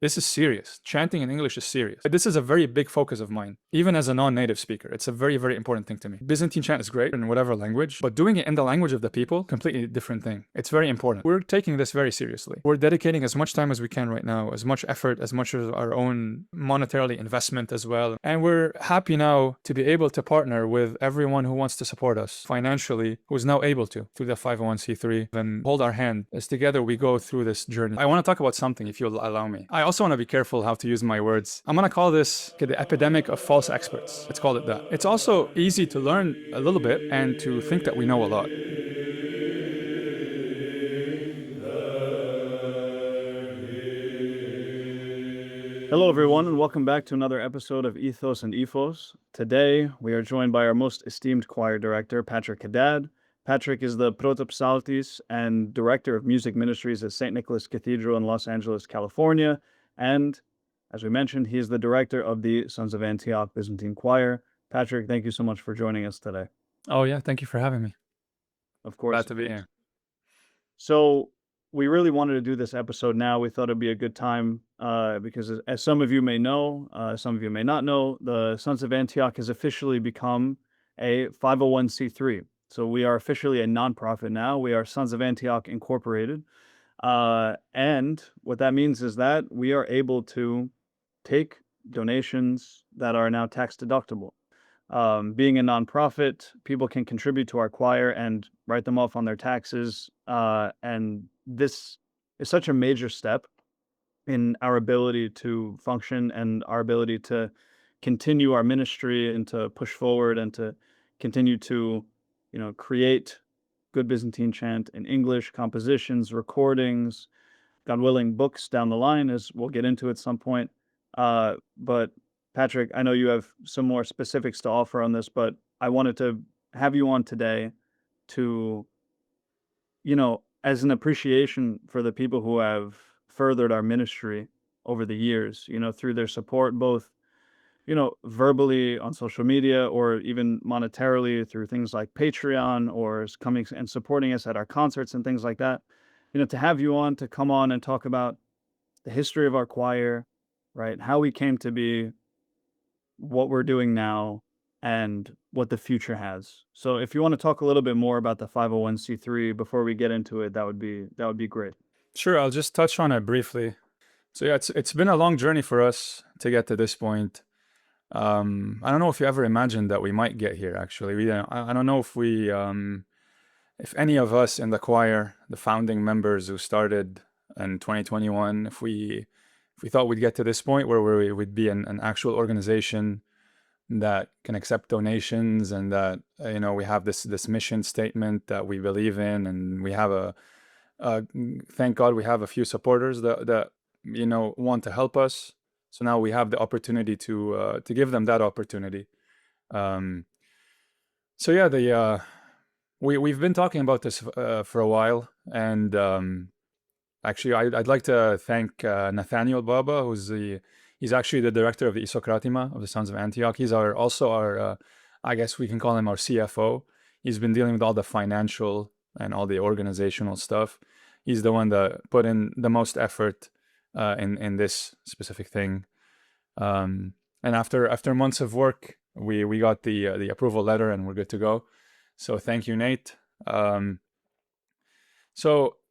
This is serious. Chanting in English is serious. This is a very big focus of mine. Even as a non-native speaker, it's a very, very important thing to me. Byzantine chant is great in whatever language, but doing it in the language of the people, completely different thing. It's very important. We're taking this very seriously. We're dedicating as much time as we can right now, as much effort, as much as our own monetarily investment as well. And we're happy now to be able to partner with everyone who wants to support us financially, who is now able to through the 501c3 and hold our hand as together we go through this journey. I want to talk about something, if you'll allow me. I also want to be careful how to use my words. I'm going to call this the epidemic of false experts. Let's call it that. It's also easy to learn a little bit and to think that we know a lot. Hello, everyone, and welcome back to another episode of Ethos and Yphos. Today, we are joined by our most esteemed choir director, Patrick Haddad. Patrick is the protopsaltis and director of music ministries at St. Nicholas Cathedral in Los Angeles, California. And, as we mentioned, he is the director of the Sons of Antioch Byzantine Choir. Patrick, thank you so much for joining us today. Oh, yeah. Thank you for having me. Of course. Glad to be here. So, we really wanted to do this episode now. We thought it'd be a good time because, as some of you may know, some of you may not know, the Sons of Antioch has officially become a 501c3. So we are officially a nonprofit now. We are Sons of Antioch Incorporated. And what that means is that we are able to take donations that are now tax deductible. Being a nonprofit, people can contribute to our choir and write them off on their taxes. And this is such a major step in our ability to function and our ability to continue our ministry and to push forward and to continue to, create good Byzantine chant in English, compositions, recordings, God willing, books down the line, as we'll get into at some point. But Patrick, I know you have some more specifics to offer on this, but I wanted to have you on today to, as an appreciation for the people who have furthered our ministry over the years, through their support, both, verbally on social media or even monetarily through things like Patreon or coming and supporting us at our concerts and things like that. To have you on to come on and talk about the history of our choir, right? How we came to be, what we're doing now, and what the future has. So if you want to talk a little bit more about the 501c3 before we get into it, that would be great. Sure, I'll just touch on it briefly. So yeah, it's been a long journey for us to get to this point. I don't know if you ever imagined that we might get here. Actually, I don't know if any of us in the choir, the founding members who started in 2021, if we thought we'd get to this point where we would be an actual organization that can accept donations and that we have this mission statement that we believe in, and we have thank God we have a few supporters that want to help us. So now we have the opportunity to give them that opportunity. So yeah, we've been talking about this for a while, and actually I'd like to thank Nathaniel Baba, he's actually the director of the Isokratima of the Sons of Antioch. He's also our I guess we can call him our CFO. He's been dealing with all the financial and all the organizational stuff. He's the one that put in the most effort in this specific thing. And after months of work, we got the approval letter and we're good to go. So thank you, Nate. Not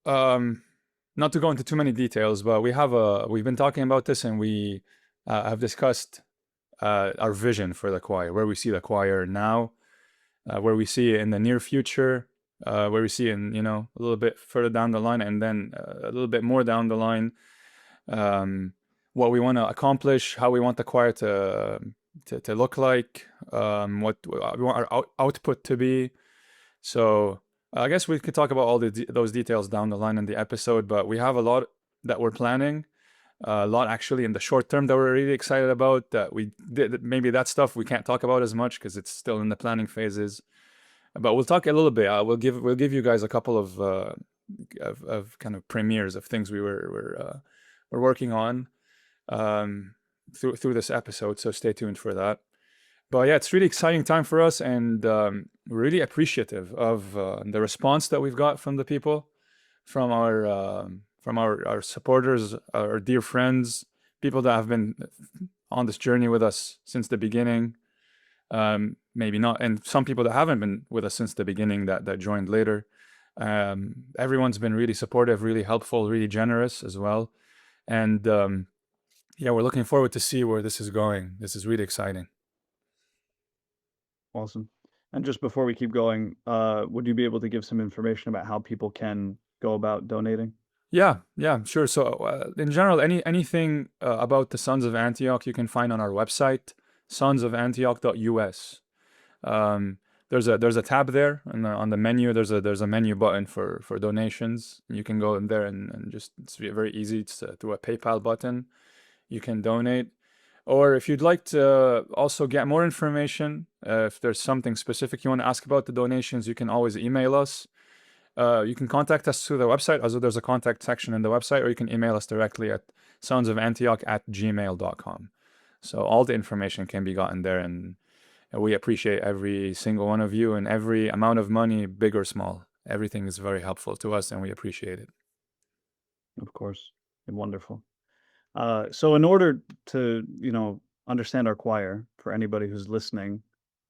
to go into too many details, but we've been talking about this, and we have discussed our vision for the choir, where we see the choir now, where we see it in the near future, where we see it in, a little bit further down the line, and then a little bit more down the line, what we want to accomplish, how we want the choir to look like, what we want our output to be. So I guess we could talk about all those details down the line in the episode, but we have a lot that we're planning, a lot actually in the short term that we're really excited about. That we did, maybe that stuff we can't talk about as much because it's still in the planning phases. But we'll talk a little bit. We'll give you guys a couple of kind of premieres of things we're working on through this episode. So stay tuned for that. But yeah, it's really exciting time for us, and we're really appreciative of the response that we've got from the people, from our supporters, our dear friends, people that have been on this journey with us since the beginning. Maybe not, and some people that haven't been with us since the beginning that joined later. Everyone's been really supportive, really helpful, really generous as well. And yeah, we're looking forward to see where this is going. This is really exciting. Awesome. And just before we keep going, would you be able to give some information about how people can go about donating? Yeah, yeah, sure. So in general, anything about the Sons of Antioch you can find on our website, sonsofantioch.us. Um, there's a tab there, and on the menu there's a menu button for donations. You can go in there and just it's very easy. It's through a PayPal button. You can donate. Or if you'd like to also get more information, if there's something specific you want to ask about the donations, you can always email us. You can contact us through the website, as there's a contact section in the website, or you can email us directly at sonsofantioch@gmail.com. So all the information can be gotten there, and we appreciate every single one of you and every amount of money, big or small. Everything is very helpful to us, and we appreciate it. Of course. Wonderful. So in order to, understand our choir for anybody who's listening,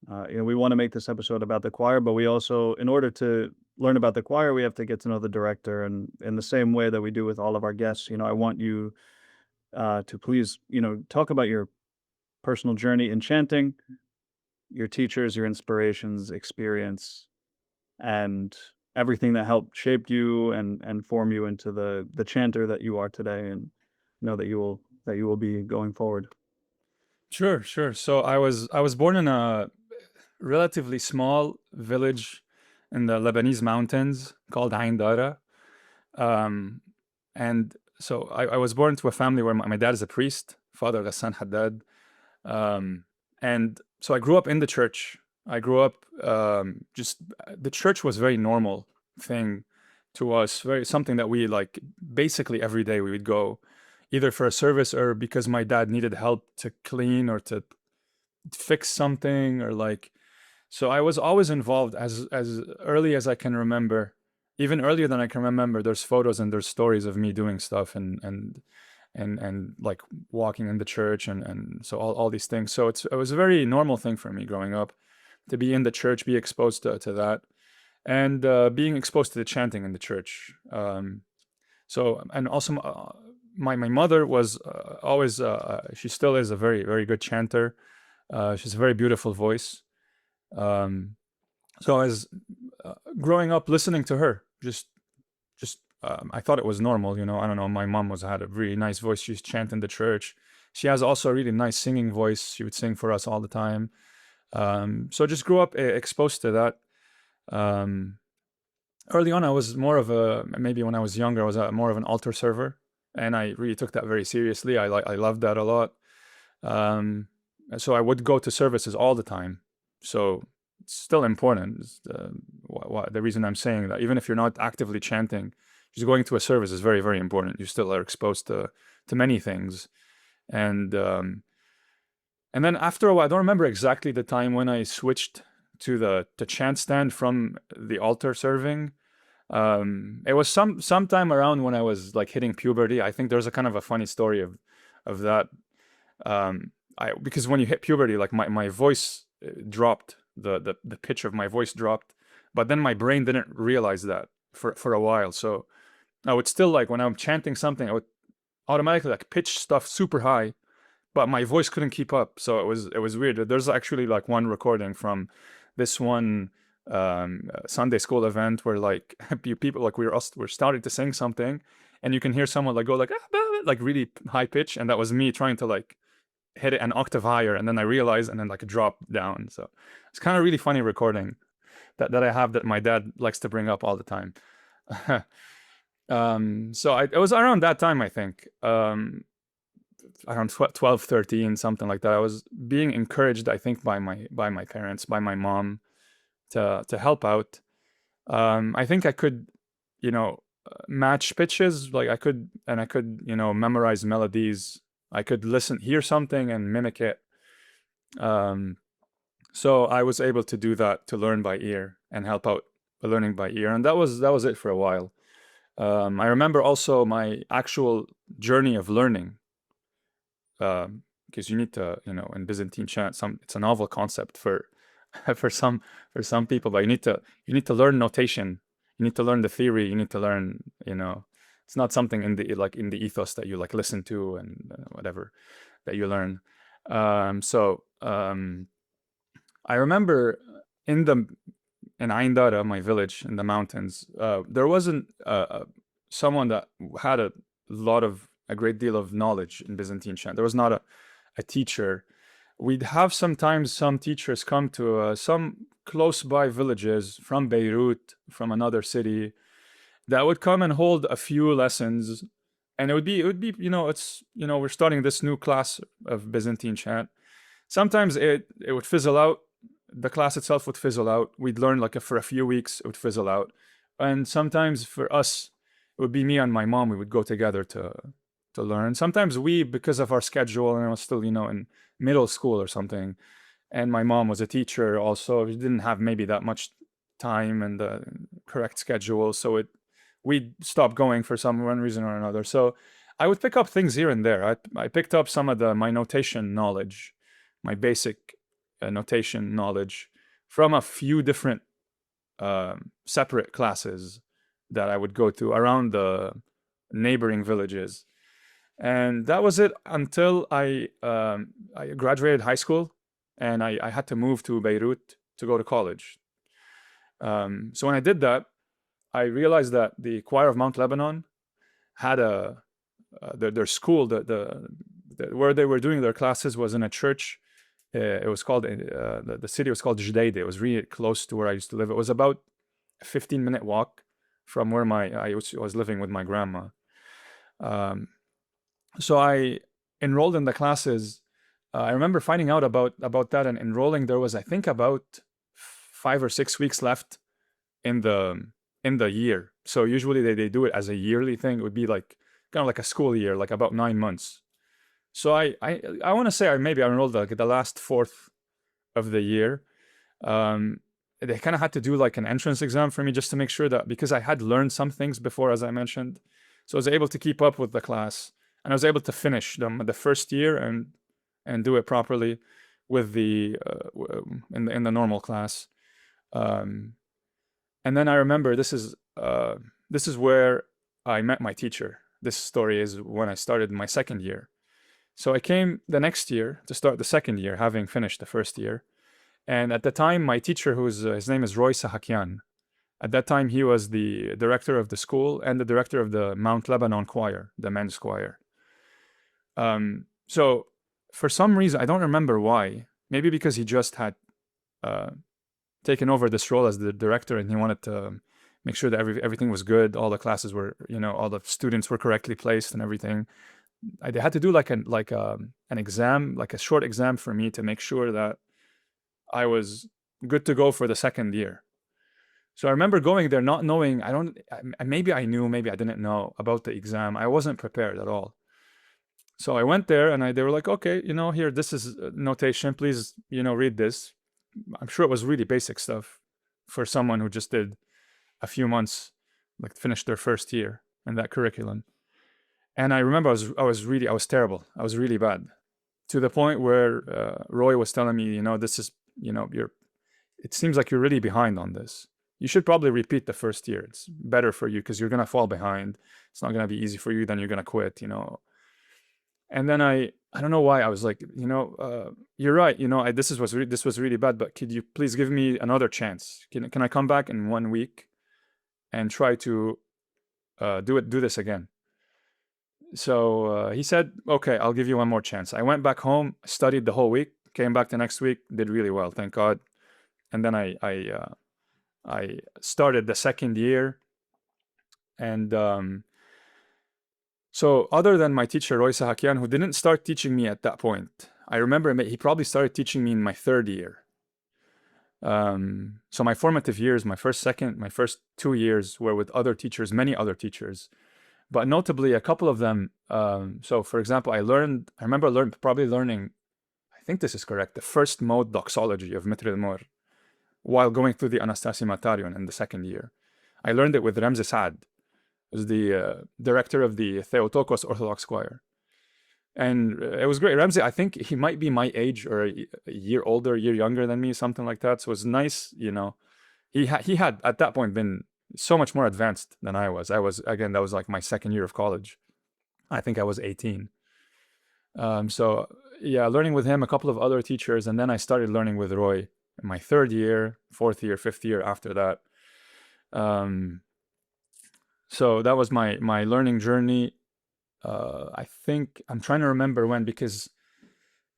we want to make this episode about the choir, but we also, in order to learn about the choir, we have to get to know the director. And in the same way that we do with all of our guests, I want you to please, talk about your personal journey in chanting, your teachers, your inspirations, experience, and everything that helped shape you and form you into the chanter that you are today, and know that you will be going forward. Sure, sure. So I was born in a relatively small village in the Lebanese mountains called Ain Dara. Um, and so I was born to a family where my dad is a priest, Father Ghassan Haddad. Um, and so I grew up in the church. I grew up just the church was very normal thing to us, very something that we like basically every day we would go either for a service or because my dad needed help to clean or to fix something or like so I was always involved as early as I can remember. Even earlier than I can remember, there's photos and there's stories of me doing stuff and like walking in the church and so all these things. So it was a very normal thing for me growing up to be in the church, be exposed to that, and being exposed to the chanting in the church. So and also my mother was always she still is a very very good chanter. She's a very beautiful voice. Um, so as growing up listening to her, just I thought it was normal, I don't know. My mom was had a really nice voice. She's chanting the church. She has also a really nice singing voice. She would sing for us all the time. So just grew up exposed to that. Um, Early on, I was more of a maybe when I was younger, I was more of an altar server, and I really took that very seriously. I loved that a lot. Um, so I would go to services all the time. So it's still important. It's the reason I'm saying that, even if you're not actively chanting, just going to a service is very, very important. You still are exposed to many things, and then after a while, I don't remember exactly the time when I switched to the chant stand from the altar serving. It was sometime around when I was like hitting puberty. I think there's a kind of a funny story of that. I because when you hit puberty, like my voice dropped, the pitch of my voice dropped, but then my brain didn't realize that for a while. So I would still like when I'm chanting something, I would automatically like pitch stuff super high, but my voice couldn't keep up. So it was weird. There's actually like one recording from this one Sunday school event where like people like we're starting to sing something, and you can hear someone like go like "Ah, bah, bah," like really high pitch, and that was me trying to like hit it an octave higher, and then I realized, and then like drop down. So it's kind of really funny recording that I have that my dad likes to bring up all the time. So it was around that time, I think, around 12, 13, something like that. I was being encouraged, I think, by my parents, by my mom, to help out. I think I could, match pitches. Like I could memorize melodies. I could hear something and mimic it. Um, so I was able to do that, to learn by ear and help out learning by ear, and that was it for a while. I remember also my actual journey of learning. because you need to, in Byzantine chant, it's a novel concept for for some people, but you need to learn notation, you need to learn the theory, you need to learn, it's not something in the ethos that you like listen to and whatever that you learn. So I remember in the in Ain Dara, my village in the mountains, there wasn't someone that had a great deal of knowledge in Byzantine chant. There was not a teacher. We'd have sometimes some teachers come to some close by villages from Beirut, from another city, that would come and hold a few lessons. And it would be, we're starting this new class of Byzantine chant. Sometimes it would fizzle out. The class itself would fizzle out. We'd learn for a few weeks, it would fizzle out. And sometimes for us, it would be me and my mom, we would go together to learn. Sometimes we, because of our schedule, and I was still, in middle school or something, and my mom was a teacher also, we didn't have maybe that much time and the correct schedule. So we'd stop going for one reason or another. So I would pick up things here and there. I picked up some of my notation knowledge, my basic notation knowledge from a few different separate classes that I would go to around the neighboring villages. And that was it until I graduated high school, and I had to move to Beirut to go to college. So when I did that, I realized that the choir of Mount Lebanon had their school, where they were doing their classes was in a church. It was called the city was called Jdeide. It was really close to where I used to live. It was about a 15-minute walk from where I was living with my grandma. So I enrolled in the classes. I remember finding out about that and enrolling. There was, I think, about 5 or 6 weeks left in the year. So usually they do it as a yearly thing. It would be kind of like a school year, like about 9 months. So I want to say I enrolled the last fourth of the year. They kind of had to do an entrance exam for me just to make sure that, because I had learned some things before, as I mentioned, so I was able to keep up with the class, and I was able to finish the first year and do it properly with in the normal class. And then I remember this is where I met my teacher. This story is when I started my second year. So I came the next year to start the second year, having finished the first year. And at the time, my teacher, his name is Roy Sahakian, at that time he was the director of the school and the director of the Mount Lebanon choir, the men's choir. So for some reason, I don't remember why, maybe because he just had taken over this role as the director and he wanted to make sure that everything was good, all the classes were, all the students were correctly placed and everything. They had to do an exam, like a short exam for me to make sure that I was good to go for the second year. So I remember going there not knowing, maybe I knew, maybe I didn't know about the exam. I wasn't prepared at all. So I went there and they were like, okay, here, this is notation, please, read this. I'm sure it was really basic stuff for someone who just did a few months, finished their first year in that curriculum. And I remember I was terrible. I was really bad, to the point where Roy was telling me, this is, it seems like you're really behind on this. You should probably repeat the first year. It's better for you because you're going to fall behind. It's not going to be easy for you. Then you're going to quit, And then I don't know why I was like, you're right. This was really bad, but could you please give me another chance? Can I come back in 1 week and try to do this again? So he said, okay, I'll give you one more chance. I went back home, studied the whole week, came back the next week, did really well, thank God. And then I started the second year. And so other than my teacher, Roy Sahakian, who didn't start teaching me at that point, I remember he probably started teaching me in my third year. So my formative years, my first 2 years were with other teachers, many other teachers. But notably, a couple of them. So, for example, I remember learning, I think this is correct, the first mode doxology of Mitr al-Mor while going through the Anastasi Matarion in the second year. I learned it with Ramzi Saad, who's the director of the Theotokos Orthodox choir. And it was great. Ramsey, I think he might be my age or a year older, a year younger than me, something like that. So it was nice, you know. He had at that point been so much more advanced than I was. I was, again, that was like my second year of college. I think I was 18. So yeah, learning with him, a couple of other teachers, and then I started learning with Roy in my third year, fourth year, fifth year after that. Um, so that was my learning journey. I think I'm trying to remember when, because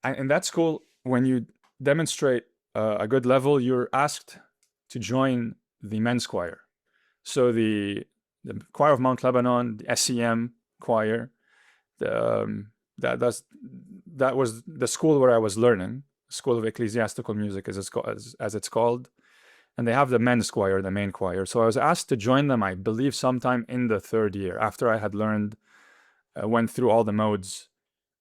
in that school, when you demonstrate a good level, you're asked to join the men's choir. So the choir of Mount Lebanon, the SEM choir, the, that was the school where I was learning, School of Ecclesiastical Music, as it's called, and they have the men's choir, the main choir. So I was asked to join them, I believe, sometime in the third year after I had learned, went through all the modes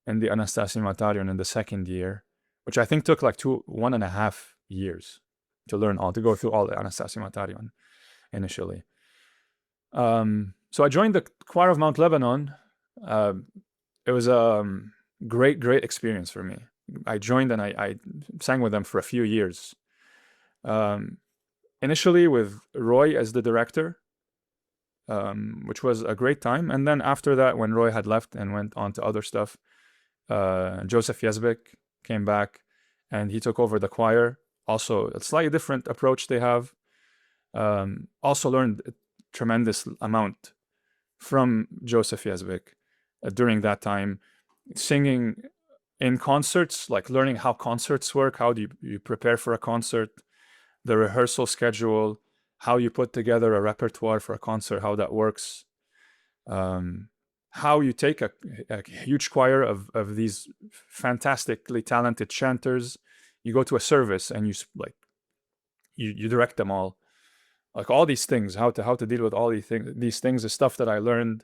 in the Anastasia Matarion in the second year, which I think took like 1.5 years to learn all, to go through all the Anastasia Matarion initially. So I joined the choir of Mount Lebanon. Uh, it was a great experience for me. I joined and I sang with them for a few years. Initially with Roy as the director, which was a great time. And then after that, when Roy had left and went on to other stuff, Joseph Yezbek came back and he took over the choir. Also, a slightly different approach they have. Also learned a tremendous amount from Joseph Yezbek during that time, singing in concerts, like learning how concerts work, how do you prepare for a concert, the rehearsal schedule, how you put together a repertoire for a concert, how that works, how you take a huge choir of these fantastically talented chanters, you go to a service and you direct them all, like all these things, how to deal with all these things is stuff that I learned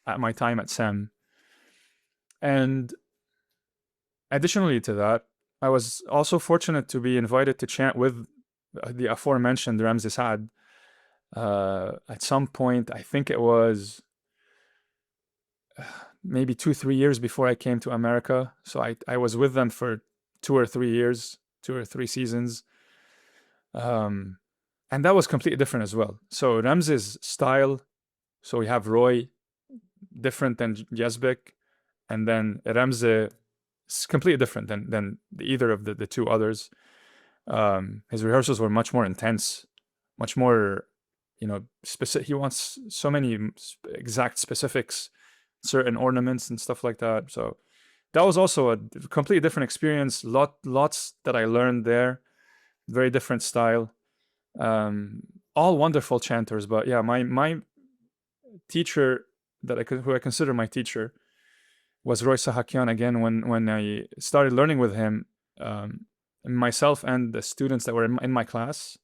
at my time at SEM. And additionally to that, I was also fortunate to be invited to chant with the aforementioned Ramses Haddad. At some point, I think it was maybe 2-3 years before I came to America. So I was with them for 2 or 3 years, 2 or 3 seasons. And that was completely different as well. So Ramses' style, so we have Roy, different than Yazbek, and then Ramses is completely different than either of the two others. His rehearsals were much more intense, much more, specific. He wants so many exact specifics, certain ornaments and stuff like that. So that was also a completely different experience. Lots that I learned there. Very different style. All wonderful chanters, but yeah, my teacher who I consider my teacher was Roy Sahakian. Again, when I started learning with him, myself and the students that were in my class,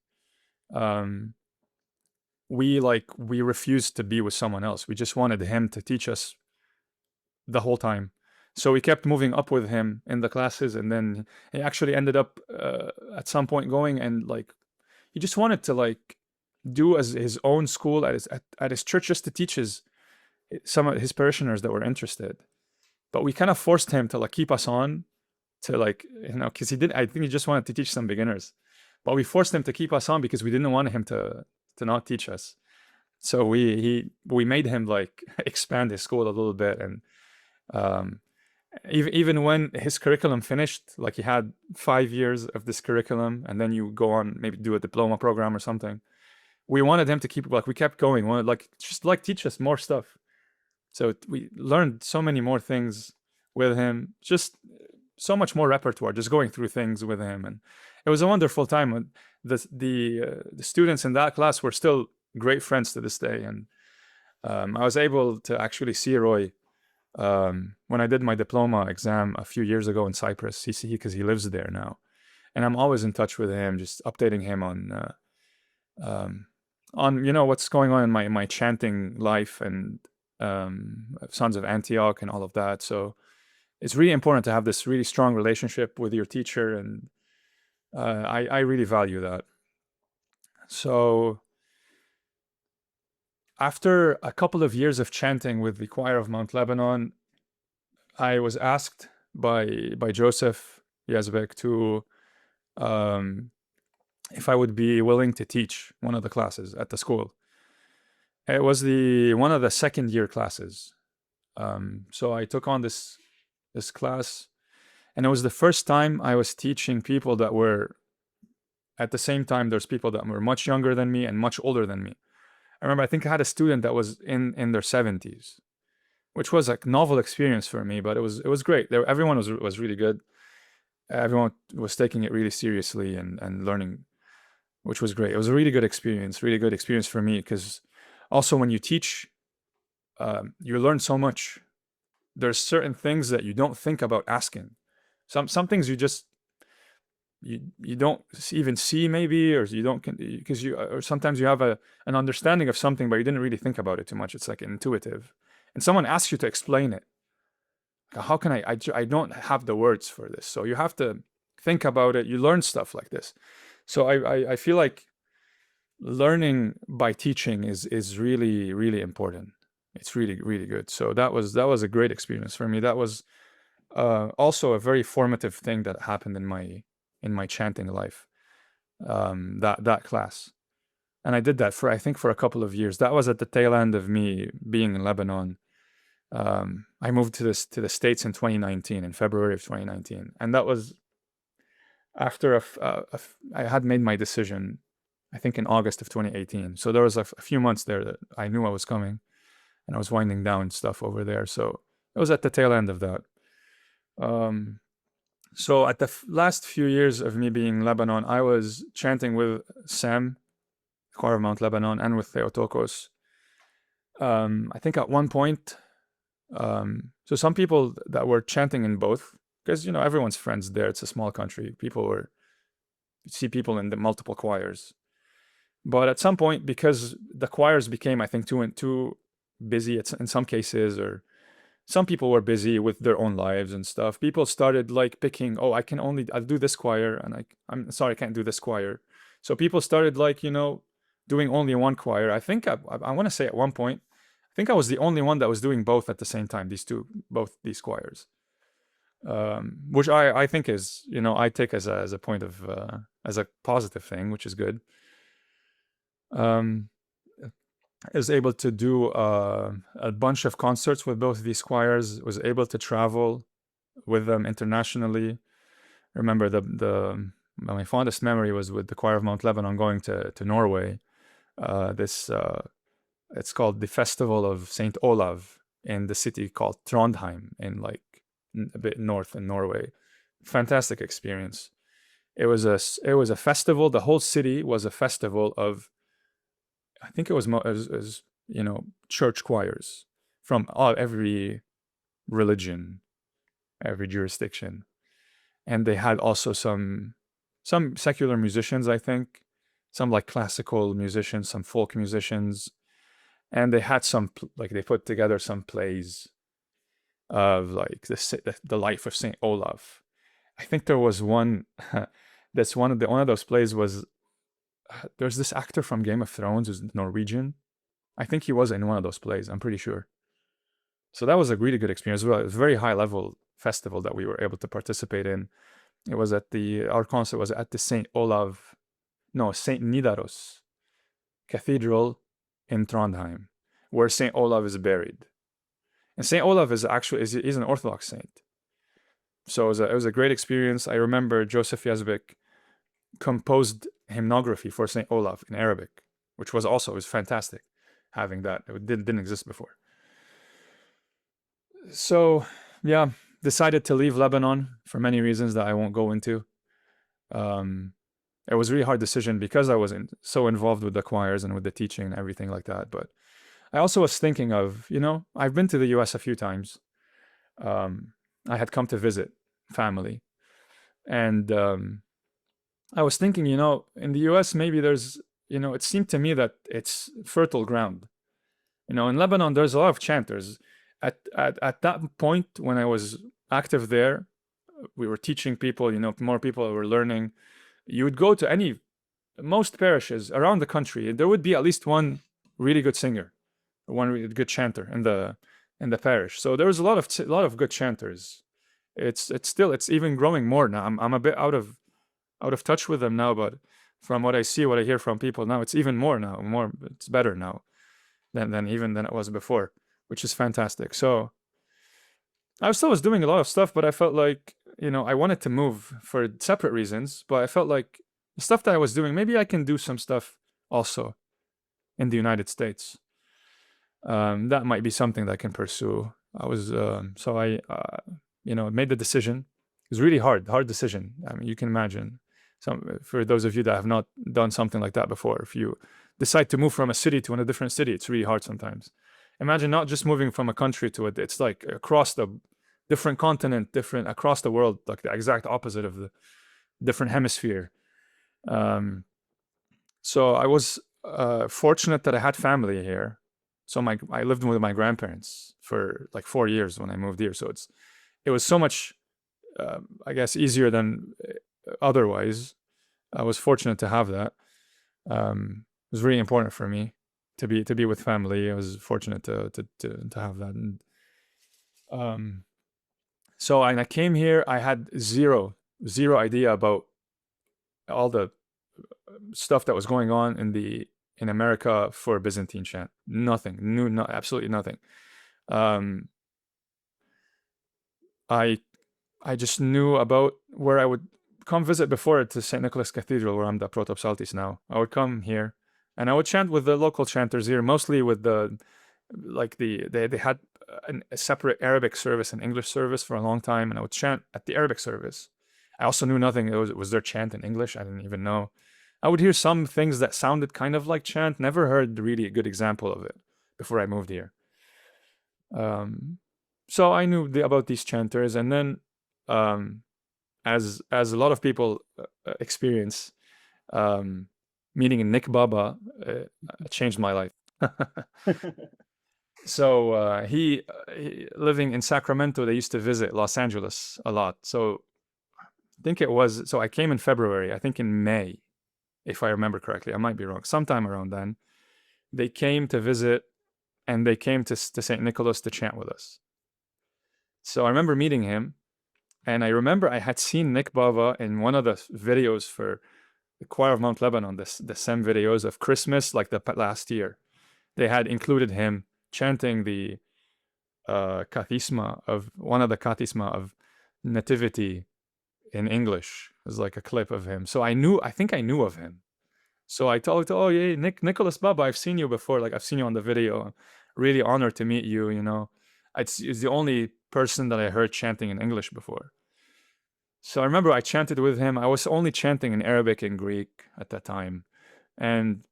we refused to be with someone else. We just wanted him to teach us the whole time. So we kept moving up with him in the classes, and then he actually ended up at some point going and he just wanted to do as his own school at his church, just to teach some of his parishioners that were interested. But we kind of forced him to keep us on to because I think he just wanted to teach some beginners, but we forced him to keep us on because we didn't want him to not teach us. So we made him expand his school a little bit, and even when his curriculum finished, he had 5 years of this curriculum, and then you go on maybe do a diploma program or something. We wanted him to keep we kept going. We wanted just teach us more stuff. So we learned so many more things with him. Just so much more repertoire. Just going through things with him, and it was a wonderful time. The students in that class were still great friends to this day, and I was able to actually see Roy when I did my diploma exam a few years ago in Cyprus, because he lives there now, and I'm always in touch with him, just updating him on what's going on in my chanting life and Sons of Antioch and all of that. So it's really important to have this really strong relationship with your teacher, and I really value that. So after a couple of years of chanting with the choir of Mount Lebanon, I was asked by Joseph Yazbek to um, if I would be willing to teach one of the classes at the school. It was the one of the second year classes. So I took on this class, and it was the first time I was teaching people that were at the same time. There's people that were much younger than me and much older than me. I remember I think I had a student that was in their 70s, which was a novel experience for me, but it was great. Everyone was really good. Everyone was taking it really seriously and learning, which was great. It was a really good experience for me because also when you teach, you learn so much. There's certain things that you don't think about asking. Some things you don't even see maybe, or you don't because you or sometimes you have an understanding of something, but you didn't really think about it too much. It's like intuitive, and someone asks you to explain it. How can I don't have the words for this, so you have to think about it. You learn stuff like this, so I feel like learning by teaching is really important. It's really good. So that was a great experience for me. That was also a very formative thing that happened in my chanting life. That class, and I did that for I think for a couple of years. That was at the tail end of me being in Lebanon. I moved to the States in 2019, in February of 2019, and that was after I had made my decision, I think in August of 2018. So there was a few months there that I knew I was coming, and I was winding down stuff over there. So it was at the tail end of that. Um, so at the last few years of me being in Lebanon, I was chanting with Sam, choir of Mount Lebanon, and with Theotokos. I think at one point, so some people that were chanting in both, because everyone's friends there. It's a small country. You see people in the multiple choirs. But at some point, because the choirs became, I think, too busy in some cases, or some people were busy with their own lives and stuff. People started like picking, oh, I'll do this choir, and I'm sorry, I can't do this choir. So people started like, doing only one choir. I think I want to say at one point, I think I was the only one that was doing both at the same time. Both these choirs, which I think is, I take as a point of as a positive thing, which is good. Um, is able to do a bunch of concerts with both these choirs. Was able to travel with them internationally. Remember my fondest memory was with the choir of Mount Lebanon going to Norway. This it's called the Festival of Saint Olav in the city called Trondheim in like a bit north in Norway. Fantastic experience. It was a festival. The whole city was a festival of, I think it was church choirs from every religion, every jurisdiction, and they had also some secular musicians, I think, some like classical musicians, some folk musicians, and they had like they put together some plays of like the life of Saint Olaf. I think there was one that's one of those plays was there's this actor from Game of Thrones who's Norwegian. I think he was in one of those plays. I'm pretty sure. So that was a really good experience. It was a very high level festival that we were able to participate in. It was our concert was at the Saint Nidaros Cathedral in Trondheim, where Saint Olav is buried. And Saint Olav is actually is an Orthodox saint. So it was a great experience. I remember Joseph Yazbek composed hymnography for Saint Olaf in Arabic, which was fantastic. Having that, it didn't exist before. So yeah, decided to leave Lebanon for many reasons that I won't go into. It was a really hard decision because I was so involved with the choirs and with the teaching and everything like that. But I also was thinking of, I've been to the US a few times. I had come to visit family. And I was thinking, in the US, maybe there's, it seemed to me that it's fertile ground. In Lebanon, there's a lot of chanters. At that point, when I was active there, we were teaching people, more people were learning. You would go to most parishes around the country, and there would be at least one really good singer, one really good chanter in the parish. So there was a lot of good chanters. It's still it's even growing more now. I'm a bit out of touch with them now, but from what I see, what I hear from people now, it's even more now. More, it's better now than even than it was before, which is fantastic. So I still was doing a lot of stuff, but I felt like, I wanted to move for separate reasons, but I felt like the stuff that I was doing, maybe I can do some stuff also in the United States. That might be something that I can pursue. So I, made the decision. It was really hard decision. I mean, you can imagine. For those of you that have not done something like that before, if you decide to move from a city to a different city, it's really hard sometimes. Imagine not just moving from a country to it; it's like across the different continent, different across the world, like the exact opposite of the different hemisphere. Um, so I was fortunate that I had family here. So I lived with my grandparents for like 4 years when I moved here. So it was so much, I guess, easier than otherwise. I was fortunate to have that. It was really important for me to be with family. I was fortunate to have that. And so when I came here, I had zero idea about all the stuff that was going on in America for Byzantine chant. Nothing, knew no, absolutely nothing. Um, I I just knew about where I would come visit before to St. Nicholas Cathedral, where I'm the protopsaltis now. I would come here, and I would chant with the local chanters here, mostly with they had a separate Arabic service and English service for a long time, and I would chant at the Arabic service. I also knew nothing. It was their chant in English. I didn't even know. I would hear some things that sounded kind of like chant. Never heard really a good example of it before I moved here. Um, so I knew about these chanters, and then um, as a lot of people experience, um, meeting Nick Baba changed my life. So he living in Sacramento, they used to visit Los Angeles a lot. So I think it was so I came in February. I think in May, if I remember correctly. I might be wrong. Sometime around then, they came to visit, and they came to St. Nicholas to chant with us. So I remember meeting him, and I remember I had seen Nick Bava in one of the videos for the Choir of Mount Lebanon, the SEM videos of Christmas, like the last year. They had included him chanting the kathisma of one of the kathisma of Nativity in English. It was like a clip of him. So I think I knew of him. So I told, oh yeah, Nicholas Baba, I've seen you before. Like I've seen you on the video. I'm really honored to meet you. It's the only person that I heard chanting in English before. So I remember I chanted with him. I was only chanting in Arabic and Greek at that time, and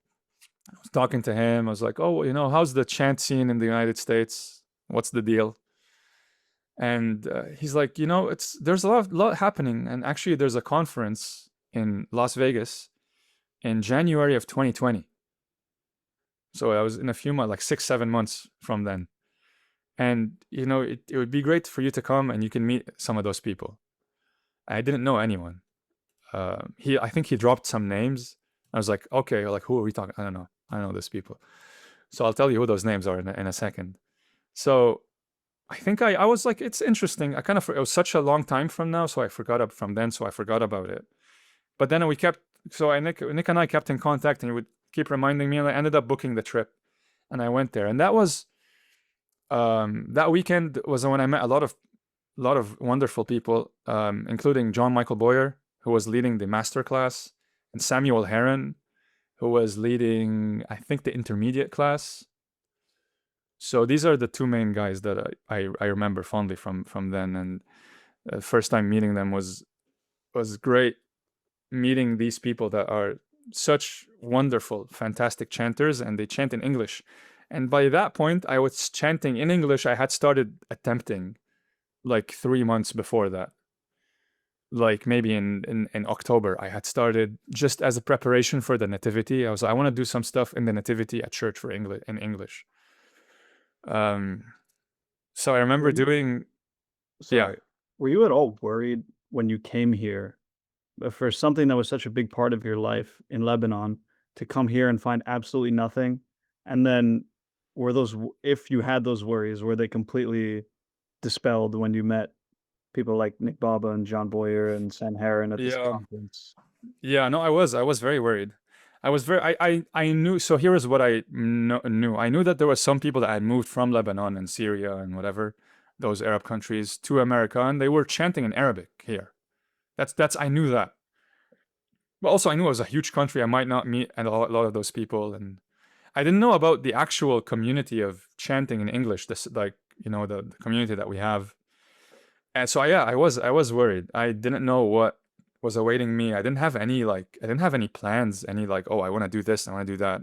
I was talking to him. I was like, "Oh, how's the chant scene in the United States? What's the deal?" And he's like, there's lot happening, and actually, there's a conference in Las Vegas in January of 2020. So I was in a few months, like 6, 7 months from then. And it would be great for you to come and you can meet some of those people. I didn't know anyone. I think he dropped some names. I was like, okay, like who are we talking? I don't know. I don't know those people. So I'll tell you who those names are in a second. So I think I was like, it's interesting. It was such a long time from now, so I forgot from then, so I forgot about it. But then Nick and I kept in contact, and he would keep reminding me, and I ended up booking the trip, and I went there, and that weekend was when I met a lot of wonderful people, including John Michael Boyer, who was leading the master class, and Samuel Heron, who was leading, I think, the intermediate class. So these are the two main guys that I remember fondly from then, and first time meeting them was great. Meeting these people that are such wonderful, fantastic chanters, and they chant in English. And by that point, I was chanting in English. I had started attempting like 3 months before that. Like maybe in October, I had started just as a preparation for the Nativity. I want to do some stuff in the Nativity at church for English in English. Um, so I Were remember you doing, yeah. sorry, were you at all worried when you came here, for something that was such a big part of your life in Lebanon to come here and find absolutely nothing? And then were if you had those worries, were they completely dispelled when you met people like Nick Baba and John Boyer and Sam Harron at this Yeah. conference? Yeah, no, I was very worried. I knew, so here is what knew. I knew that there was some people that had moved from Lebanon and Syria and whatever, those Arab countries to America, and they were chanting in Arabic here. I knew that. But also I knew it was a huge country. I might not meet a lot of those people, and I didn't know about the actual community of chanting in English, this, like, the community that we have. And so yeah, I was worried. I didn't know what was awaiting me. I didn't have any plans, any like, oh, I want to do this, I want to do that.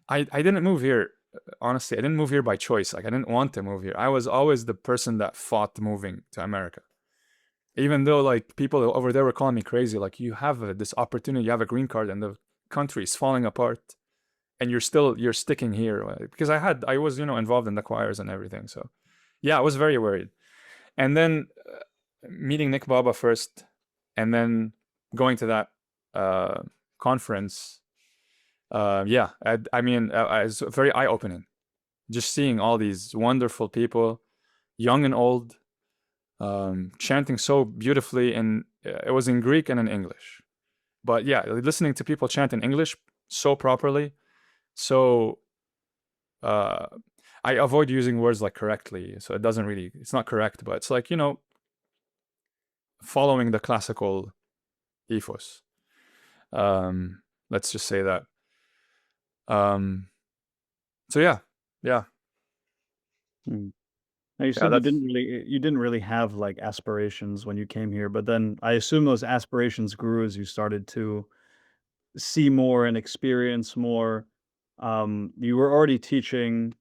I didn't move here, honestly. I didn't move here by choice. Like, I didn't want to move here. I was always the person that fought moving to America. Even though like people over there were calling me crazy, like, you have this opportunity, you have a green card, and the country is falling apart, and you're sticking here. Because I was involved in the choirs and everything. So yeah, I was very worried. And then meeting Nick Baba first, and then going to that uh, conference. Yeah, I mean, it's very eye opening. Just seeing all these wonderful people, young and old, chanting so beautifully, and it was in Greek and in English. But yeah, listening to people chant in English so properly, so uh, I avoid using words like correctly, so it's not correct, but it's like, following the classical ethos. Let's just say that. Um, so yeah, yeah, Hmm. Now you yeah. said you didn't really have like aspirations when you came here, but then I assume those aspirations grew as you started to see more and experience more. You were already teaching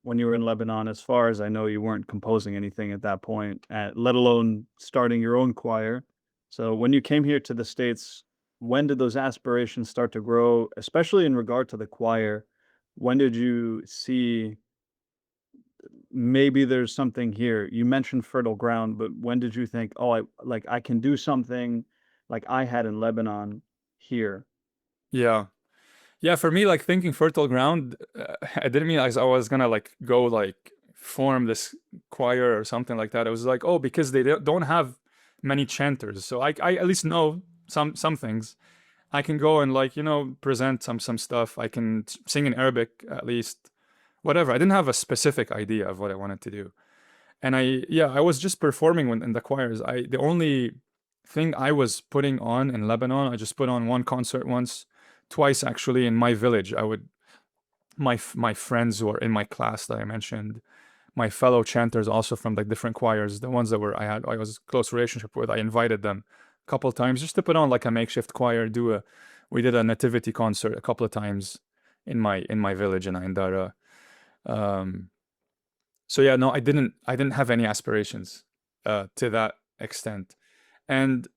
when you were in Lebanon. As far as I know, you weren't composing anything at that point, let alone starting your own choir. So when you came here to the States, when did those aspirations start to grow, especially in regard to the choir? When did you see maybe there's something here? You mentioned fertile ground, but when did you think, oh, I can do something like I had in Lebanon here? Yeah. Yeah, for me, like, thinking fertile ground, I didn't mean I was gonna like go like form this choir or something like that. It was like, oh, because they don't have many chanters, so I at least know some things. I can go and, like, present some stuff. I can sing in Arabic at least, whatever. I didn't have a specific idea of what I wanted to do, and I was just performing in the choirs. The only thing I was putting on in Lebanon, I just put on one concert once, twice actually, in my village. I would my friends who are in my class that I mentioned, my fellow chanters also from like different choirs, the ones that I was close relationship with, I invited them a couple of times just to put on like a makeshift choir. We did a nativity concert a couple of times in my village in Ain Dara. Um, so yeah, no, I didn't have any aspirations to that extent, and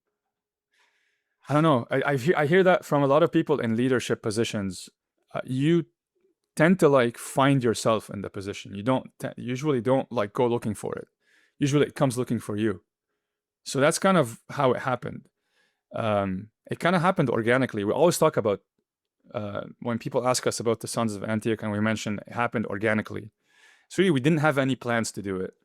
I don't know. I hear that from a lot of people in leadership positions. You tend to like find yourself in the position. You don't usually don't like go looking for it. Usually it comes looking for you. So that's kind of how it happened. It kind of happened organically. We always talk about when people ask us about the Sons of Antioch, and we mention it happened organically. So really, we didn't have any plans to do it.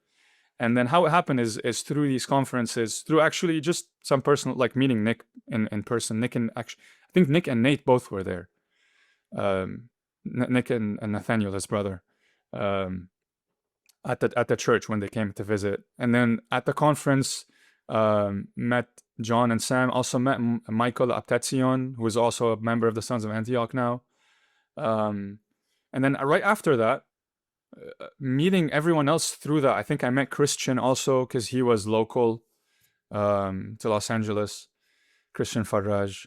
And then how it happened is through these conferences, through actually just some personal, like meeting Nick in person. Nick and actually, I think Nick and Nate both were there. Um, Nick and Nathaniel, his brother, um, at the church when they came to visit, and then at the conference, met John and Sam. Also met Michael Aptetzion, who is also a member of the Sons of Antioch now. Um, and then right after that, meeting everyone else through that. I think I met Christian also because he was local to Los Angeles. Christian Faraj.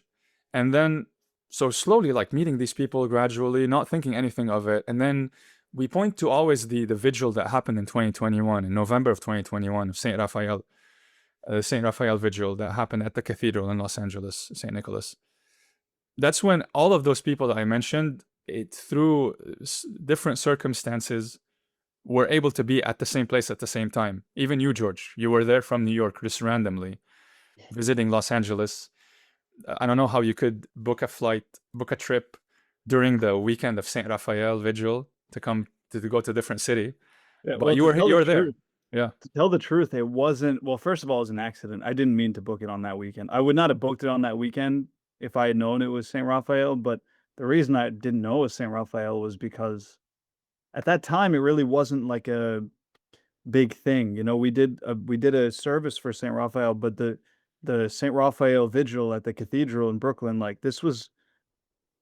And then, so slowly, like meeting these people gradually, not thinking anything of it. And then we point to always the vigil that happened in 2021, in November of 2021, of St. Raphael, the St. Raphael vigil that happened at the cathedral in Los Angeles, St. Nicholas. That's when all of those people that I mentioned, through different circumstances, were able to be at the same place at the same time. Even you, George, you were there from New York just randomly, visiting Los Angeles. I don't know how you could book a trip during the weekend of St. Raphael Vigil to come to go to a different city. Yeah, But well, you were there. Yeah. to tell the truth, it wasn't well, first of all, it was an accident. I didn't mean to book it on that weekend. I would not have booked it on that weekend if I had known it was St. Raphael, but the reason I didn't know it was St. Raphael was because at that time, it really wasn't like a big thing. You know, we did a service for St. Raphael, but the St. Raphael vigil at the cathedral in Brooklyn, like this was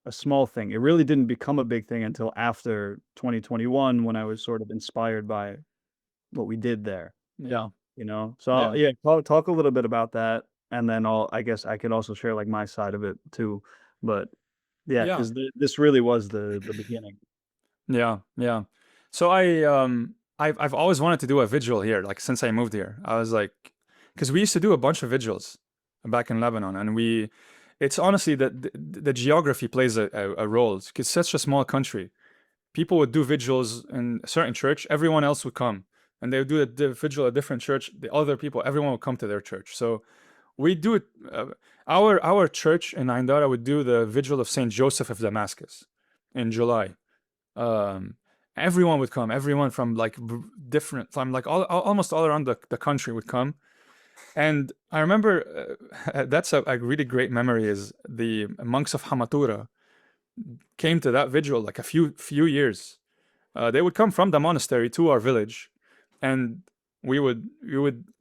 a small thing. It really didn't become a big thing until after 2021 when I was sort of inspired by what we did there, Yeah. you know? So, Yeah. yeah, talk a little bit about that, and then I guess I could also share, like, my side of it too, but yeah, Yeah. 'cause this really was the beginning. Yeah. Yeah. So I've always wanted to do a vigil here, like since I moved here. I was like, because we used to do a bunch of vigils back in Lebanon, and it's honestly that the geography plays a role. It's such a small country. People would do vigils in a certain church, everyone else would come. And they would do the vigil at a different church, the other people, everyone would come to their church. So we do it. Our church in Ain Dara would do the vigil of Saint Joseph of Damascus in July. Um, Everyone would come. Everyone from like different, from like almost all around the country would come. And I remember that's a really great memory. Is the monks of Hamatura came to that vigil like a few years. They would come from the monastery to our village, and we would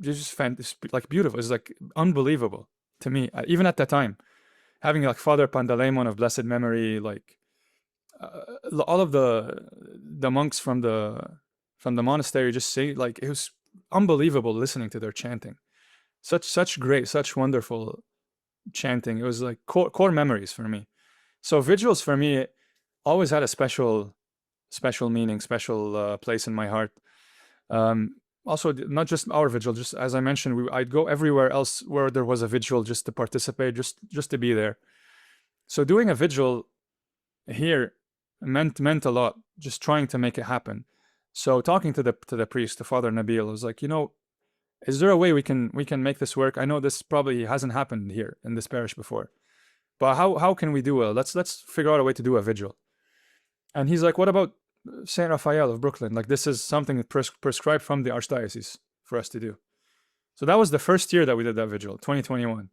just find this like beautiful. It's like unbelievable to me, even at that time. Having like Father Pandalaimon of blessed memory, like all of the monks from the monastery just say like it was unbelievable listening to their chanting. Such great, such wonderful chanting. It was like core memories for me. So vigils for me always had a special meaning, special place in my heart. Um, Also, not just our vigil, just as I mentioned, I'd go everywhere else where there was a vigil just to participate, just to be there. So doing a vigil here meant a lot. Just trying to make it happen. So talking to the priest, to Father Nabil, I was like, is there a way we can make this work? I know this probably hasn't happened here in this parish before, but how can we do it? Let's figure out a way to do a vigil. And he's like, what about Saint Raphael of Brooklyn? Like this is something prescribed from the archdiocese for us to do. So that was the first year that we did that vigil, 2021.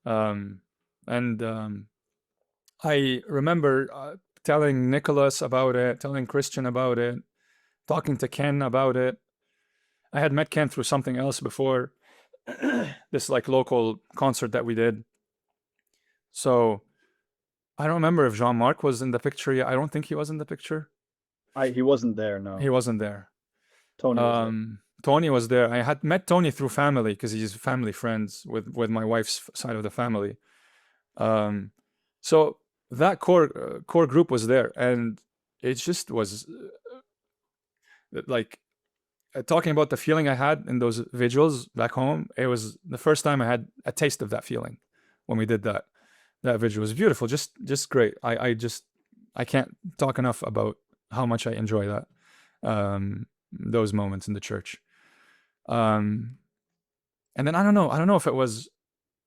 And I remember telling Nicholas about it, telling Christian about it, talking to Ken about it. I had met Ken through something else before, this like local concert that we did. So I don't remember if Jean-Marc was in the picture yet. I don't think he was in the picture. He wasn't there, He no. wasn't there. Tony was there. Tony was there. I had met Tony through family because he's family friends with my wife's side of the family. Um, so that core group was there, and it just was like talking about the feeling I had in those vigils back home. It was the first time I had a taste of that feeling when we did that vigil. It was beautiful, just great. I can't talk enough about how much I enjoy that those moments in the church. And then I don't know if it was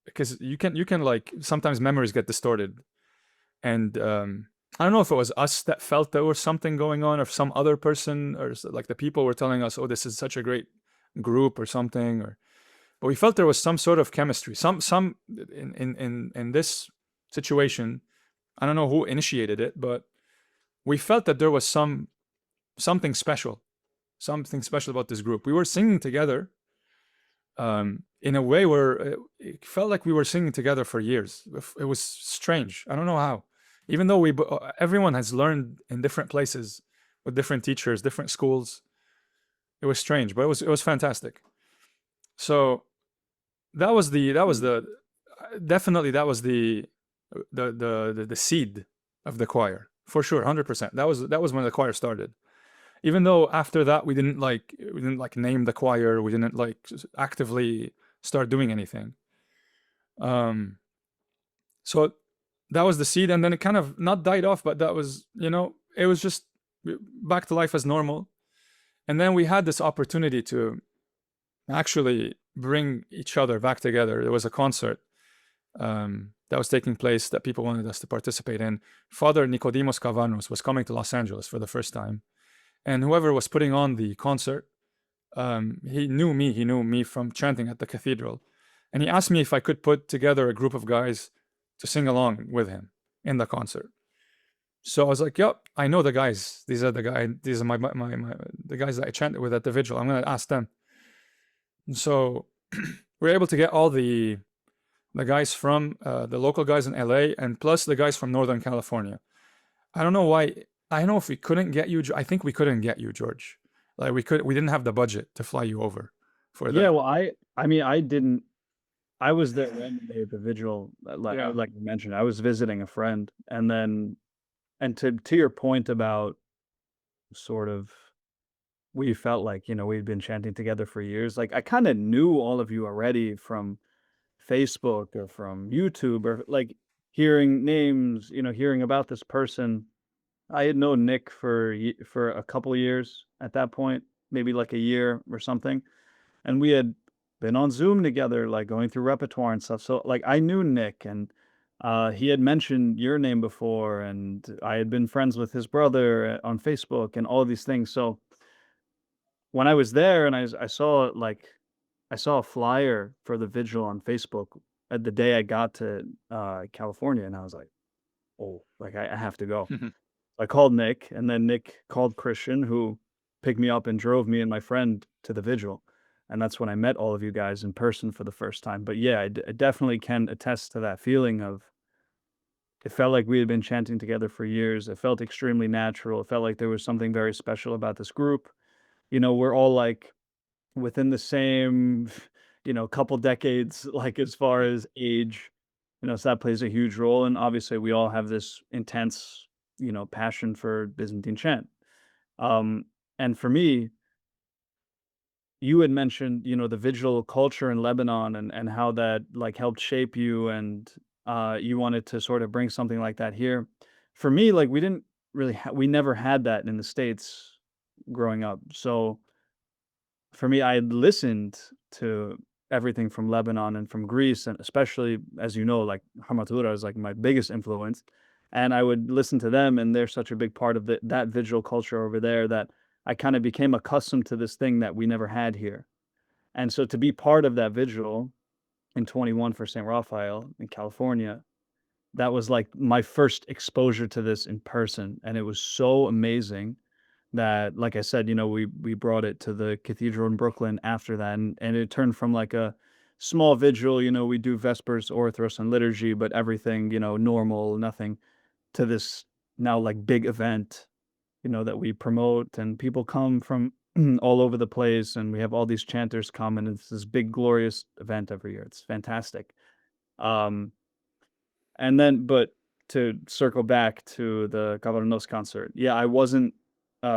because you can like sometimes memories get distorted, and I don't know if it was us that felt there was something going on, or if some other person, or like the people were telling us, "Oh, this is such a great group," or something, or but we felt there was some sort of chemistry. Some in this situation, I don't know who initiated it, but we felt that there was something special, something special about this group. We were singing together, in a way where it felt like we were singing together for years. It was strange. I don't know how. Even though everyone has learned in different places with different teachers, different schools, it was strange, but it was fantastic. So that was the definitely that was the seed of the choir for sure, 100%. That was when the choir started. Even though after that we didn't like name the choir, we didn't like actively start doing anything. Um, so that was the seed, and then it kind of not died off, but that was it was just back to life as normal. And then we had this opportunity to actually bring each other back together. There was a concert that was taking place that people wanted us to participate in. Father Nicodemos Cavanos was coming to Los Angeles for the first time, and whoever was putting on the concert, he knew me. He knew me from chanting at the cathedral, and he asked me if I could put together a group of guys to sing along with him in the concert. So I was like, "Yep, I know the guys. These are the guys. These are my the guys that I chanted with at the vigil. I'm gonna ask them." And so we are able to get all the guys from the local guys in LA and plus the guys from Northern California. I don't know why. I don't know if we couldn't get you. I think we couldn't get you, George. Like we didn't have the budget to fly you over for Yeah, that. well, I mean, I didn't. I was there randomly at the vigil, Yeah. like you mentioned. I was visiting a friend, and then, and to your point about sort of, we felt like, we'd been chanting together for years. Like I kind of knew all of you already from Facebook or from YouTube, or like hearing names, hearing about this person. I had known Nick for a couple of years at that point, maybe like a year or something, and we had been on Zoom together, like going through repertoire and stuff. So like I knew Nick, and he had mentioned your name before, and I had been friends with his brother on Facebook and all these things. So when I was there and I saw like I saw a flyer for the vigil on Facebook at the day I got to California, and I was like, oh, like I have to go. I called Nick, and then Nick called Christian, who picked me up and drove me and my friend to the vigil. And that's when I met all of you guys in person for the first time. But yeah, I definitely can attest to that feeling of, it felt like we had been chanting together for years. It felt extremely natural. It felt like there was something very special about this group. We're all like within the same, couple decades, like as far as age, so that plays a huge role. And obviously, we all have this intense, passion for Byzantine chant. Um, and for me, you had mentioned, the vigil culture in Lebanon, and how that like helped shape you, and you wanted to sort of bring something like that here. For me, like we didn't really we never had that in the States growing up. So for me, I had listened to everything from Lebanon and from Greece, and especially, as you know, like Hamatura is like my biggest influence. And I would listen to them, and they're such a big part of that visual culture over there that I kind of became accustomed to this thing that we never had here. And so to be part of that vigil in 21 for St. Raphael in California, that was like my first exposure to this in person. And it was so amazing that, like I said, we brought it to the cathedral in Brooklyn after that, and it turned from like a small vigil, we do vespers, orthros, and liturgy, but everything, normal, nothing, to this now like big event, that we promote, and people come from all over the place, and we have all these chanters come, and it's this big glorious event every year. It's fantastic. Um, and then, but to circle back to the Cabernos concert, yeah, I wasn't,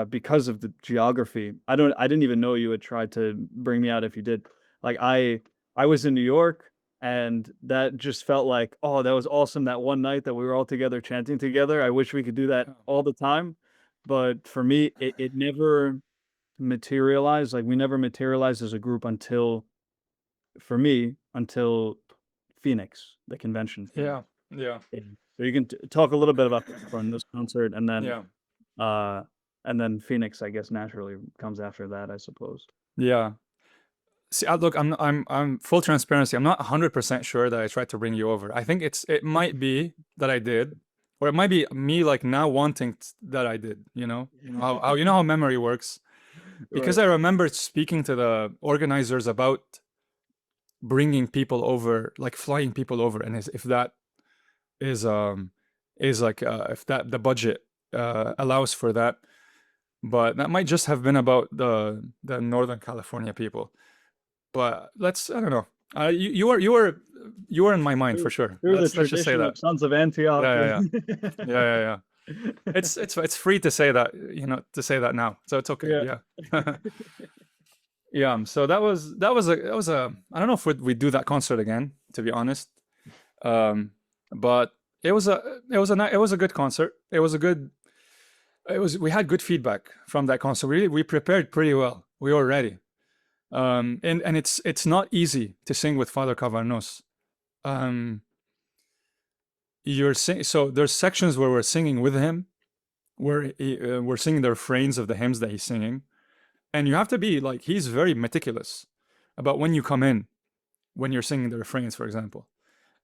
because of the geography. I didn't even know you had tried to bring me out if you did. Like I was in New York, and that just felt like, oh, that was awesome. That one night that we were all together chanting together. I wish we could do that Yeah. all the time. But for me, it never materialized. Like we never materialized as a group until, for me, until Phoenix, the convention. Yeah. Yeah. Yeah. So you can talk a little bit about from this concert, Yeah. uh, and then Phoenix, I guess, naturally comes after that, I suppose. Yeah. See, look, I'm full transparency. I'm not 100% sure that I tried to bring you over. I think it might be that I did, or it might be me like now wanting that I did. You know how memory works. Because Right. I remember speaking to the organizers about bringing people over, like flying people over, and if that is like if that the budget allows for that. But that might just have been about the Northern California people. But I don't know. You were in my mind for sure. Through the Let's just say tradition that. of Sons of Antioch. Yeah, yeah, yeah, yeah, yeah, yeah. It's free to say that, to say that now. So it's okay. Yeah. Yeah. Yeah. So that was a I don't know if we do that concert again, to be honest. Um, but it was a good concert. We had good feedback from that concert. We prepared pretty well. We were ready. And it's not easy to sing with Father Cavarnos. Um, so there's sections where we're singing with him, where we're singing the refrains of the hymns that he's singing, and you have to be like, he's very meticulous about when you come in, when you're singing the refrains, for example.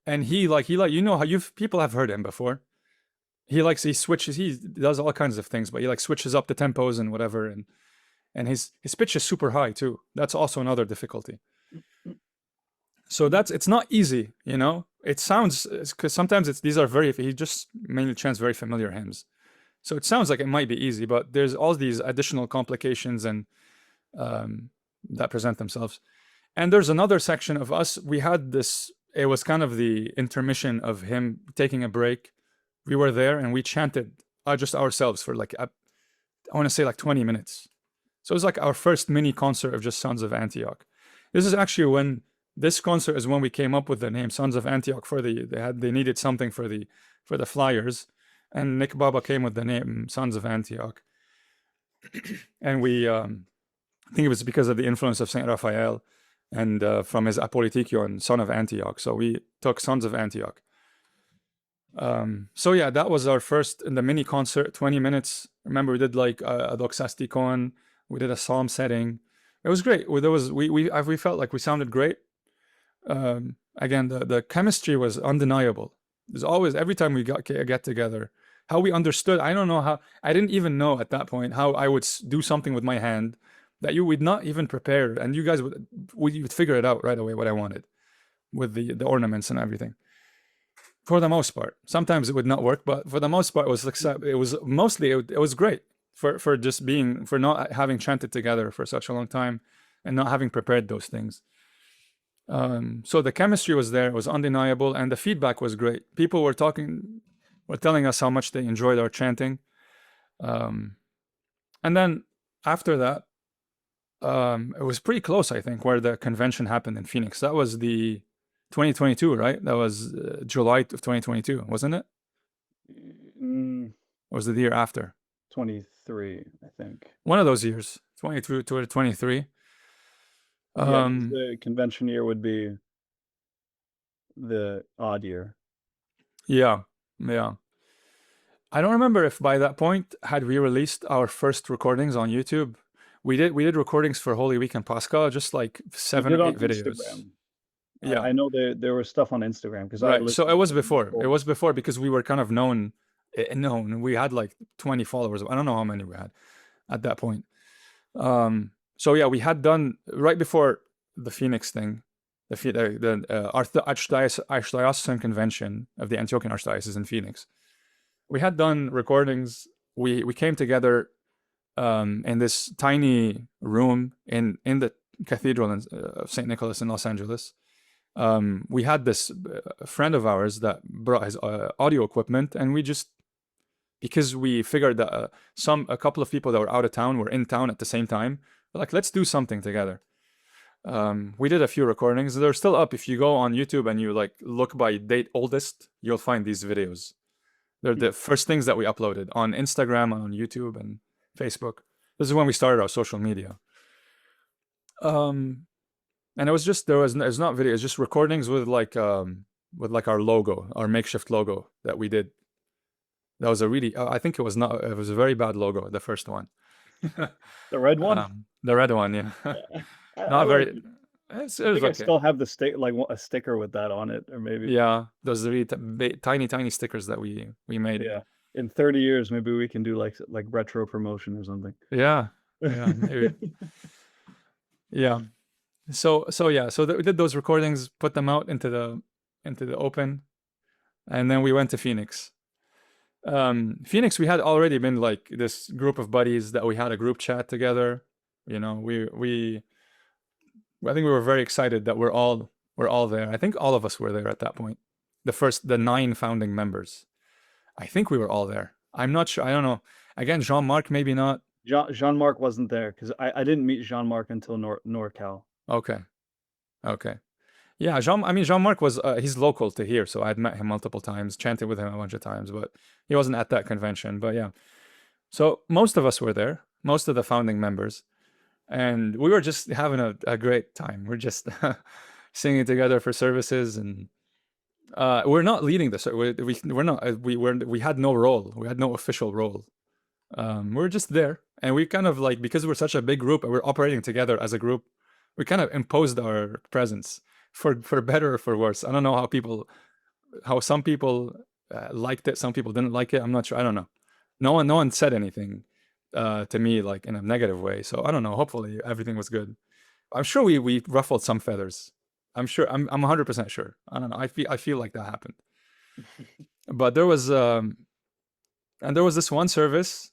And he you know how you people have heard him before. He switches, he does all kinds of things, but he like switches up the tempos and whatever, and his pitch is super high too. That's also another difficulty. So it's not easy, you know. It sounds, because sometimes these are very, he just mainly chants very familiar hymns, so it sounds like it might be easy, but there's all these additional complications and that present themselves. And there's another section of us. We had this. It was kind of the intermission of him taking a break. We were there and we chanted just ourselves for like I want to say like 20 minutes. So it was like our first mini concert of just Sons of Antioch. This is actually when this concert is when we came up with the name Sons of Antioch for they needed something for the flyers, and Nick Baba came with the name Sons of Antioch. And we I think it was because of the influence of Saint Raphael and from his Apolitikion, Son of Antioch. So we took Sons of Antioch. So yeah, that was our first in the mini concert, 20 minutes. Remember, we did like a doxastikon, we did a psalm setting. It was great. We felt like we sounded great. Again, the chemistry was undeniable. There's always, every time we get together, how we understood. I don't know how. I didn't even know at that point how I would do something with my hand that you would not even prepare, and you guys would figure it out right away what I wanted with the ornaments and everything. For the most part, sometimes it would not work, but for the most part, it was great for just being, for not having chanted together for such a long time and not having prepared those things. So the chemistry was there, it was undeniable, and the feedback was great. People were telling us how much they enjoyed our chanting. And then after that, it was pretty close, I think, where the convention happened in Phoenix. That was the 2022, right? That was July of 2022, wasn't it? Or was it the year after? 23, I think. One of those years, 22 to 23. Yeah, 'cause the convention year would be the odd year. Yeah, yeah. I don't remember if by that point had we released our first recordings on YouTube. We did recordings for Holy Week and Pascha, just like We 7 did or on 8 videos. Instagram. Yeah, I know there was stuff on Instagram because I right. So listened it was to them before. It before. was before because we were kind of known. We had like 20 followers. I don't know how many we had at that point. So yeah, we had done right before the Phoenix thing, the Archdiocesan Convention of the Antiochian Archdiocese in Phoenix. We had done recordings. We came together in this tiny room in the Cathedral of St. Nicholas in Los Angeles. We had this friend of ours that brought his audio equipment, and we just, because we figured that a couple of people that were out of town were in town at the same time, we're like, let's do something together. We did a few recordings. They're still up. If you go on YouTube and you like look by date oldest, you'll find these videos. They're the first things that we uploaded on Instagram, on YouTube, and Facebook. This is when we started our social media. And it was just it's not video. It's just recordings with like our logo, our makeshift logo that we did. That was a really, I think it was not. It was a very bad logo, the first one. The red one? The red one, yeah. I Not like very. it. It I was think I okay. still have a sticker with that on it, or maybe. Yeah, those really tiny stickers that we made. Yeah. In 30 years, maybe we can do like retro promotion or something. Yeah, yeah, maybe. Yeah. So we did those recordings, put them out into the open, and then we went to Phoenix. Phoenix, we had already been like this group of buddies that we had a group chat together. You know, I think we were very excited that we're all there. I think all of us were there at that point. The 9 founding members. I think we were all there. I'm not sure. I don't know. Again, Jean-Marc, maybe not. Jean-Marc wasn't there because I didn't meet Jean-Marc until NorCal. Okay. Yeah, Jean-Marc was he's local to here, so I'd met him multiple times, chanted with him a bunch of times, but he wasn't at that convention. But yeah, so most of us were there, most of the founding members, and we were just having a great time. We're just singing together for services, and we're not leading the service. We had no role. We had no official role. We're just there, and we kind of like, because we're such a big group and we're operating together as a group, we kind of imposed our presence for better or for worse. I don't know how some people liked it, some people didn't like it. I'm not sure. I don't know. No one said anything to me like in a negative way. So I don't know. Hopefully everything was good. I'm sure we ruffled some feathers. I'm sure. I'm 100% sure. I don't know. I feel like that happened. But there was this one service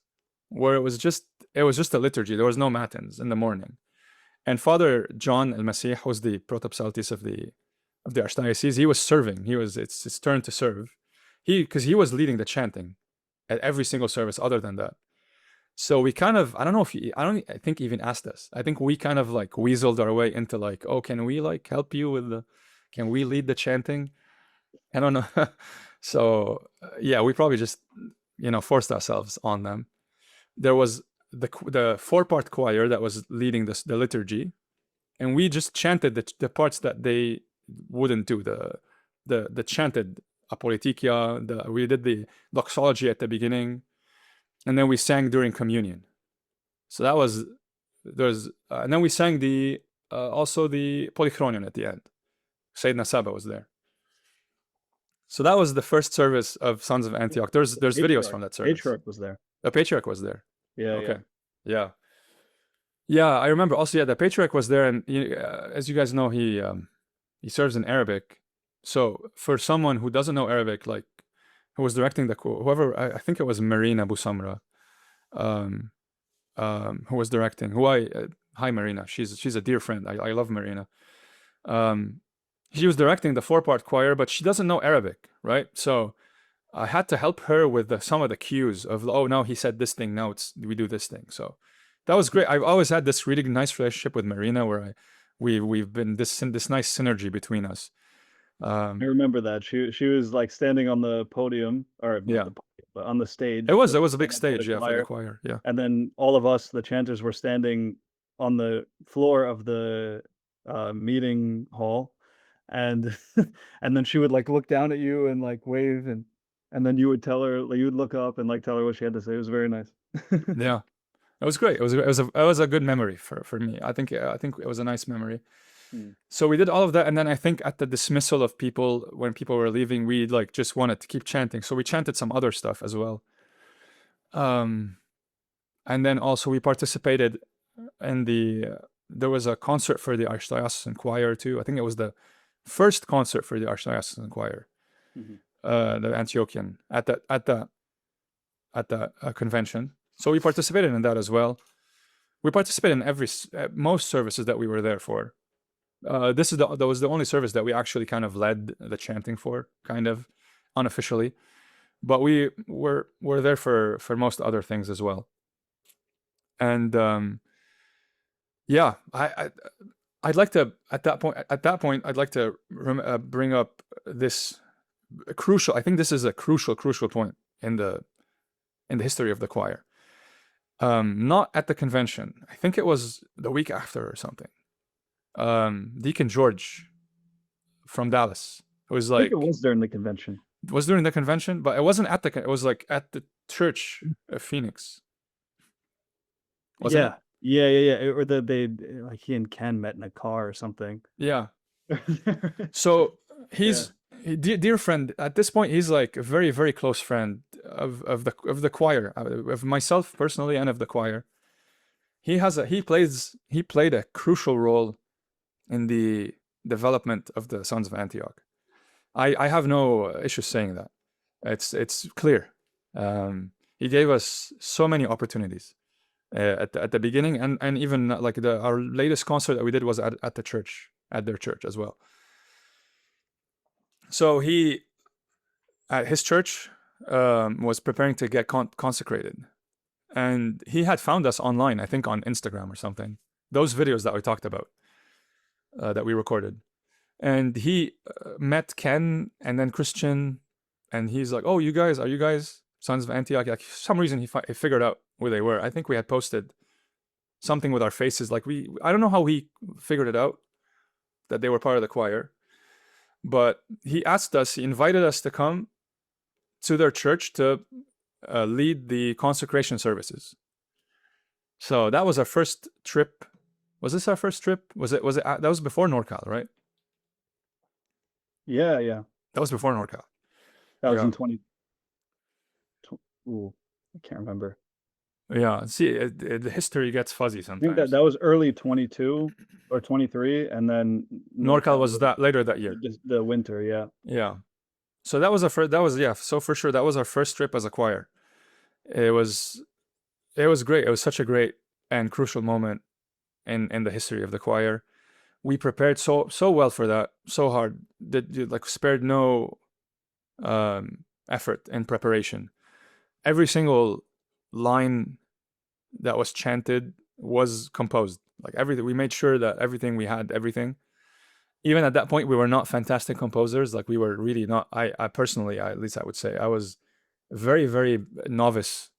where it was just a liturgy. There was no matins in the morning. And Father John El Masih, who's the protopsaltis of the archdiocese, he was serving. It's his turn to serve. Because he was leading the chanting at every single service other than that. So we kind of, I don't know if he, I think he even asked us. I think we kind of like weaseled our way into like, oh, can we like help you can we lead the chanting? I don't know. So yeah, we probably just, forced ourselves on them. There was the 4-part choir that was leading the liturgy, and we just chanted the parts that they wouldn't do, the chanted apolitikia. We did the doxology at the beginning, and then we sang during communion. So that was there's and then we sang the also the polychronion at the end. Sayyidina Saba was there. So that was the first service of Sons of Antioch. There's videos Patriarch. from that service. Patriarch was there. The patriarch was there. Yeah, yeah. Okay. Yeah. Yeah, I remember also. Yeah, the patriarch was there, and as you guys know, he serves in Arabic. So for someone who doesn't know Arabic, like who was directing whoever, I think it was Marina Abu Samra, um, who was directing. Hi Marina, she's a dear friend. I love Marina. Um, she was directing the 4-part choir, but she doesn't know Arabic, right? So I had to help her with some of the cues of, oh, now he said this thing, now we do this thing. So that was great. I've always had this really nice relationship with Marina, where we've been this nice synergy between us. I Um, remember that. She was like standing on the podium, or not yeah, the podium, but on the it stage was with it was a big singing for the stage, yeah, for the choir. choir, yeah. And then all of us, the chanters, were standing on the floor of the meeting hall, and and then she would like look down at you and like wave, and then you would tell her, like, you would look up and like tell her what she had to say. It was very nice. Yeah, it was great. It was a good memory for me. I think it was a nice memory. Hmm. So we did all of that, and then I think at the dismissal of people, when people were leaving, we like just wanted to keep chanting. So we chanted some other stuff as well. Um, and then also we participated in there was a concert for the Archdiocesan Choir too. I think it was the first concert for the Archdiocesan Choir, Mhm. the Antiochian at the convention. So we participated in that as well. We participated in most services that we were there for. That was the only service that we actually kind of led the chanting for, kind of unofficially. But we were there for most other things as well. And yeah, I'd like to at that point I'd like to bring up this crucial. I think this is a crucial point in the history of the choir. Not at the convention. I think it was the week after or something. Deacon George from Dallas. It was I think it like was during the convention. was during the convention, but it wasn't it was like at the church of Phoenix, wasn't it? Yeah, yeah, yeah, yeah. Or they like he and Ken met in a car or something. Yeah. So Yeah. dear friend. At this point, he's like a very very close friend of the choir, of myself personally, and of the choir. He played a crucial role in the development of the Sons of Antioch. I have no issues saying that. It's clear. He gave us so many opportunities at the beginning, and even like our latest concert that we did was at the church, at their church as well. So he at his church was preparing to get consecrated, and he had found us online, I think on Instagram or something. Those videos that we talked about, that we recorded, and he met Ken and then Christian, and he's like, "Oh, are you guys Sons of Antioch?" Like, for some reason, he figured out who they were. I think we had posted something with our faces. Like I don't know how he figured it out that they were part of the choir, but he invited us to come to their church to lead the consecration services. So that was our first trip. Was this our first trip? Was it? That was before NorCal, right? Yeah, yeah. That was before NorCal. That was Yeah, in 20. Ooh, I can't remember. yeah. See, the history gets fuzzy I think that sometimes. that was early 22 or 23, and then NorCal NorCal was was that later that year. the winter. Yeah. Yeah. So that was our first. That was, yeah. So for sure, that was our first trip as a choir. It was it was great. It was such a great and crucial moment in the history of the choir. We prepared so well for that, so hard. That like spared no effort in preparation. Every single line that was chanted was composed. Like everything, we made sure that everything we had everything. Even at that point, we were not fantastic composers. Like we were really not. I personally, at least I would say, I was very novice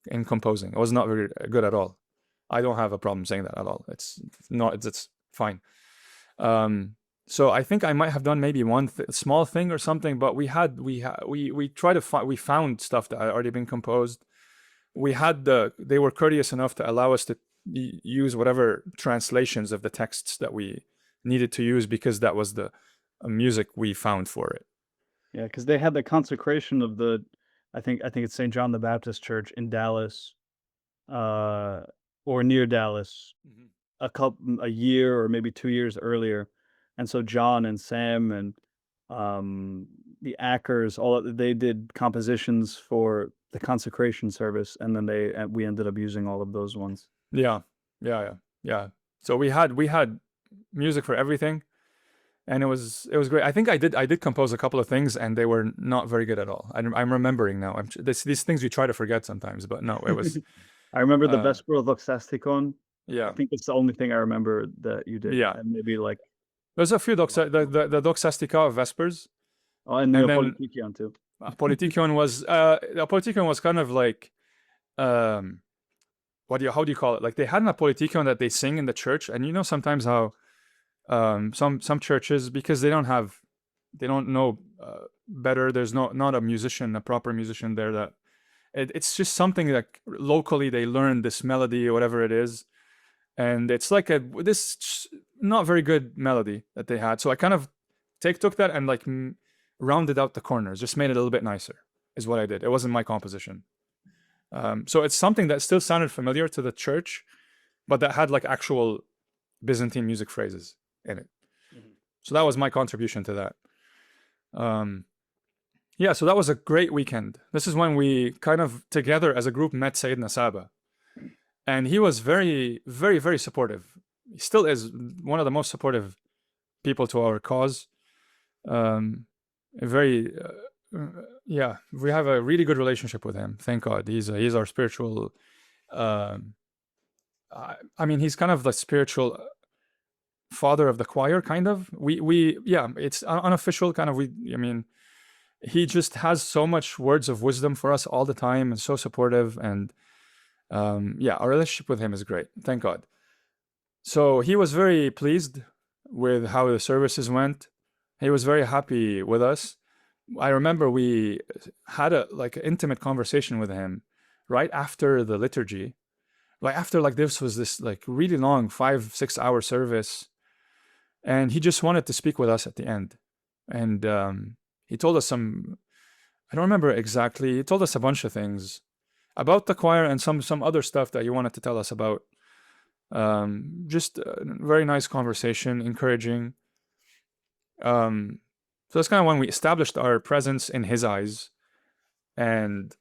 in composing. I was not very good at all. I don't have a problem saying that at all. It's not. It's fine. Um, so I think I might have done maybe one small thing or something, but we tried to find, we found stuff that had already been composed. We had they were courteous enough to allow us to use whatever translations of the texts that we needed to use, because that was the music we found for it. Yeah, because they had the consecration of the I think it's St. John the Baptist Church in Dallas, uh, or near Dallas, Mhm. a year or maybe 2 years earlier, and so John and Sam and, the Ackers, they did compositions for the consecration service, and then we ended up using all of those ones. Yeah, yeah. So we had music for everything, and it was great. I think I did compose a couple of things, and they were not very good at all. I'm remembering now. These things we try to forget sometimes, but no, it was I remember the uh, Vesperal Voxasticon. I yeah, think it's the only thing I remember that you did, yeah. and maybe, like, There's a few the Doxastica of Vespers, oh, and and then Neopolitikion too. Politikon was kind of like um how do you call it? Like they had a Politikon that they sing in the church, and sometimes how some churches, because they don't know better. There's not a musician, a proper musician there, that it's just something that locally they learn this melody or whatever it is, and it's like this not very good melody that they had. So I kind of took that and like rounded out the corners, just made it a little bit nicer. Is what I did. It wasn't my composition. So it's something that still sounded familiar to the church, but that had like actual Byzantine music phrases in it. Mhm. So that was my contribution to that. Um, yeah, so that was a great weekend. This is when we kind of together as a group met Sayyidina Saba. And he was very supportive. He still is one of the most supportive people to our cause. Um, very, yeah, we have a really good relationship with him. Thank God. He's our spiritual. Um, I mean, he's kind of the spiritual father of the choir, kind of. We yeah, it's unofficial, kind of. I mean, he just has so much words of wisdom for us all the time, and so supportive. And yeah, our relationship with him is great. Thank God. So he was very pleased with how the services went. He was very happy with us. I remember we had a like intimate conversation with him right after the liturgy. Like after like this was this like really long 5-6 hour service, and he just wanted to speak with us at the end. And he told us some, I don't remember exactly. He told us a bunch of things about the choir and some other stuff that he wanted to tell us about. Just a very nice conversation, encouraging. So that's kind of when we established our presence in his eyes, and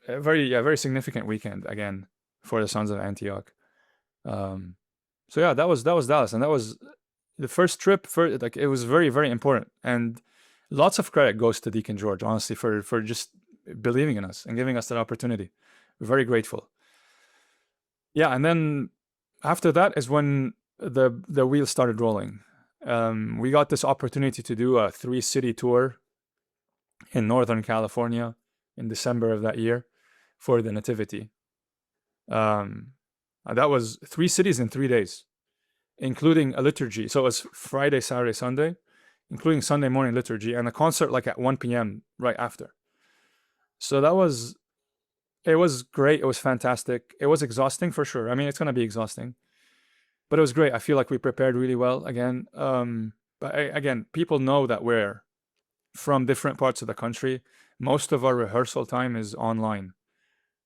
a very significant weekend again for the Sons of Antioch. Um, so yeah, that was Dallas, and that was the first trip for like it was very important, and lots of credit goes to Deacon George, honestly, for just believing in us and giving us that opportunity. We're very grateful. Yeah, and then after that is when the wheels started rolling. We got this opportunity to do a 3-city tour in Northern California in December of that year for the Nativity. That was 3 cities in 3 days, including a liturgy. So it was Friday, Saturday, Sunday, including Sunday morning liturgy, and a concert like at 1 p.m. right after. So it was great. It was fantastic. It was exhausting for sure. I mean, it's gonna be exhausting, but it was great. I feel like we prepared really well again. But again, people know that we're from different parts of the country. Most of our rehearsal time is online,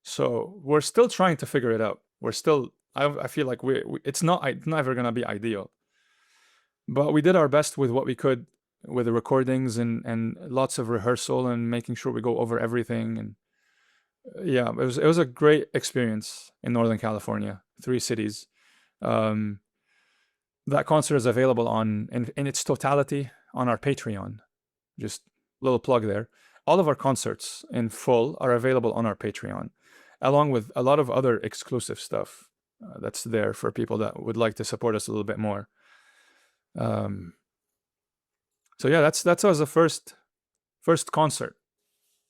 so we're still trying to figure it out. We're still. I feel like it's never gonna be ideal, but we did our best with what we could with the recordings and lots of rehearsal and making sure we go over everything. And yeah, it was a great experience in Northern California, 3 cities. Um, that concert is available in its totality on our Patreon. Just little plug there. All of our concerts in full are available on our Patreon, along with a lot of other exclusive stuff that's there for people that would like to support us a little bit more. Um, so yeah, that was the first concert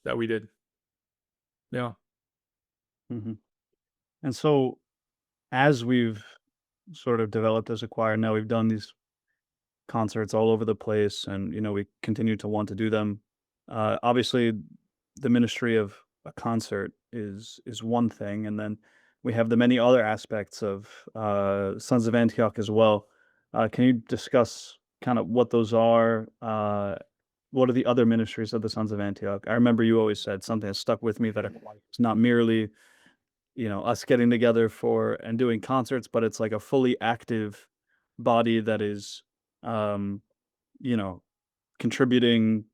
that we did. Yeah. Hmm. And so, as we've sort of developed as a choir, now we've done these concerts all over the place, and we continue to want to do them. Obviously, the ministry of a concert is one thing, and then we have the many other aspects of Sons of Antioch as well. Can you discuss kind of what those are? What are the other ministries of the Sons of Antioch? I remember you always said something that stuck with me, that it's not merely us getting together for and doing concerts, but it's like a fully active body that is um, you know, contributing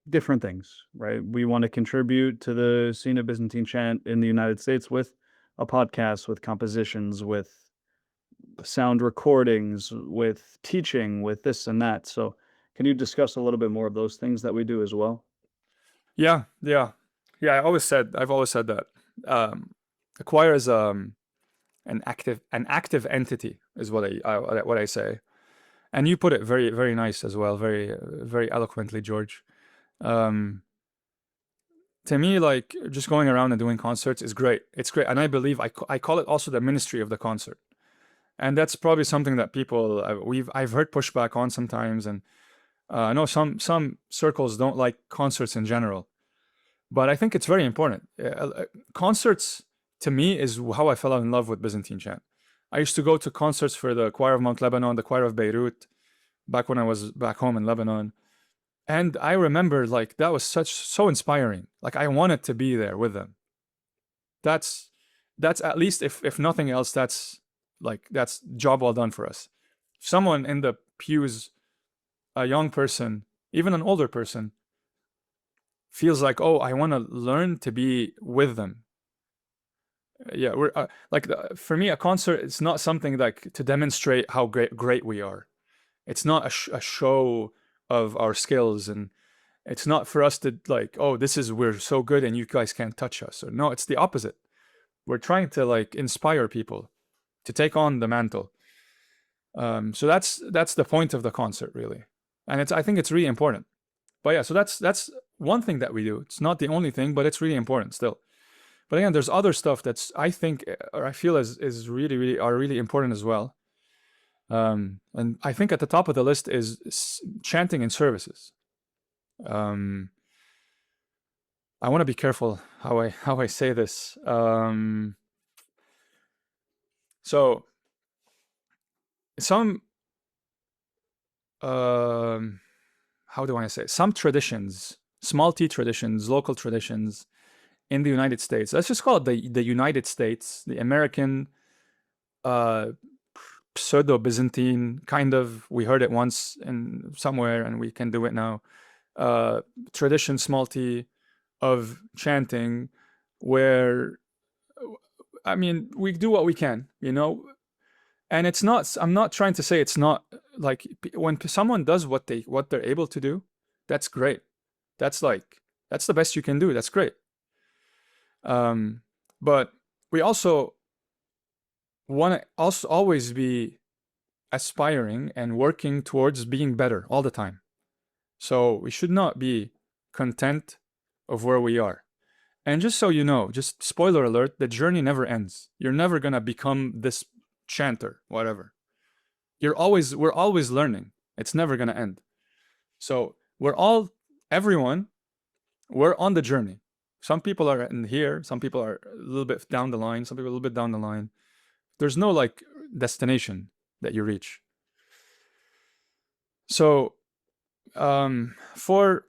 different things, right? We want to contribute to the scene of Byzantine chant in the United States with a podcast, with compositions, with sound recordings, with teaching, with this and that. So, can you discuss a little bit more of those things that we do as well? Yeah, yeah, yeah. I've always said that the choir is an active entity is what I say, and you put it very very nice as well, very eloquently, George. Um, to me, like just going around and doing concerts is great. It's great, and I believe I call it also the ministry of the concert, and that's probably something that people I've heard pushback on sometimes, and I know some circles don't like concerts in general. But I think it's very important. Concerts to me is how I fell in love with Byzantine chant. I used to go to concerts for the choir of Mount Lebanon, the choir of Beirut, back when I was back home in Lebanon. And I remember like that was so inspiring. Like I wanted to be there with them. That's that's at least if nothing else, that's job well done for us. Someone in the pews, a young person, even an older person, feels like, oh, I want to learn to be with them. Yeah, we're like for me, a concert is not something like to demonstrate how great we are. It's not a show of our skills, and it's not for us to like, oh, this is we're so good and you guys can't touch us. Or no, it's the opposite. We're trying to like inspire people to take on the mantle. So that's the point of the concert really, and I think it's really important. But yeah, so that's one thing that we do. It's not the only thing, but it's really important still. But again, there's other stuff that's I think or I feel is really important as well. And I think at the top of the list is chanting in services. Um, I want to be careful how I say this. So some um, how do I say some traditions, small t traditions, local traditions in the United States. Let's just call it the United States, the American uh, pseudo Byzantine kind of. We heard it once in somewhere, and we can do it now. Tradition small t of chanting, where I mean we do what we can, and it's not. I'm not trying to say it's not like when someone does what they're able to do, that's great. That's the best you can do. That's great. But we also want to also always be aspiring and working towards being better all the time. So we should not be content of where we are. And just so you know, just spoiler alert, the journey never ends. You're never gonna become this chanter, whatever. We're always learning. It's never gonna end. So everyone, we're on the journey. Some people are in here, some people are a little bit down the line, some people a little bit down the line. There's no like destination that you reach. So for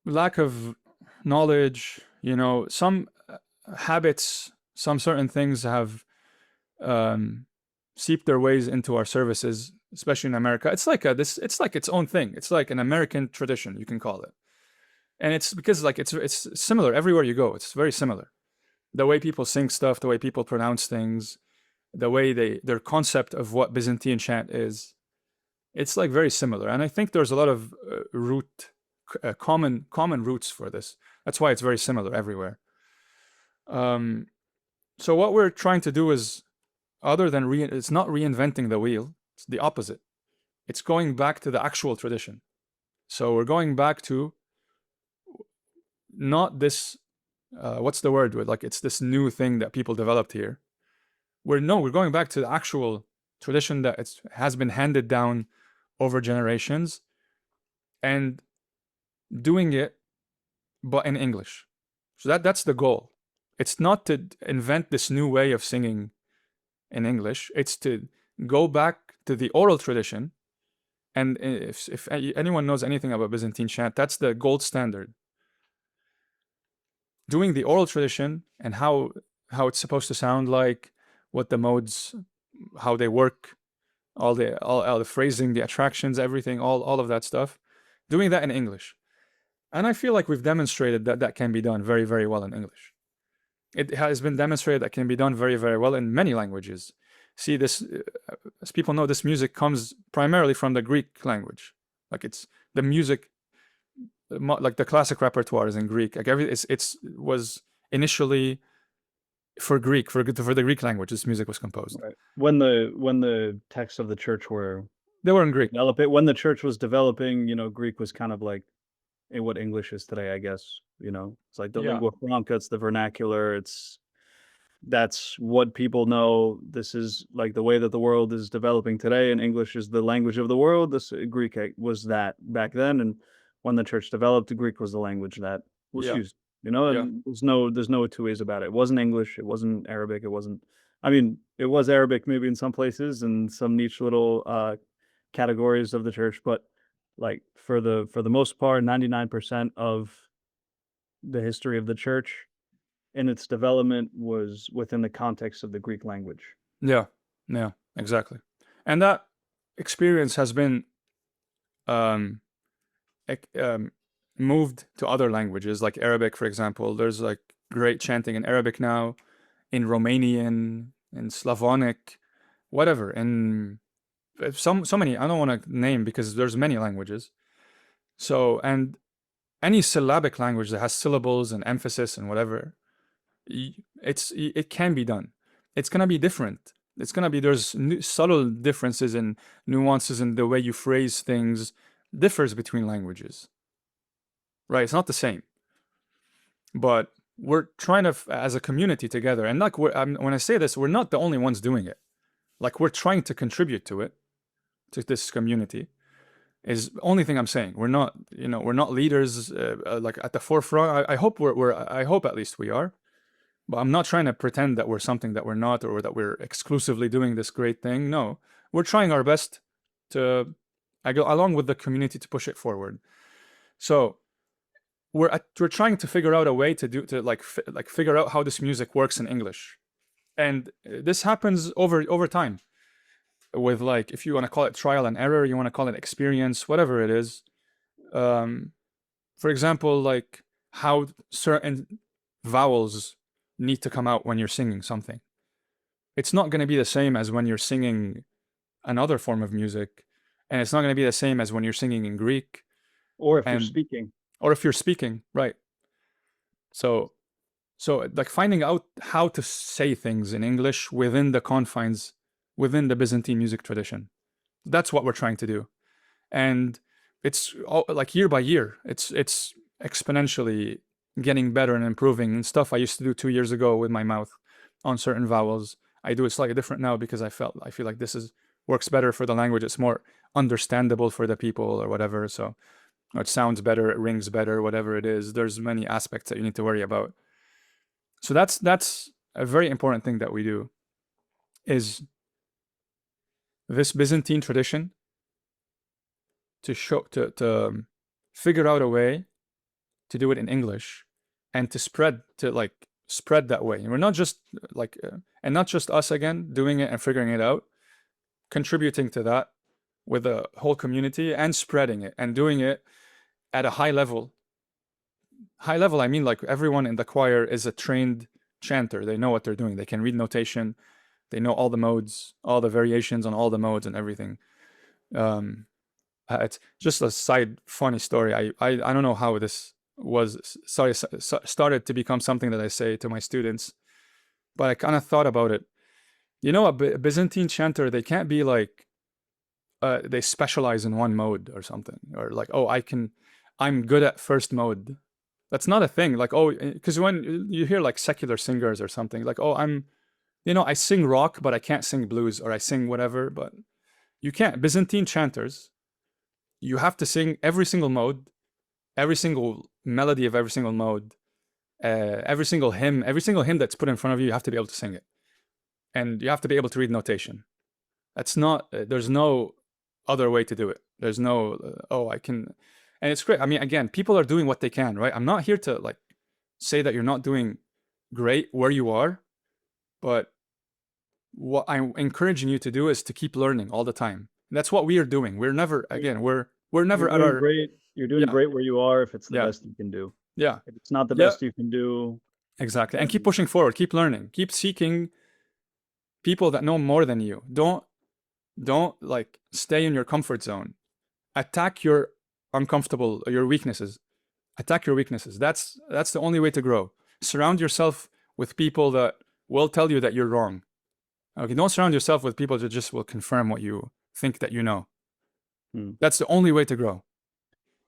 lack of knowledge, some habits, some certain things have seeped their ways into our services, especially in America. It's like it's like its own thing. It's like an American tradition, you can call it. And it's because like it's similar everywhere you go. It's very similar. The way people sing stuff, the way people pronounce things, the way their concept of what Byzantine chant is, it's like very similar. And I think there's a lot of common roots for this. That's why it's very similar everywhere. So what we're trying to do is, other than it's not reinventing the wheel. It's the opposite. It's going back to the actual tradition. So we're going back to not this. What's the word? Like it's this new thing that people developed here. We're going back to the actual tradition that has been handed down over generations, and doing it, but in English. So that's the goal. It's not to invent this new way of singing in English. It's to go back to the oral tradition. And if anyone knows anything about Byzantine chant, that's the gold standard. Doing the oral tradition and how it's supposed to sound like, what the modes, how they work, all the phrasing, the attractions, everything, all of that stuff. Doing that in English. And I feel like we've demonstrated that that can be done very, very well in English. It has been demonstrated that can be done very, very well in many languages. See, this, as people know, this music comes primarily from the Greek language. Like it's the music, like the classic repertoire is in Greek. Like it's was initially for Greek, for the Greek language. This music was composed. Right. When the texts of the church were They were in Greek. when the church was developing, Greek was kind of like what English is today, I guess. It's like the Yeah, lingua franca, it's the vernacular, that's what people know. This is like the way that the world is developing today, and English is the language of the world. This Greek was that back then, and when the church developed, Greek was the language that was yeah, used. yeah, And there's no two ways about it. It wasn't English, it wasn't Arabic, it wasn't. I mean, it was Arabic maybe in some places and some niche little categories of the church, but like for the most part, 99% of the history of the church and its development was within the context of the Greek language. yeah, yeah, exactly. And that experience has been um, um, moved to other languages, like Arabic, for example. There's like great chanting in Arabic now, in Romanian, in Slavonic, whatever. In so many, I don't want to name because there's many languages. So, and any syllabic language that has syllables and emphasis and whatever, it can be done. It's gonna be different. It's gonna be there's subtle differences and nuances in the way you phrase things differs between languages. Right? It's not the same. But we're trying to, as a community together, and like when I say this, we're not the only ones doing it. Like we're trying to contribute to it, to this community. Is the only thing I'm saying. We're not, we're not leaders like at the forefront. I hope I hope at least we are. But I'm not trying to pretend that we're something that we're not, or that we're exclusively doing this great thing. No, we're trying our best to, along with the community, to push it forward. So we're trying to figure out a way to figure out how this music works in English, and this happens over time, with like, if you want to call it trial and error, you want to call it experience, whatever it is. For example, like how certain vowels need to come out when you're singing something. It's not going to be the same as when you're singing another form of music, and it's not going to be the same as when you're singing in Greek, Or if you're and speaking. or if you're speaking, right? So like finding out how to say things in English within the confines, within the Byzantine music tradition. That's what we're trying to do. And it's all, like year by year, it's exponentially getting better and improving. And stuff I used to do 2 years ago with my mouth on certain vowels, I do it slightly different now because I feel like this is works better for the language. It's more understandable for the people or whatever. So or it sounds better, it rings better, whatever it is. There's many aspects that you need to worry about. So that's a very important thing that we do, is this Byzantine tradition to figure out a way to do it in English and to spread that way. And we're not just and not just us again doing it and figuring it out, contributing to that with the whole community and spreading it and doing it at a high level. High level, I mean, like everyone in the choir is a trained chanter. They know what they're doing. They can read notation. They know all the modes, all the variations on all the modes and everything. It's just a side funny story. I don't know how this was started to become something that I say to my students, but I kind of thought about it. You know, a Byzantine chanter, they can't be like they specialize in one mode or something, or like, oh, I'm good at first mode. That's not a thing. Like, oh, because when you hear like secular singers or something, like, oh, I sing rock, but I can't sing blues, or I sing whatever, but you can't. Byzantine chanters, you have to sing every single mode, every single melody of every single mode, every single hymn that's put in front of you, you have to be able to sing it. And you have to be able to read notation. That's not, there's no other way to do it. There's no, oh, I can, and it's great. I mean, again, people are doing what they can, right? I'm not here to like say that you're not doing great where you are, but what I'm encouraging you to do is to keep learning all the time. That's what we are doing. We're never, again, we're You're never at doing our, great. You're doing yeah, great where you are if it's the yeah, best you can do. yeah, If it's not the yeah, best you can do, exactly. And keep then pushing forward, keep learning, keep seeking people that know more than you. Don't like stay in your comfort zone. Attack your weaknesses. Attack your weaknesses. That's the only way to grow. Surround yourself with people that will tell you that you're wrong. Okay, don't surround yourself with people that just will confirm what you think that you know. hmm. That's the only way to grow.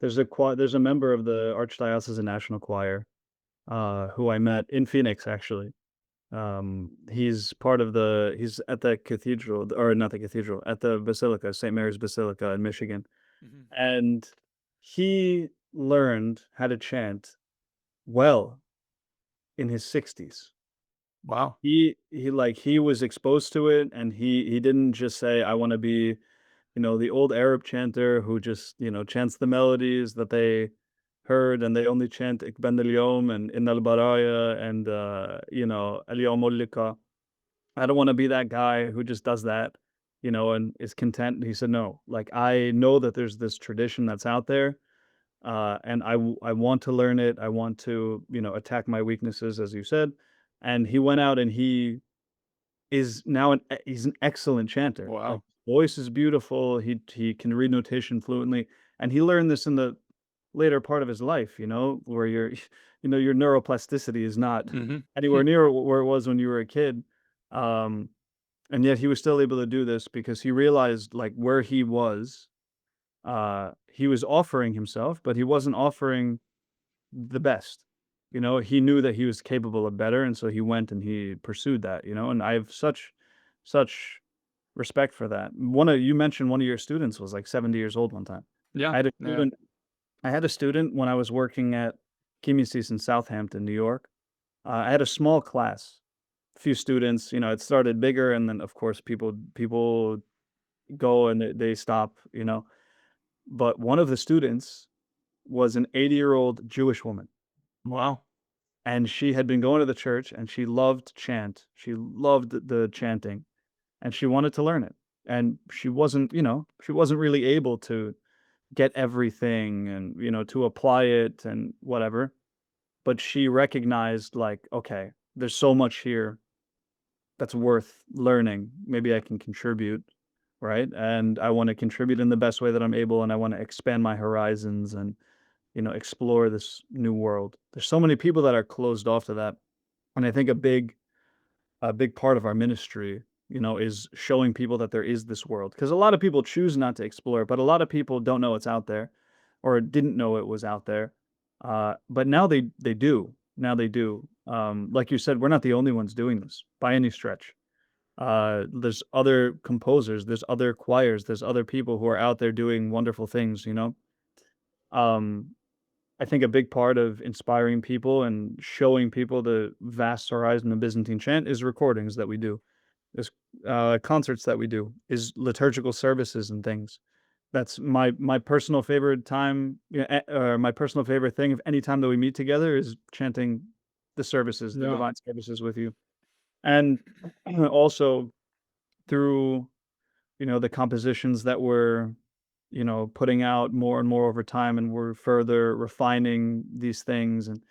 There's a member of the Archdiocesan National Choir, who I met in Phoenix actually. He's at the cathedral, or not the cathedral, at the Basilica, St. Mary's Basilica in Michigan. Mhm. And he learned how to chant well in his 60s. Wow. He was exposed to it, and he didn't just say, I want to be, the old Arab chanter who just, chants the melodies that they heard, and they only chant Ikban al-Yawm and Inna al-Baraya and Al-Yawm ul-Lika. I don't want to be that guy who just does that, and is content. He said, no, like I know that there's this tradition that's out there, and I want to learn it. I want to, attack my weaknesses, as you said. And he went out and he's an excellent chanter. Like Wow. his voice is beautiful. He can read notation fluently, and he learned this in the later part of his life. Where your neuroplasticity is not Hmm. anywhere near where it was when you were a kid. Um, and yet he was still able to do this because he realized like where he was offering himself, but he wasn't offering the best. He knew that he was capable of better, and so he went and he pursued that, and I have such respect for that. You mentioned one of your students was like 70 years old one time. Yeah. I had a Yeah. student I had a student when I was working at Kimisis in Southampton, New York. I had a small class, a few students, it started bigger, and then of course people go and they stop, but one of the students was an 80-year-old Jewish woman. Wow. And she had been going to the church, and she loved chant. She loved the chanting, and she wanted to learn it. And she wasn't really able to get everything and, to apply it and whatever. But she recognized, like, okay, there's so much here that's worth learning. Maybe I can contribute, right? And I want to contribute in the best way that I'm able, and I want to expand my horizons and, explore this new world. There's so many people that are closed off to that. And I think a big part of our ministry, is showing people that there is this world. Because a lot of people choose not to explore it, but a lot of people don't know it's out there, or didn't know it was out there. But now they do. Now they do. Like you said, we're not the only ones doing this by any stretch. There's other composers, there's other choirs, there's other people who are out there doing wonderful things. Um, I think a big part of inspiring people and showing people the vast horizon of Byzantine chant is recordings that we do, is concerts that we do, is liturgical services and things. That's my personal favorite time, yeah, or my personal favorite thing of any time that we meet together is chanting the services, the Yeah. divine services with you. And also through, the compositions that we're, putting out more and more over time, and we're further refining these things. And,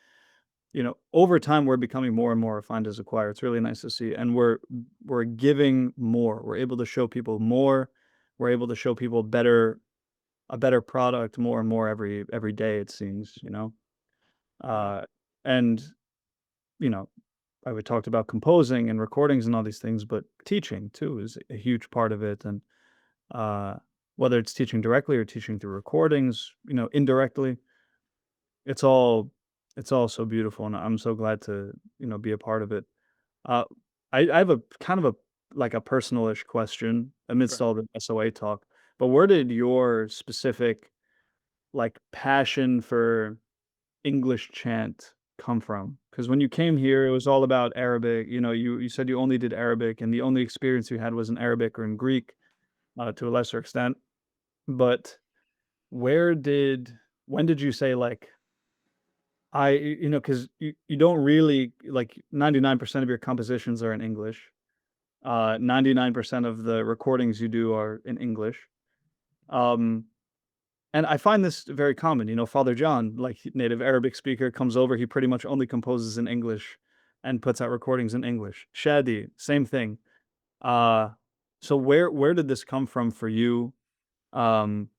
over time, we're becoming more and more refined as a choir. It's really nice to see. And we're giving more. We're able to show people more. We're able to show people a better product more and more every day, it seems. Yeah. And, you know, we talked about composing and recordings and all these things, but teaching too is a huge part of it. And uh, whether it's teaching directly or teaching through recordings, indirectly, it's all it's all so beautiful, and I'm so glad to be a part of it. Uh, I have a kind of a like a personalish question Okay. amidst all the SOA talk, but where did your specific like passion for English chant come from? Because when you came here, it was all about Arabic. You said you only did Arabic, and the only experience you had was in Arabic or in Greek, to a lesser extent. But where did when did you say like because you don't really like 99% of your compositions are in English. 99% of the recordings you do are in English. Um, And I find this very common. Father John, like native Arabic speaker, comes over. He pretty much only composes in English and puts out recordings in English. Shadi, same thing. Uh, so where did this come from for you? Um,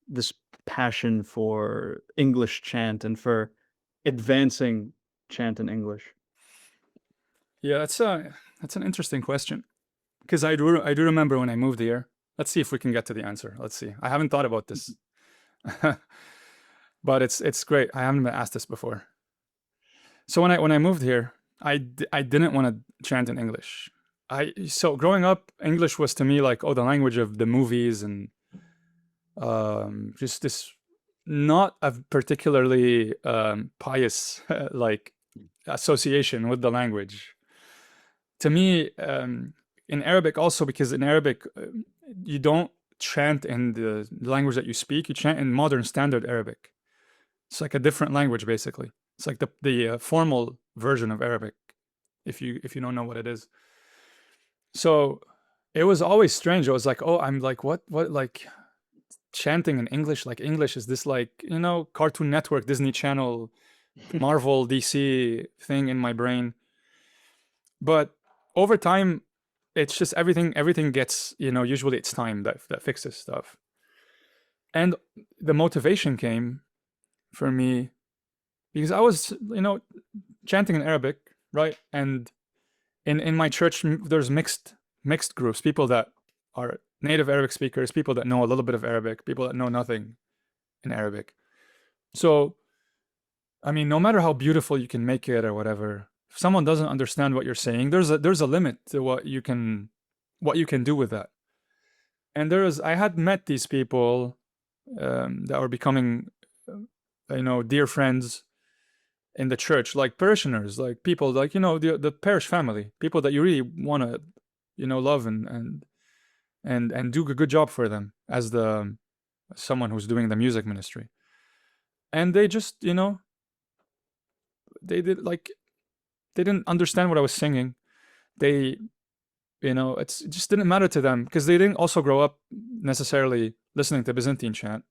this passion for English chant and for advancing chant in English. Yeah, that's an interesting question because I do remember when I moved here. Let's see if we can get to the answer. Let's see. I haven't thought about this, but it's great. I haven't been asked this before. So when I moved here, I didn't want to chant in English. So growing up, English was to me like, oh, the language of the movies, and just this not a particularly pious like association with the language. To me, in Arabic also, because in Arabic you don't chant in the language that you speak. You chant in modern standard Arabic. It's like a different language basically. It's like the formal version of Arabic, if you don't know what it is. So it was always strange. I was like, oh, I'm like, what, like chanting in English? Like English is this like Cartoon Network, Disney Channel, Marvel, DC thing in my brain. But over time, it's just everything gets usually it's time that fixes stuff. And the motivation came for me because I was chanting in Arabic, right? And in my church, there's mixed groups, people that are native Arabic speakers, people that know a little bit of Arabic, people that know nothing in Arabic. So I mean, no matter how beautiful you can make it or whatever, if someone doesn't understand what you're saying, there's a limit to what you can do with that. And I had met these people that were becoming dear friends in the church, like parishioners, like people like the parish family, people that you really want to love and do a good job for them as the someone who's doing the music ministry. And they just they did like they didn't understand what I was singing. They it just didn't matter to them because they didn't also grow up necessarily listening to Byzantine chant.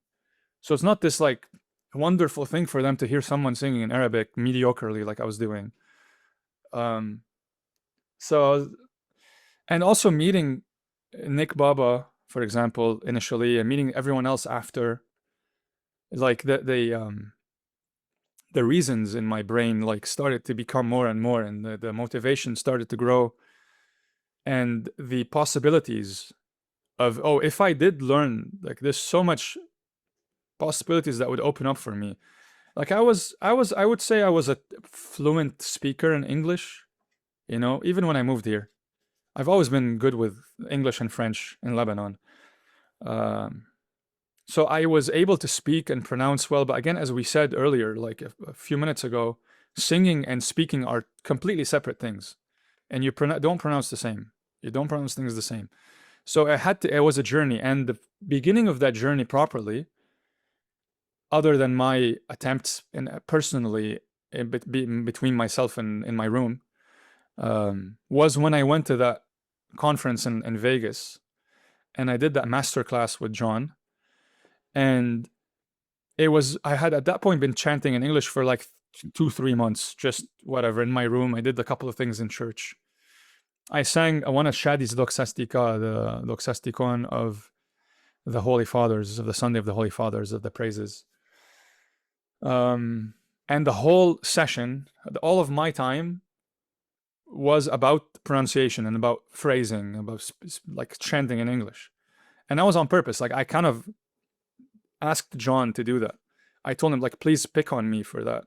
So it's not this like wonderful thing for them to hear someone singing in Arabic mediocrely like I was doing. Um, so and also meeting Nick Baba, for example, initially, and meeting everyone else after, like the reasons in my brain like started to become more and more, and the motivation started to grow, and the possibilities of, oh, if I did learn, like there's so much possibilities that would open up for me. Like I would say I was a fluent speaker in English, even when I moved here. I've always been good with English and French in Lebanon. Um, So I was able to speak and pronounce well, but again, as we said earlier, like a few minutes ago, singing and speaking are completely separate things, and you don't pronounce the same. You don't pronounce things the same. So it was a journey, and the beginning of that journey properly, other than my attempts and personally between myself and in my room, was when I went to that conference in Vegas, and I did that master class with John, and I had at that point been chanting in English for like 2-3 months, just whatever in my room. I did a couple of things in church. I sang one of Shadi's Doxastica, the Doxasticon of the Holy Fathers, of the Sunday of the Holy Fathers, of the praises. And the whole session, all of my time was about pronunciation and about phrasing, about like chanting in English. And that was on purpose. Like I kind of asked John to do that. I told him like, please pick on me for that,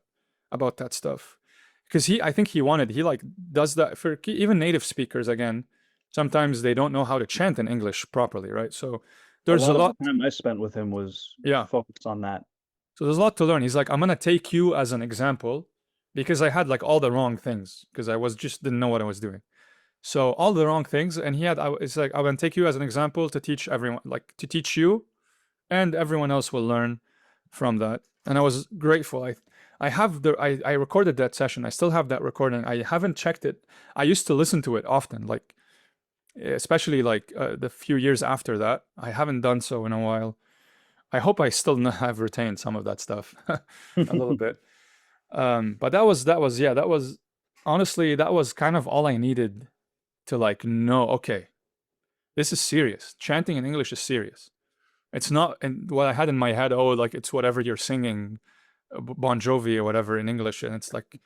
about that stuff. Because I think he like does that for even native speakers again. Sometimes they don't know how to chant in English properly, right? So there's a lot of lot. the time I spent with him was Yeah. focused on that. So there's a lot to learn. He's like, I'm gonna take you as an example because I had like all the wrong things because I was just didn't know what I was doing. So all the wrong things, and it's like I'm gonna take you as an example to teach everyone, like to teach you, and everyone else will learn from that. And I was grateful. I recorded that session. I still have that recording. I haven't checked it. I used to listen to it often, like especially like the few years after that. I haven't done so in a while. I hope I still have retained some of that stuff a little bit. But that was honestly that was kind of all I needed to like know. Okay, this is serious. Chanting in English is serious. It's not and what I had in my head. Oh, like it's whatever you're singing, Bon Jovi or whatever in English, and it's like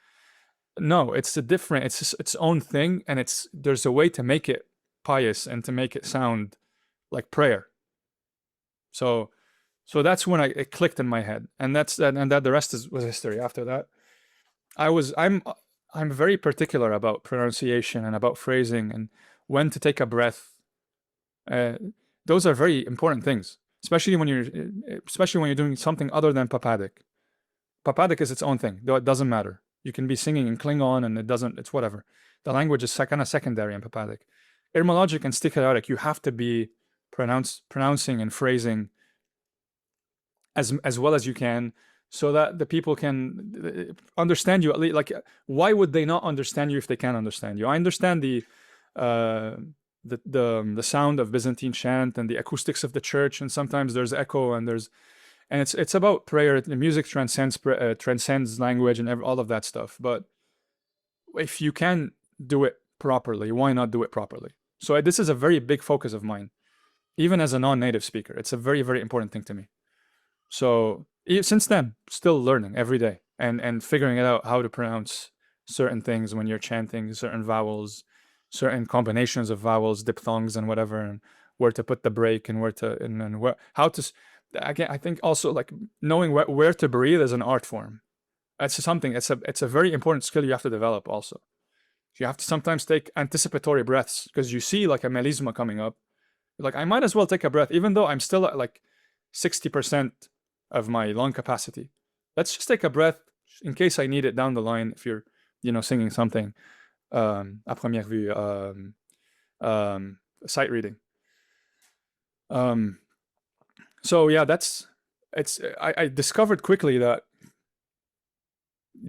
no, it's a different. It's just its own thing, and there's a way to make it pious and to make it sound like prayer. So that's when it clicked in my head, and that the rest was history. After that, I'm very particular about pronunciation and about phrasing and when to take a breath. Uh, those are very important things, especially when you're doing something other than Papadic. Papadic is its own thing, though it doesn't matter. You can be singing in Klingon and it's whatever. The language is kind of secondary in Papadic. Etymologic and Sticharitic, you have to be pronouncing and phrasing as well as you can so that the people can understand you at least. Like why would they not understand you if they can't understand you? I understand uh, the sound of Byzantine chant and the acoustics of the church, and sometimes there's echo and it's about prayer. The music transcends language and all of that stuff. But if you can do it properly, why not do it properly? So this is a very big focus of mine, even as a non-native speaker. It's a very, very important thing to me. So since then, still learning every day and figuring it out how to pronounce certain things when you're chanting, certain vowels, certain combinations of vowels, diphthongs and whatever, and where to put the break and how to. Again, I think also like knowing where to breathe is an art form. That's something. It's a very important skill you have to develop. Also, you have to sometimes take anticipatory breaths because you see like a melisma coming up. Like I might as well take a breath, even though I'm still at like 60% of my lung capacity. Let's just take a breath in case I need it down the line. If you're, singing something, à première vue, sight reading. So yeah, I discovered quickly that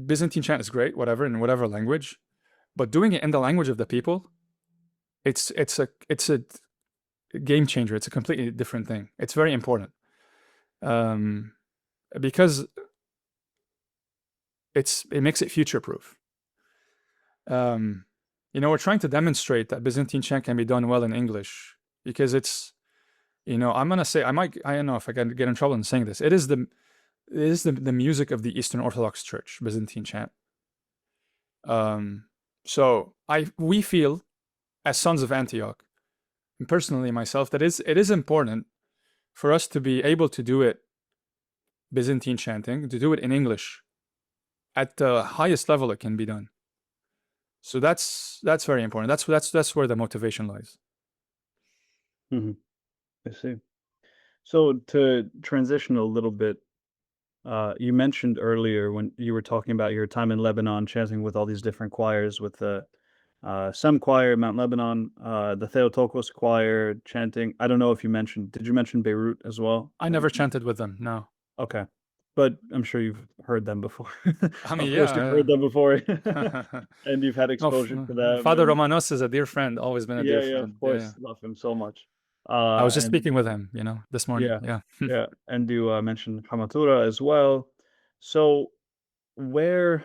Byzantine chant is great, whatever, in whatever language, but doing it in the language of the people, it's a game changer. It's a completely different thing. It's very important. Because it makes it future proof. We're trying to demonstrate that Byzantine chant can be done well in English because it's, I'm gonna say I don't know if I can get in trouble in saying this. It is the music of the Eastern Orthodox Church, Byzantine chant. So we feel as Sons of Antioch, and personally myself, that it is important for us to be able to do it Byzantine chanting, to do it in English at the highest level it can be done. So that's very important. That's where the motivation lies. Mm-hmm. I see. So to transition a little bit, you mentioned earlier when you were talking about your time in Lebanon, chanting with all these different choirs, with the some choir, Mount Lebanon, the Theotokos choir, chanting. I don't know if you mentioned. Did you mention Beirut as well? I never chanted with them. No. Okay, but I'm sure you've heard them before. I mean, Of course, you've yeah. heard them before, Yeah. and you've had No, exposure to them. Father And Romanos is a dear friend. Always been a dear yeah, yeah, of friend. Yeah, yeah. course, love him so much. I was just And speaking with him, this morning. yeah, Yeah. yeah, and you mentioned Hamatura as well. So where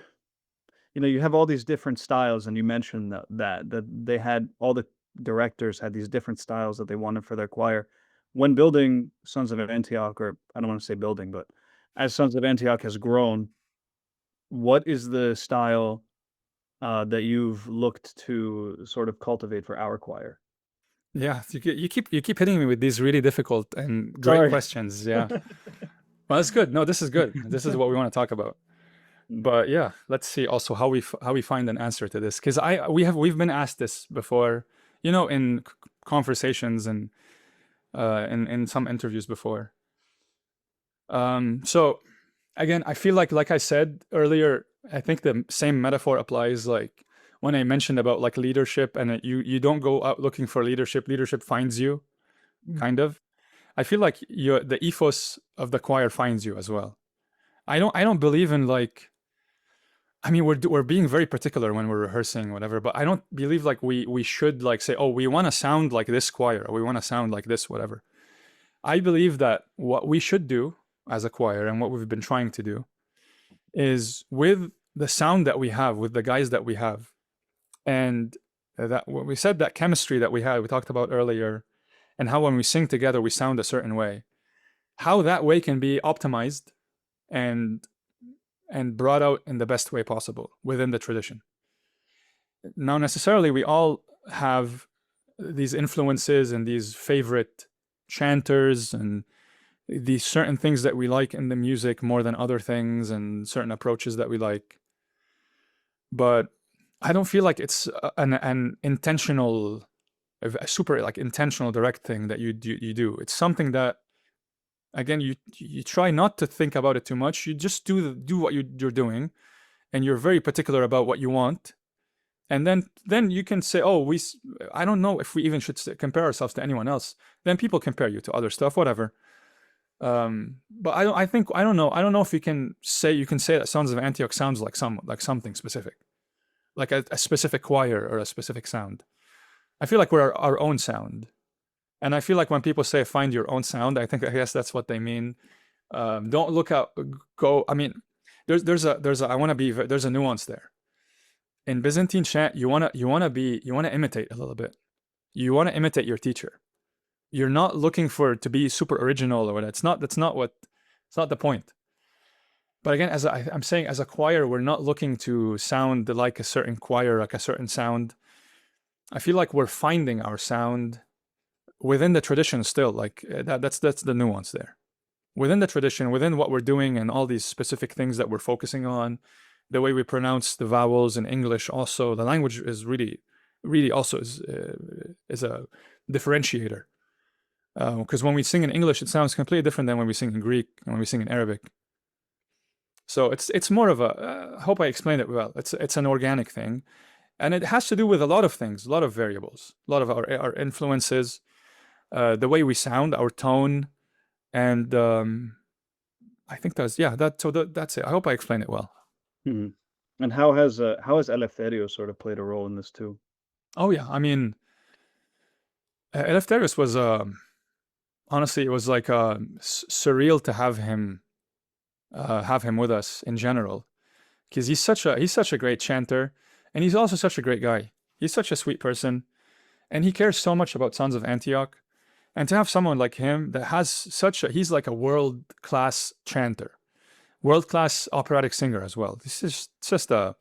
you have all these different styles, and you mentioned that they had all the directors had these different styles that they wanted for their choir. When building Sons of Antioch, or I don't want to say building, but as Sons of Antioch has grown, what is the style that you've looked to sort of cultivate for our choir? Yeah. You keep hitting me with these really difficult and great Sorry. questions. Yeah. Well, that's good. No, this is good. This is what we want to talk about. Mm, But yeah, let's see also how we find an answer to this, because we've been asked this before, in conversations and in some interviews before. So again, I feel like I said earlier, I think the same metaphor applies. Like when I mentioned about like leadership, and you don't go out looking for leadership, leadership finds you, kind of. I feel like the ethos of the choir finds you as well. I don't believe in like, I mean, we're being very particular when we're rehearsing whatever, but I don't believe like we should like say, oh, we want to sound like this choir, or we want to sound like this whatever. I believe that what we should do as a choir, and what we've been trying to do, is with the sound that we have, with the guys that we have, and that what we said, that chemistry that we talked about earlier, and how when we sing together we sound a certain way, how that way can be optimized and brought out in the best way possible within the tradition. Now, necessarily, we all have these influences and these favorite chanters and these certain things that we like in the music more than other things, and certain approaches that we like. But I don't feel like it's an intentional, a super like intentional direct thing that you do. It's something that, again, you try not to think about it too much. You just do what you're doing, and you're very particular about what you want. And then you can say, oh, I don't know if we even should compare ourselves to anyone else. Then people compare you to other stuff, whatever. But I don't know. I don't know if you can say that Sons of Antioch sounds like something specific, like a specific choir or a specific sound. I feel like we're our own sound. And I feel like when people say find your own sound, I guess that's what they mean. Don't look out, go. I mean, I want to be, there's a nuance there. In Byzantine chant, you wanna imitate a little bit. You wanna imitate your teacher. You're not looking for to be super original or whatever. It's not the point. But again, I'm saying, as a choir, we're not looking to sound like a certain choir, like a certain sound. I feel like we're finding our sound within the tradition still. Like that's the nuance there. Within the tradition, within what we're doing, and all these specific things that we're focusing on, the way we pronounce the vowels in English, also the language is really also is a differentiator. Because when we sing in English, it sounds completely different than when we sing in Greek and when we sing in Arabic. So it's more of a. I hope I explained it well. It's an organic thing, and it has to do with a lot of things, a lot of variables, a lot of our influences, the way we sound, our tone, and I think that's it. I hope I explained it well. mhm. And how has Eleftherio sort of played a role in this too? Oh yeah, I mean, Eleftherios was honestly, it was like surreal to have him with us in general, because he's such a great chanter, and he's also such a great guy. He's such a sweet person, and he cares so much about Sons of Antioch. And to have someone like him that has he's like a world class chanter, world class operatic singer as well. This is just a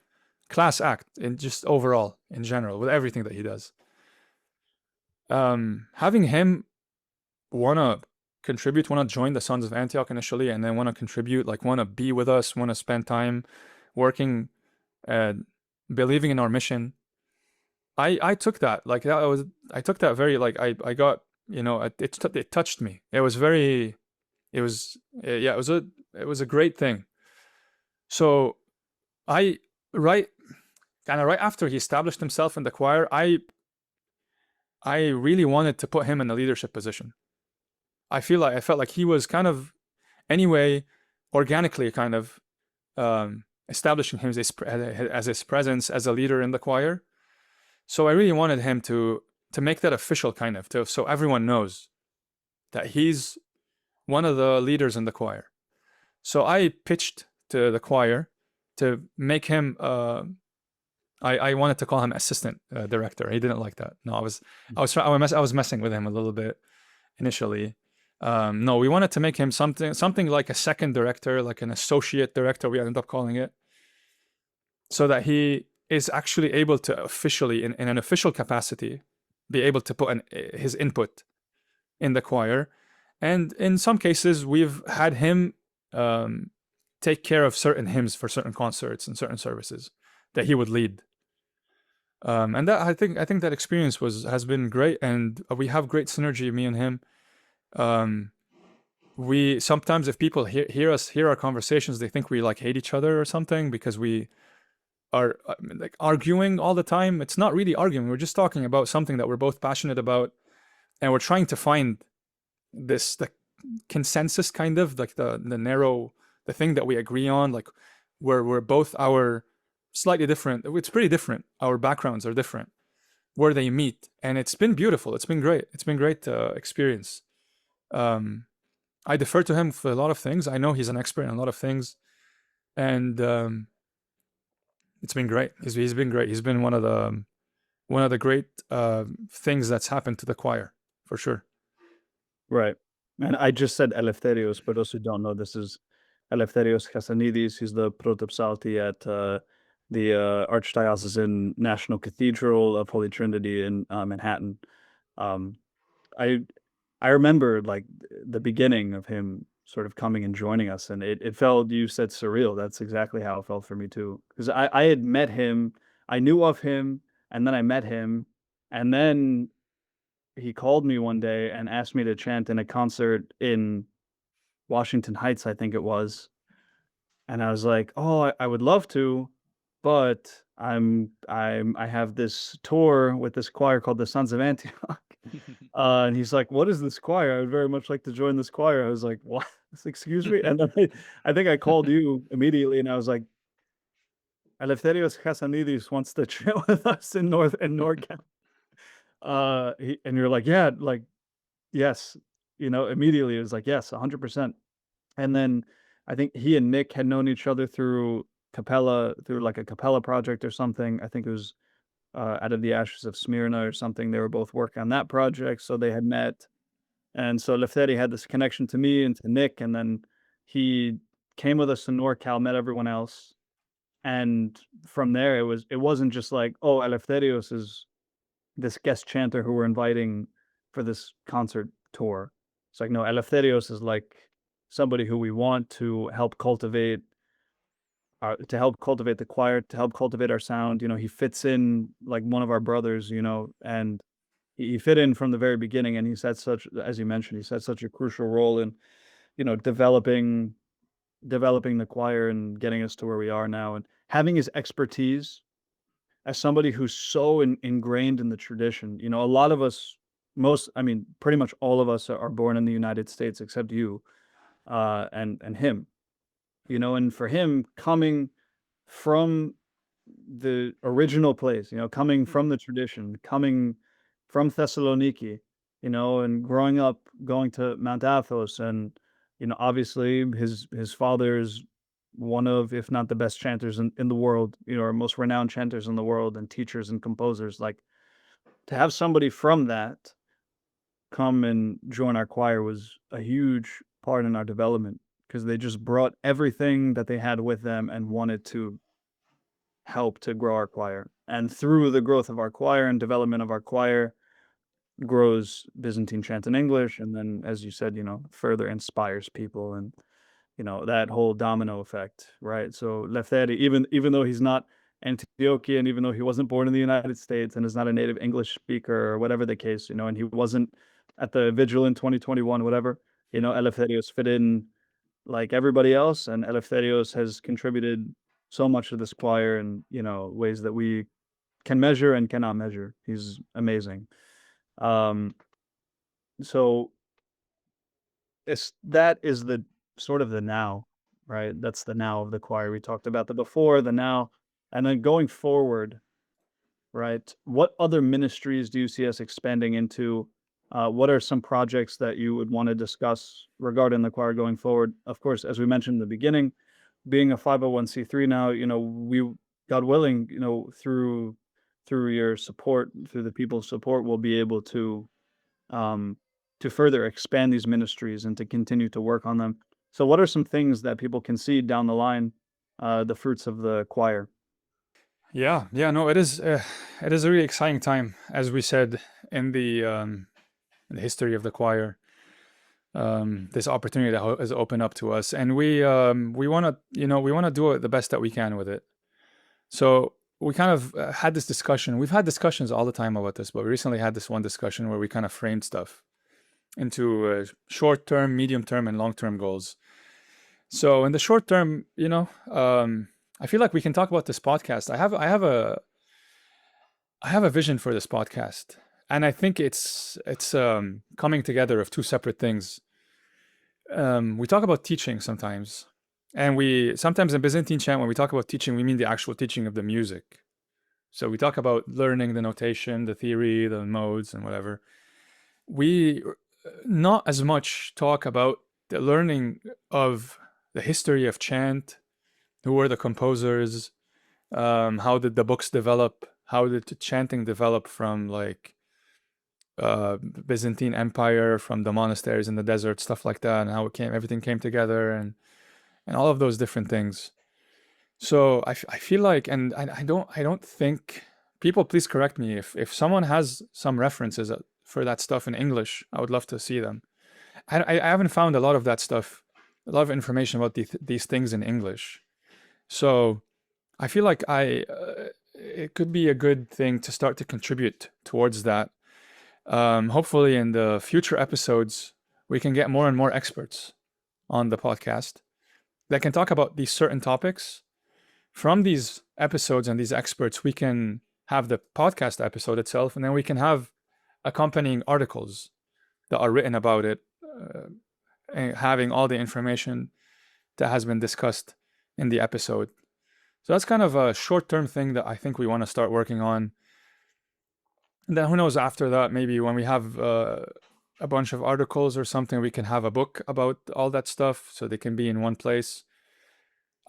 class act in just overall in general with everything that he does. Having him wanna contribute, wanna join the Sons of Antioch initially, and then wanna contribute, like wanna be with us, wanna spend time working, and believing in our mission. I took that like that was I took that very like I got it touched me. It was very, it was yeah, it was a great thing. So I right kind of right after he established himself in the choir, I really wanted to put him in a leadership position. I felt like he was kind of anyway organically kind of establishing him as his presence as a leader in the choir. So I really wanted him to make that official kind of so everyone knows that he's one of the leaders in the choir. So I pitched to the choir to make him. I wanted to call him assistant director. He didn't like that. No, I was messing with him a little bit initially. No, we wanted to make him something like a second director, like an associate director. We ended up calling it, so that he is actually able to officially, in an official capacity, be able to put his input in the choir. And in some cases, we've had him take care of certain hymns for certain concerts and certain services that he would lead. And that I think that experience has been great, and we have great synergy, me and him. We sometimes, if people hear our conversations, they think we like hate each other or something because we are like arguing all the time. It's not really arguing. We're just talking about something that we're both passionate about, and we're trying to find the consensus, kind of like the narrow, the thing that we agree on, like where we're both our slightly different. It's pretty different. Our backgrounds are different where they meet, and it's been beautiful. It's been great. It's been great experience. I defer to him for a lot of things. I know he's an expert in a lot of things, and it's been great. He's been great. He's been one of the great things that's happened to the choir for sure. Right. And I just said Eleftherios, but those who don't know, this is Eleftherios Kassanidis. He's the protopsalty at the Archdiocesan National Cathedral of Holy Trinity in Manhattan. Um, I I remember like the beginning of him sort of coming and joining us, and it felt, you said surreal. That's exactly how it felt for me too. Because I had met him, I knew of him, and then I met him, and then he called me one day and asked me to chant in a concert in Washington Heights, I think it was. And I was like, "Oh, I would love to, but I have this tour with this choir called the Sons of Antioch." And he's like, "What is this choir? I would very much like to join this choir." I was like, "What? Excuse me?" And then I think I called you immediately, and I was like, "Eleftherios Kassanidis wants to chill with us in NorCal." And you're like, "Yeah, like, yes." Immediately it was like, "Yes, 100%." And then I think he and Nick had known each other through like a Capella project or something. I think it was Out of the Ashes of Smyrna or something. They were both working on that project, so they had met. And so Lefteri had this connection to me and to Nick, and then he came with us to NorCal, met everyone else, and from there it wasn't just like, oh, Eleftherios is this guest chanter who we're inviting for this concert tour. It's like, no, Eleftherios is like somebody who we want to help cultivate the choir, to help cultivate our sound. He fits in like one of our brothers, and he fit in from the very beginning. And he said such, as you mentioned, he said such a crucial role in, developing the choir and getting us to where we are now, and having his expertise as somebody who's so ingrained in the tradition. A lot of us, I mean, pretty much all of us are born in the United States except you, and him. And for him coming from the original place, coming from the tradition, coming from Thessaloniki, and growing up going to Mount Athos, and obviously his father's one of, if not the best chanters in the world, or most renowned chanters in the world, and teachers and composers. Like, to have somebody from that come and join our choir was a huge part in our development, because they just brought everything that they had with them and wanted to help to grow our choir. And through the growth of our choir and development of our choir grows Byzantine chant in English. And then, as you said, further inspires people, and, that whole domino effect, right? So Lefteri, even though he's not Antiochian, even though he wasn't born in the United States and is not a native English speaker or whatever the case, and he wasn't at the Vigil in 2021, whatever, Eleftherios fit in like everybody else, and Eleftherios has contributed so much to this choir in, ways that we can measure and cannot measure. He's amazing. Um, so that is the sort of the now, right? That's the now of the choir. We talked about the before, the now, and then going forward, right? What other ministries do you see us expanding into? What are some projects that you would want to discuss regarding the choir going forward? Of course, as we mentioned in the beginning, being a 501(c)(3 now, we, God willing, through your support, through the people's support, we'll be able um, to further expand these ministries and to continue to work on them. So, what are some things that people can see down the line, the fruits of the choir? Yeah, no, it is a really exciting time, as we said in the history of the choir. This opportunity that has opened up to us, and we want to, we want to do it the best that we can with it. So we kind of had this discussion. We've had discussions all the time about this, but we recently had this one discussion where we kind of framed stuff into short-term, medium-term, and long-term goals. So in the short term, I feel like we can talk about this podcast. I have a vision for this podcast, and I think it's coming together of two separate things. We talk about teaching sometimes, and we sometimes in Byzantine chant when we talk about teaching, we mean the actual teaching of the music. So we talk about learning the notation, the theory, the modes, and whatever. We not as much talk about the learning of the history of chant, who were the composers, how did the books develop, how did the chanting develop from like Byzantine Empire, from the monasteries in the desert, stuff like that, and how everything came together, and all of those different things. So I feel like, and I don't think people. Please correct me if someone has some references for that stuff in English. I would love to see them. I haven't found a lot of that stuff, a lot of information about these things in English. So I feel like it could be a good thing to start to contribute towards that. Hopefully, in the future episodes, we can get more and more experts on the podcast that can talk about these certain topics. From these episodes and these experts, we can have the podcast episode itself, and then we can have accompanying articles that are written about it, having all the information that has been discussed in the episode. So that's kind of a short-term thing that I think we want to start working on. And then who knows, after that, maybe when we have a bunch of articles or something, we can have a book about all that stuff so they can be in one place.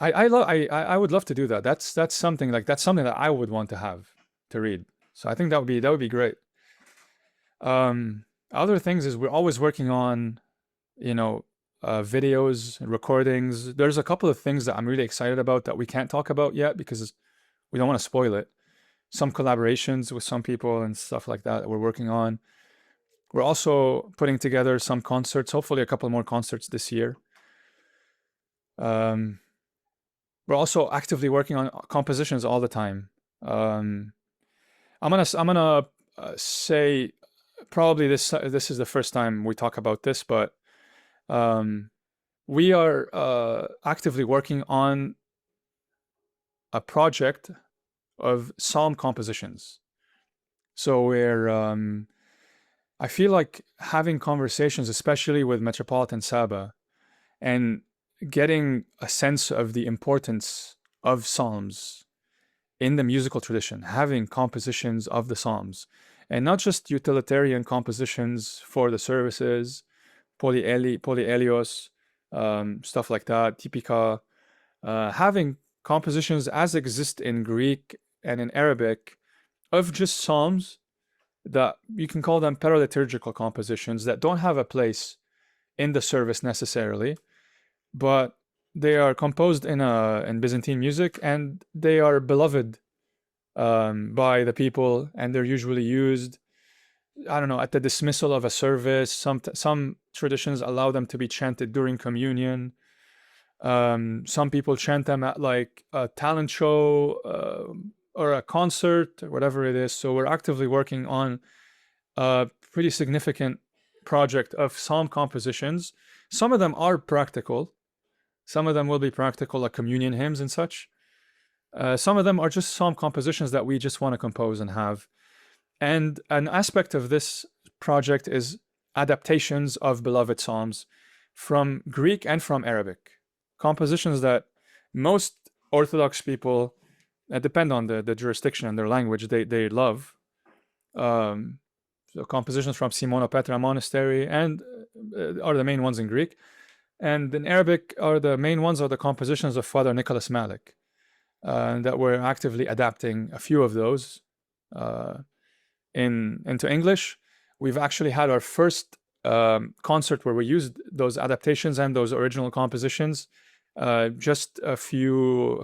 I would love to do that. That's something that I would want to have to read. So I think that would be great. Other things is we're always working on, videos, recordings. There's a couple of things that I'm really excited about that we can't talk about yet because we don't want to spoil it. Some collaborations with some people and stuff like that we're working on. We're also putting together some concerts, hopefully a couple more concerts this year. We're also actively working on compositions all the time. I'm gonna say probably this is the first time we talk about this, but we are actively working on a project of psalm compositions. So I feel like having conversations, especially with Metropolitan Saba, and getting a sense of the importance of psalms in the musical tradition, having compositions of the psalms, and not just utilitarian compositions for the services, polyelios, stuff like that, typica, having compositions as exist in Greek and in Arabic of just psalms that you can call them paraliturgical compositions that don't have a place in the service necessarily, but they are composed in Byzantine music and they are beloved by the people, and they're usually used, I don't know, at the dismissal of a service. Some traditions allow them to be chanted during communion. Some people chant them at like a talent show or a concert or whatever it is. So we're actively working on a pretty significant project of psalm compositions. Some of them are practical. Some of them will be practical, like communion hymns and such. Some of them are just psalm compositions that we just want to compose and have. And an aspect of this project is adaptations of beloved psalms from Greek and from Arabic. Compositions that most Orthodox people, depend on the jurisdiction and their language, they love. So compositions from Simona Petra Monastery and are the main ones in Greek. And in Arabic are the main ones are the compositions of Father Nicholas Malik. That we're actively adapting a few of those into English. We've actually had our first concert where we used those adaptations and those original compositions just a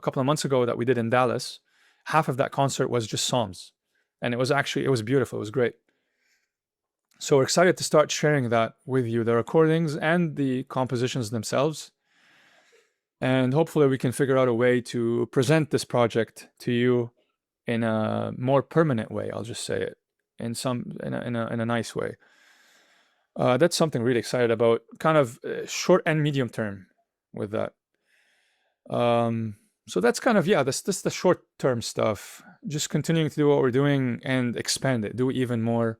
couple of months ago that we did in Dallas. Half of that concert was just psalms, and it was beautiful. It was great. So we're excited to start sharing that with you, the recordings and the compositions themselves. And hopefully we can figure out a way to present this project to you in a more permanent way. I'll just say it in a nice way. That's something really excited about, kind of short and medium term with that. So that's kind of, this the short term stuff. Just continuing to do what we're doing and expand it, do even more,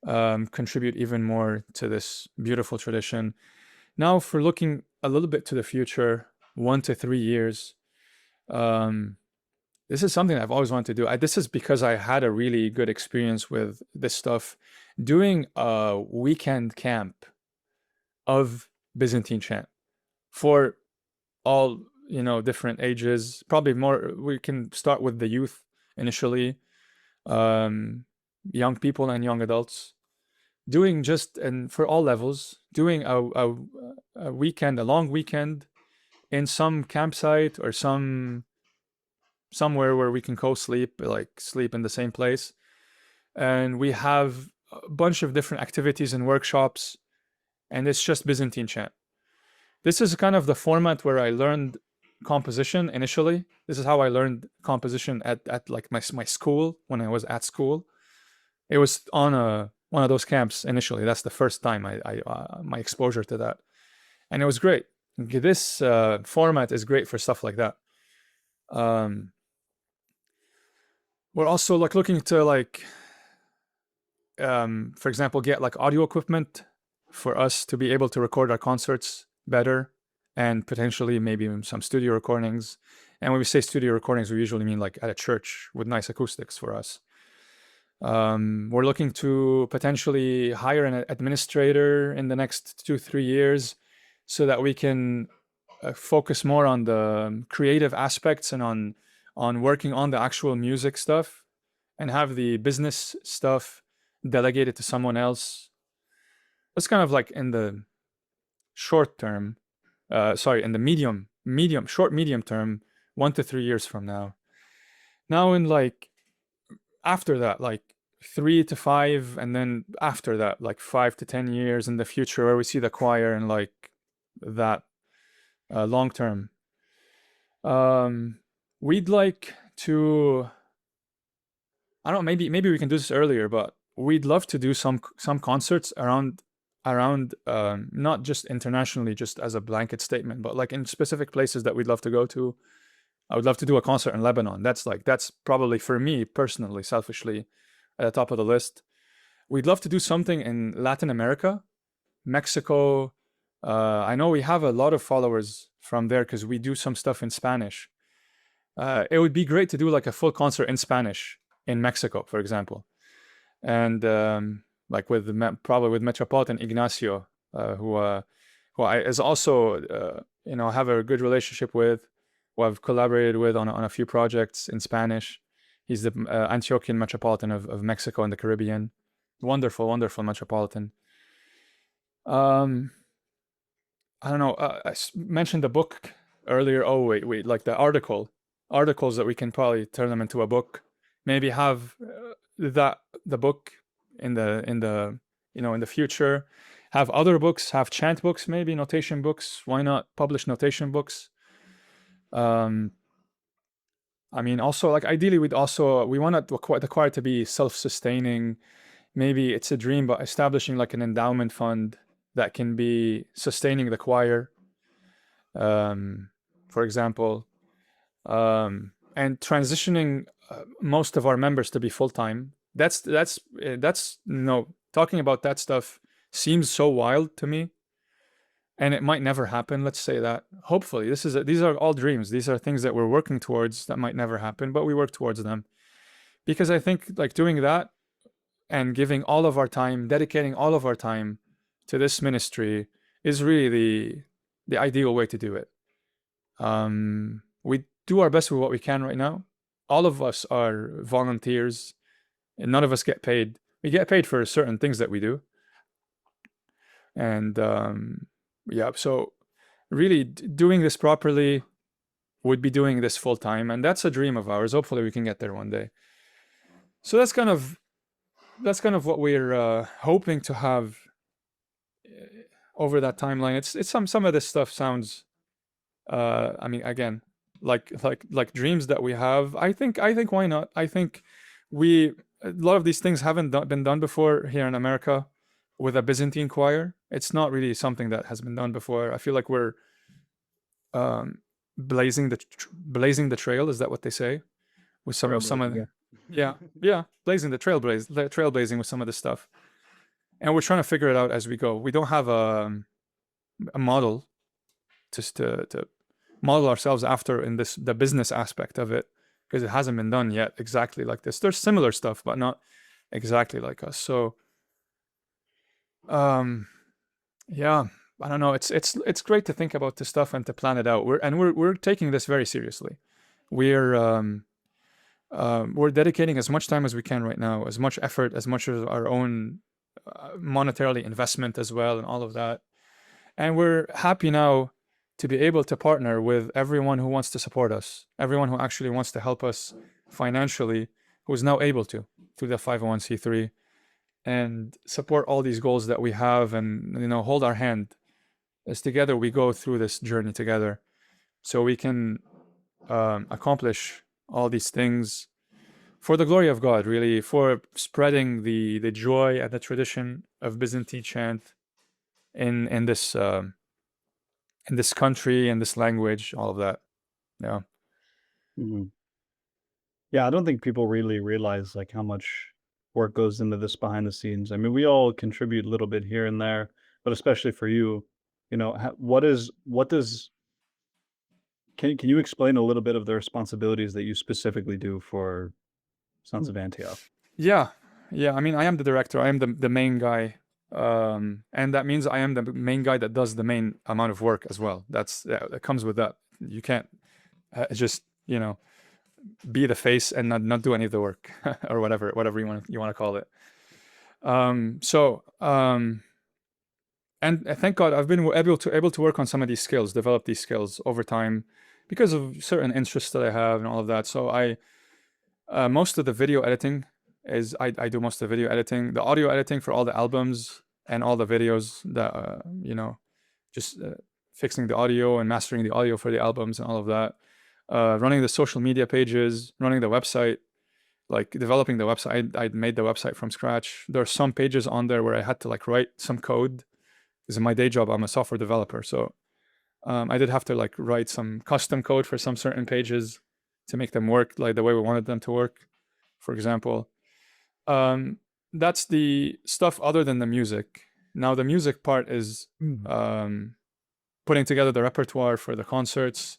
contribute even more to this beautiful tradition. Now, for looking a little bit to the future, 1 to 3 years, this is something I've always wanted to do. This is because I had a really good experience with this stuff, doing a weekend camp of Byzantine chant for all, different ages. Probably more, we can start with the youth initially, young people and young adults, doing and for all levels, doing a weekend, a long weekend in some campsite or somewhere where we can co-sleep, like sleep in the same place. And we have a bunch of different activities and workshops, and it's just Byzantine chant. This is kind of the format where I learned composition initially. This is how I learned composition at like my school, when I was at school. It was on one of those camps initially. That's the first time my exposure to that, and it was great. This format is great for stuff like that. We're also like looking to for example, get like audio equipment for us to be able to record our concerts better, and potentially maybe some studio recordings. And when we say studio recordings, we usually mean like at a church with nice acoustics for us. We're looking to potentially hire an administrator in the next 2-3 years, so that we can focus more on the creative aspects and on working on the actual music stuff, and have the business stuff delegated to someone else. That's kind of like in the short term, in the medium term, 1 to 3 years from now. Now in like after that, like 3 to 5, and then after that, like 5 to 10 years in the future, where we see the choir and like that long term. We'd like to, I don't know, maybe we can do this earlier, but we'd love to do some concerts around not just internationally, just as a blanket statement, but like in specific places that we'd love to go to. I would love to do a concert in Lebanon. That's probably, for me personally, selfishly, at the top of the list. We'd love to do something in Latin America, Mexico. I know we have a lot of followers from there because we do some stuff in Spanish. It would be great to do like a full concert in Spanish in Mexico, for example, and like probably with Metropolitan Ignacio, who I is also have a good relationship with, who I've collaborated with on a few projects in Spanish. He's the Antiochian Metropolitan of Mexico and the Caribbean. Wonderful, wonderful Metropolitan. I don't know. I mentioned the book earlier. Oh wait, like the articles that we can probably turn them into a book. Maybe have the book in the future. Have other books. Have chant books, maybe notation books. Why not publish notation books? I mean, also, like ideally, we want the choir to be self-sustaining. maybe it's a dream, but establishing like an endowment fund that can be sustaining the choir, um, for example, and transitioning most of our members to be full time. That's no, talking about that stuff seems so wild to me, and it might never happen. Let's say that. Hopefully, these are all dreams. These are things that we're working towards that might never happen, but we work towards them because I think like doing that and giving all of our time, dedicating all of our time to this ministry is really the ideal way to do it. We do our best with what we can right now. All of us are volunteers, and none of us get paid. We get paid for certain things that we do, and yeah. So really, doing this properly would be doing this full time, and that's a dream of ours. Hopefully, we can get there one day. So that's kind of what we're hoping to have over that timeline. It's some of this stuff sounds I mean, again, like dreams that we have. I think why not? I think we a lot of these things haven't been done before here in America with a Byzantine choir. It's not really something that has been done before. I feel like we're um, blazing the trail. Is that what they say? With some of Trailblazing, yeah. yeah, yeah, blazing the trailblazing with some of the stuff, and we're trying to figure it out as we go. We don't have a model to model ourselves after in this the business aspect of it because it hasn't been done yet exactly like this. There's similar stuff, but not exactly like us. So um yeah, I don't know. It's great to think about this stuff and to plan it out. We're taking this very seriously. We're we're dedicating as much time as we can right now, as much effort, as much as our own monetarily investment as well, and all of that. And we're happy now to be able to partner with everyone who wants to support us, everyone who actually wants to help us financially, who is now able to through the 501c3 and support all these goals that we have and hold our hand as together we go through this journey together so we can accomplish all these things for the glory of God, really, for spreading the joy and the tradition of Byzantine chant in this country and this language, all of that. Yeah. Mhm. Yeah, I don't think people really realize like how much work goes into this behind the scenes. I mean, we all contribute a little bit here and there, but especially for you, what does can you explain a little bit of the responsibilities that you specifically do for Sons of Antioch? Yeah. Yeah. I mean, I am the director. I am the main guy. And that means I am the main guy that does the main amount of work as well. That comes with that. You can't just, be the face and not do any of the work or whatever you want to call it. And thank God I've been able to work on some of these skills, develop these skills over time because of certain interests that I have and all of that. So most of the video editing I do most of the video editing, the audio editing for all the albums and all the videos that just fixing the audio and mastering the audio for the albums and all of that. Running the social media pages, running the website, like developing the website. I made the website from scratch. There are some pages on there where I had to like write some code because in my day job I'm a software developer, so I did have to like write some custom code for some certain pages to make them work like the way we wanted them to work. For example, um, that's the stuff other than the music. Now the music part is Mhm. putting together the repertoire for the concerts,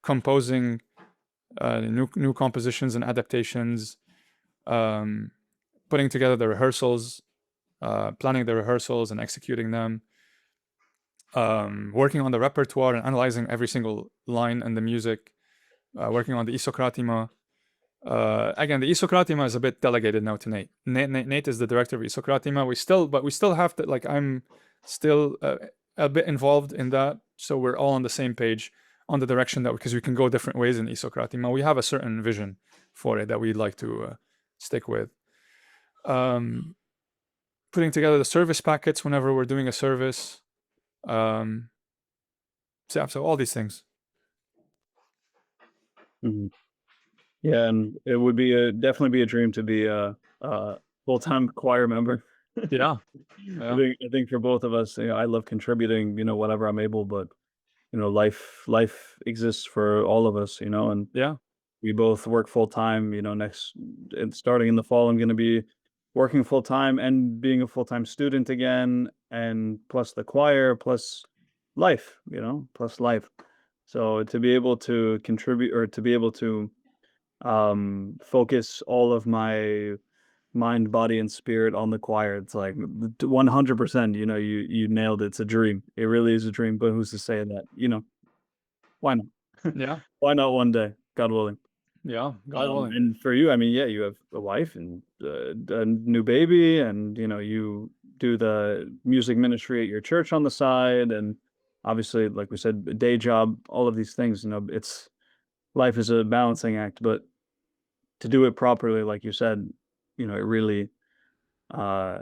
composing new compositions and adaptations, um, putting together the rehearsals, planning the rehearsals and executing them, working on the repertoire and analyzing every single line in the music, working on the isokratima. Again, the isokratima is a bit delegated now to Nate. Nate is the director of isokratima. We still have to like I'm still a bit involved in that, so we're all on the same page on the direction that because we can go different ways in isokratima. We have a certain vision for it that we'd like to stick with. Um, Putting together the service packets whenever we're doing a service. Um, so, yeah, so all these things. Mhm. Yeah, and it would be definitely be a dream to be full-time choir member. Yeah. Yeah. I think for both of us, I love contributing, whatever I'm able, but life exists for all of us, and Yeah. we both work full time. Next and starting in the fall, I'm going to be working full time and being a full time student again, and plus the choir, plus life, plus life. So to be able to contribute or to be able to focus all of my mind, body, and spirit on the choir, it's like 100%. You nailed it. It's a dream. It really is a dream. But who's to say that? Why not? Yeah. Why not one day, God willing? Yeah. God willing. And for you, I mean, yeah, you have a wife and a new baby, and you do the music ministry at your church on the side, and obviously, like we said, a day job, all of these things. It's life is a balancing act, but to do it properly, like you said, it really, uh,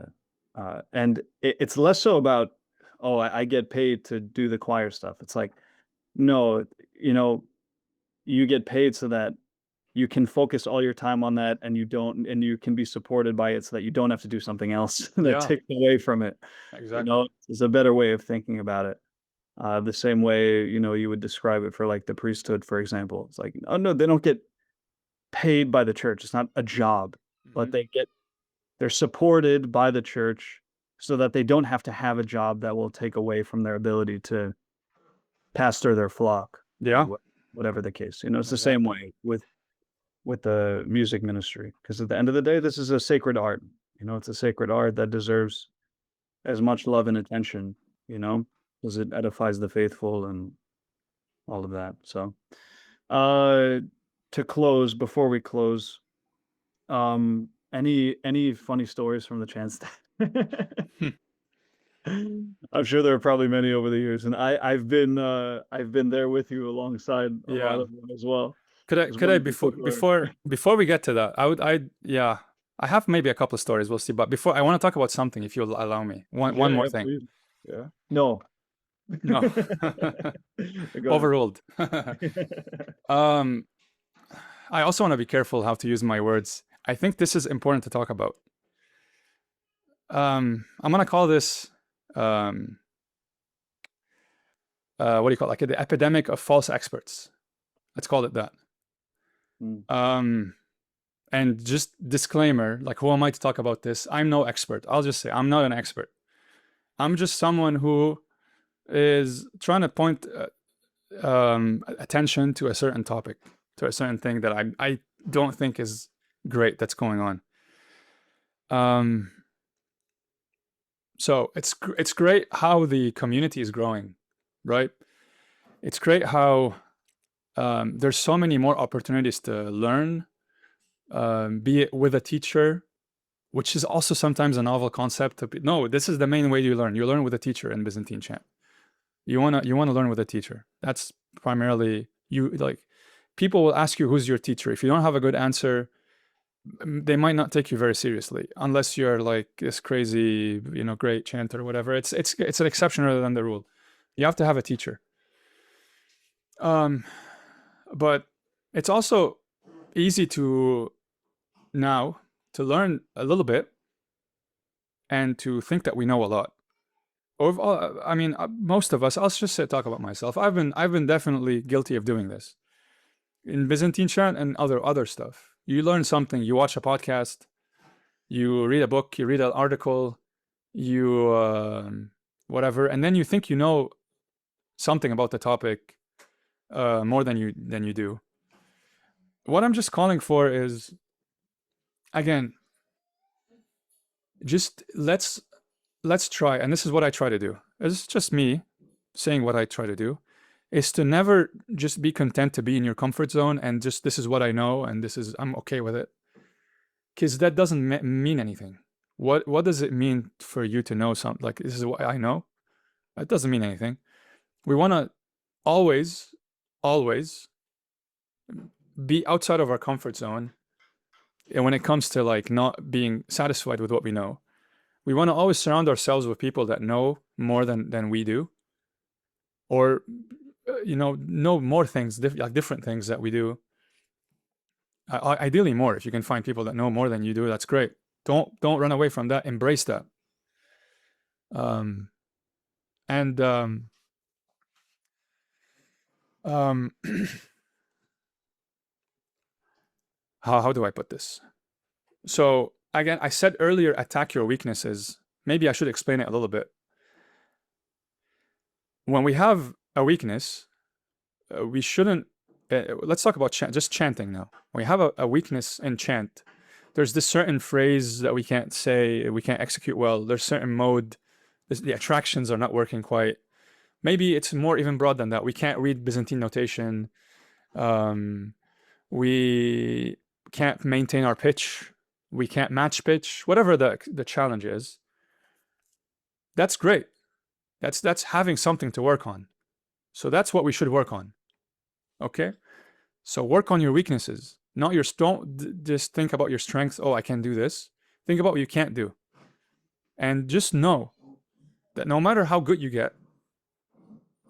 and it's less so about, oh, I get paid to do the choir stuff. It's like, no, you know, you get paid so that you can focus all your time on that, and you can be supported by it so that you don't have to do something else that Yeah. takes away from it. Exactly. It's a better way of thinking about it. The same way, you would describe it for like the priesthood, for example. It's like, oh no, they don't get paid by the church. It's not a job, but Hmm. they're supported by the church so that they don't have to have a job that will take away from their ability to pastor their flock, Yeah. whatever the case. It's the same Exactly. way with the music ministry, because at the end of the day, this is a sacred art. It's a sacred art that deserves as much love and attention, you know, because it edifies the faithful and all of that. So, uh, to close, before we close, any funny stories from the chance? I'm sure there are probably many over the years, and I've been there with you alongside a lot Yeah. of them as well. Because Could one I in particular, before we get to that, yeah, I have maybe a couple of stories. We'll see. But before, I want to talk about something, if you'll allow me. One yeah, more yeah, thing. please, yeah, no, No. go Overruled. ahead. um, I also want to be careful how to use my words. I think this is important to talk about. I'm gonna call this what do you call it? Like the epidemic of false experts. Let's call it that. Mm, Um, and just disclaimer, like who am I to talk about this? I'm no expert. I'll just say I'm not an expert. I'm just someone who is trying to point attention to a certain topic, to a certain thing that I don't think is great that's going on. Um, so it's great how the community is growing, right? It's great how there's so many more opportunities to learn, be it with a teacher, which is also sometimes a novel concept. No, this is the main way you learn. You learn with a teacher in Byzantine chant. You wanna learn with a teacher. That's primarily you like. People will ask you who's your teacher. If you don't have a good answer, they might not take you very seriously unless you're like this crazy, great chanter or whatever. It's an exception rather than the rule. You have to have a teacher. Um, but it's also easy to now to learn a little bit and to think that we know a lot. Or I mean, most of us. I'll just talk about myself. I've been definitely guilty of doing this in Byzantine chant and other stuff. You learn something. You watch a podcast. You read a book. You read an article. You whatever, and then you think you know something about the topic more than you do. What I'm just calling for is, again, just let's try, and this is what I try to do. It's just me saying what I try to do, is to never just be content to be in your comfort zone and just this is what I know and I'm okay with it, because that doesn't mean anything. What does it mean for you to know something like this is what I know? It doesn't mean anything. We want to always, always be outside of our comfort zone, and when it comes to like not being satisfied with what we know, we want to always surround ourselves with people that know more than we do, or know more things, like different things that we do. Ideally more. If you can find people that know more than you do, that's great. Don't run away from that. Embrace that. Um, and um, how do I put this? So again, I said earlier, attack your weaknesses. Maybe I should explain it a little bit. When we have a weakness, we shouldn't. Let's talk about just chanting now. When we have a weakness in chant, there's this certain phrase that we can't say, we can't execute well. There's certain mode. The attractions are not working quite. Maybe it's more even broad than that. We can't read Byzantine notation. We can't maintain our pitch. We can't match pitch. Whatever the challenge is, that's great. That's having something to work on. So that's what we should work on. Okay? So work on your weaknesses. Not your don't just think about your strengths. Oh, I can do this. Think about what you can't do. And just know that no matter how good you get,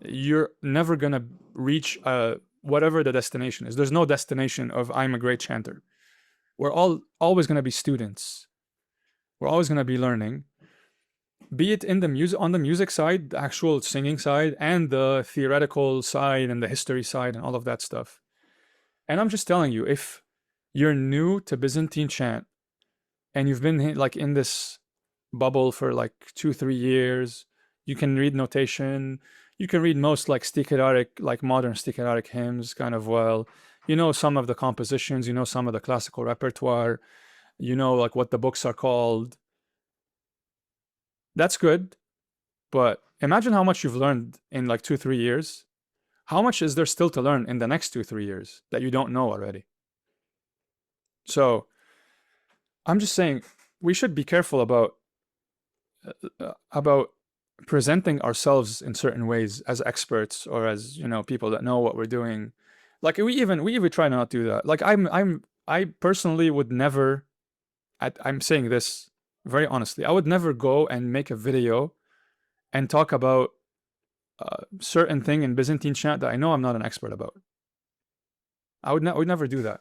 you're never gonna reach whatever the destination is. There's no destination of I'm a great chanter. We're always gonna be students. We're always gonna be learning. Be it in the music, on the music side, the actual singing side, and the theoretical side and the history side and all of that stuff. And I'm just telling you, if you're new to Byzantine chant and you've been like in this bubble for like 2-3 years, you can read notation, you can read most like sticharic, like modern sticharic hymns kind of well. You know some of the compositions, you know some of the classical repertoire, you know like what the books are called. That's good, but imagine how much you've learned in like 2-3 years. How much is there still to learn in the next 2-3 years that you don't know already? So I'm just saying we should be careful about presenting ourselves in certain ways as experts or as people that know what we're doing. Like we even try not to do that. Like I personally would never. I'm saying this very honestly. I would never go and make a video and talk about a certain thing in Byzantine chant that I know I'm not an expert about. I would never do that.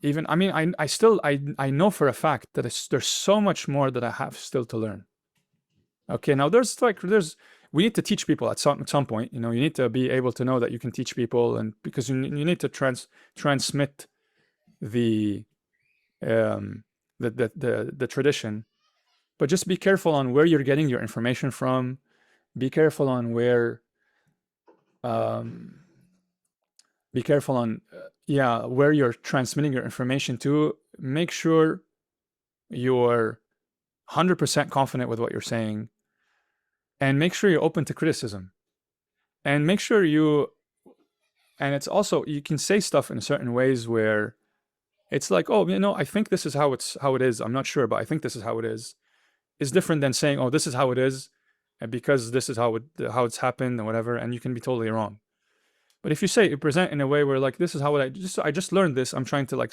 Even I mean I still I know for a fact that there's so much more that I have still to learn. Okay, now there's we need to teach people at some point. You need to be able to know that you can teach people, and because you need to transmit the the tradition. But just be careful on where you're getting your information from. Be careful on where be careful on where you're transmitting your information to. Make sure you're 100% confident with what you're saying, and make sure you're open to criticism, and make sure and it's also, you can say stuff in certain ways where it's like, oh, I think this is how it is. I'm not sure, but I think this is how it is. It's different than saying, oh, this is how it is, and because this is how it's happened and whatever, and you can be totally wrong. But if you present in a way where like, this is how I just learned this. I'm trying to like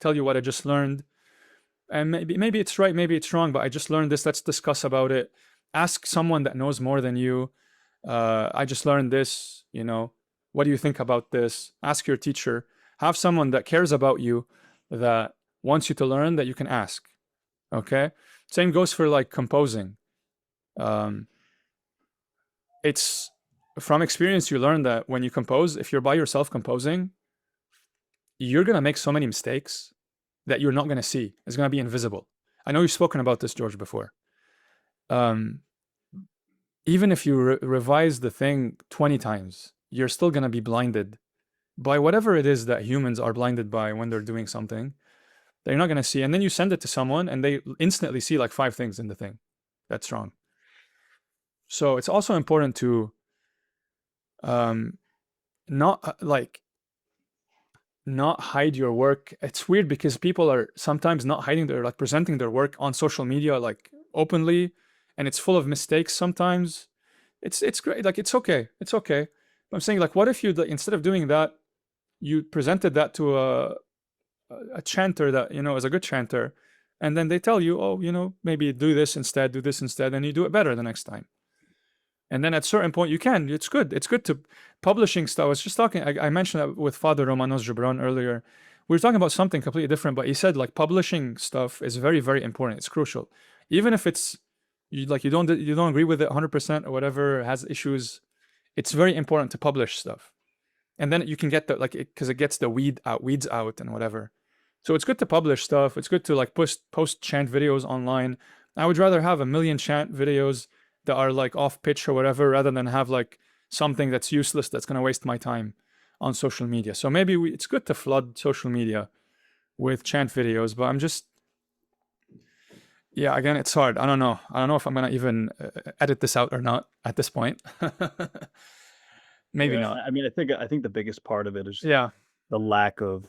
tell you what I just learned, and maybe it's right, maybe it's wrong, but I just learned this. Let's discuss about it. Ask someone that knows more than you. I just learned this. What do you think about this? Ask your teacher. Have someone that cares about you, that wants you to learn, that you can ask. Okay. Same goes for like composing. It's from experience, you learn that when you compose, if you're by yourself composing, you're gonna make so many mistakes that you're not gonna see. It's gonna be invisible. I know you've spoken about this, George, before. Even if you revise the thing 20 times, you're still gonna be blinded by whatever it is that humans are blinded by when they're doing something that you're not gonna see. And then you send it to someone and they instantly see like 5 things in the thing that's wrong. So it's also important to not hide your work. It's weird because people are sometimes not hiding like presenting their work on social media like openly, and it's full of mistakes sometimes. It's great, like it's okay. But I'm saying, like, what if you, instead of doing that, you presented that to a chanter that is a good chanter, and then they tell you, oh, maybe do this instead, and you do it better the next time. And then at a certain point, it's good to publishing stuff. I was just talking, I mentioned that with Father Romanos Gibran earlier. we were talking about something completely different, but he said like publishing stuff is very, very important. It's crucial. Even if it's you don't agree with it 100% or whatever, has issues, it's very important to publish stuff. And then you can get the like because it gets the weeds out and whatever. So it's good to publish stuff. It's good to like post chant videos online. I would rather have a million chant videos that are like off pitch or whatever rather than have like something that's useless that's going to waste my time on social media. So maybe it's good to flood social media with chant videos, but I'm just yeah, again, it's hard. I don't know. I don't know if I'm going to even edit this out or not at this point. Maybe Yeah, not. I mean, I think the biggest part of it is Yeah. the lack of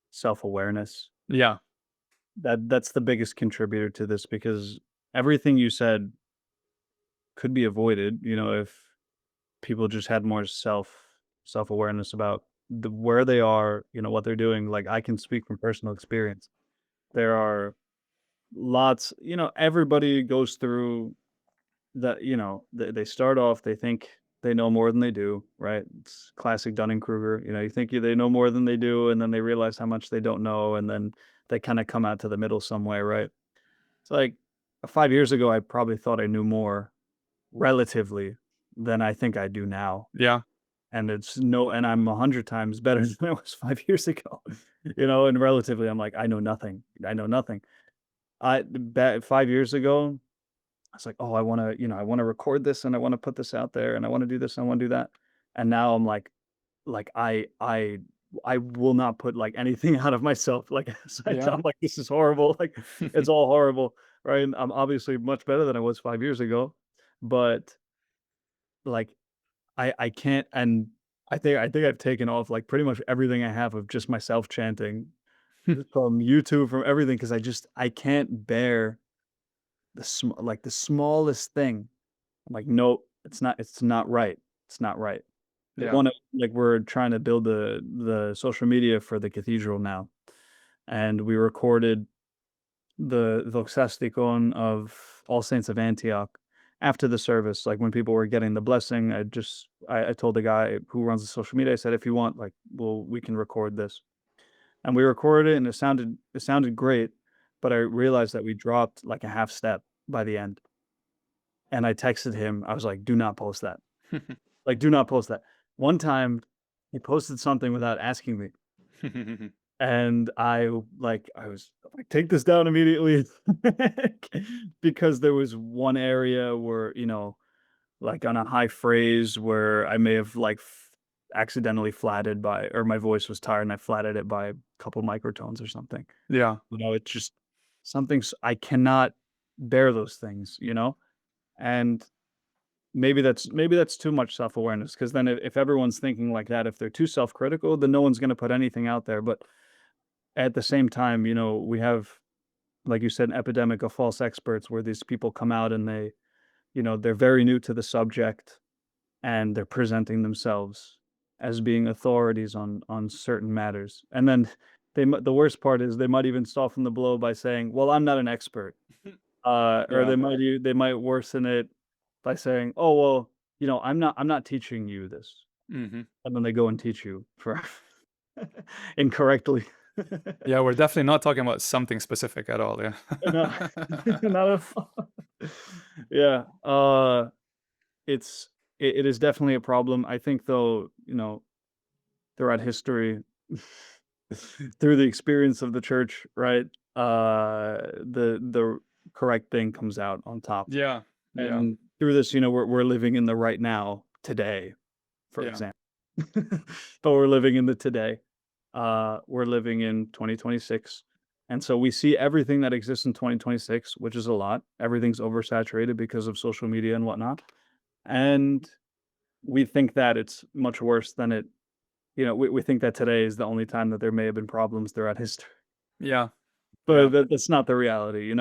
self-awareness. Yeah. That's the biggest contributor to this because everything you said could be avoided, if people just had more self-awareness about where they are, what they're doing. Like I can speak from personal experience. There are lots, everybody goes through that, they start off, they think they know more than they do, right? It's classic Dunning-Kruger. You think they know more than they do, and then they realize how much they don't know, and then they kind of come out to the middle some way, right? It's like 5 years ago, I probably thought I knew more relatively than I think I do now. Yeah. And and I'm 100 times better than I was 5 years ago. And relatively, I'm like, I know nothing. I know nothing. 5 years ago, I was like, "Oh, I wanna record this and I wanna put this out there and I wanna do this and I wanna do that." And now I'm like I will not put like anything out of myself. Like Yeah. I'm like, this is horrible. Like it's all horrible, right? And I'm obviously much better than I was 5 years ago, but like I can't. And I think I've taken off like pretty much everything I have of just myself chanting from YouTube, from everything, because I can't bear the smallest thing. I'm like, "Nope, it's not right. It's not right." They Yeah. wanna like, we're trying to build the social media for the cathedral now, and we recorded the Voxasticon of All Saints of Antioch after the service. Like, when people were getting the blessing, I told the guy who runs the social media, I said, "If you want, like, we can record this." And we recorded it, and it sounded great, but I realized that we dropped, like, a half step by the end, and I texted him. I was like, "Do not post that." Like, do not post that. One time, he posted something without asking me, and I was like, "Take this down immediately," because there was one area where, like on a high phrase where I may have accidentally flatted by, or my voice was tired and I flatted it by a couple microtones or something. Yeah. It's just I cannot bear those things, and maybe that's too much self-awareness, because then if everyone's thinking like that, if they're too self-critical, then no one's going to put anything out there. But at the same time, we have, like you said, an epidemic of false experts where these people come out and they're very new to the subject, and they're presenting themselves as being authorities on certain matters. And then the worst part is they might even soften the blow by saying, "Well, I'm not an expert." Or Yeah. they might worsen it by saying, "Oh, well, I'm not teaching you this." Hmm. And then they go and teach you for incorrectly. Yeah, we're definitely not talking about something specific at all. Yeah. No, not at all. Yeah, it's it is definitely a problem. I think though, throughout history, through the experience of the church, right? The correct thing comes out on top. Yeah. Yeah. And through this, we're living in the right now, today, for Yeah. example. But we're living in the today. We're living in 2026. And so we see everything that exists in 2026, which is a lot. Everything's oversaturated because of social media and whatnot. And we think that it's much worse than we think that today is the only time that there may have been problems throughout history. Yeah. But Yeah. that's not the reality.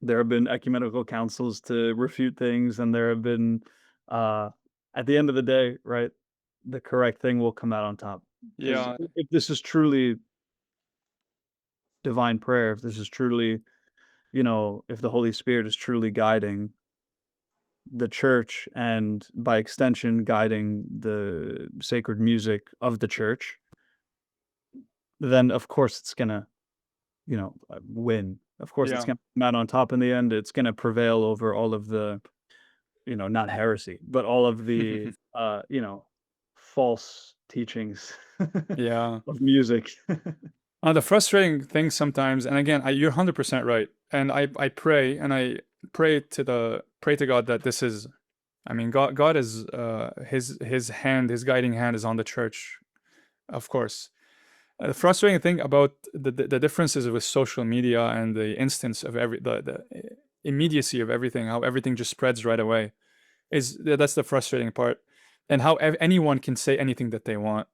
There have been ecumenical councils to refute things, and there have been, uh, at the end of the day, right, the correct thing will come out on top. Because Yeah. if this is truly divine prayer, if this is truly, if the Holy Spirit is truly guiding the church and by extension guiding the sacred music of the church, then of course it's gonna, win. Of course, it's Yeah. gonna come out on top in the end. It's gonna prevail over all of the, not heresy, but all of the, false teachings Yeah. of music. The frustrating thing sometimes, and again, you're 100% right. And I pray and I pray to God that this is, I mean, God is, his hand, his guiding hand is on the church, of course. The frustrating thing about the differences with social media and the instance of the immediacy of everything, how everything just spreads right away, that's the frustrating part, and how anyone can say anything that they want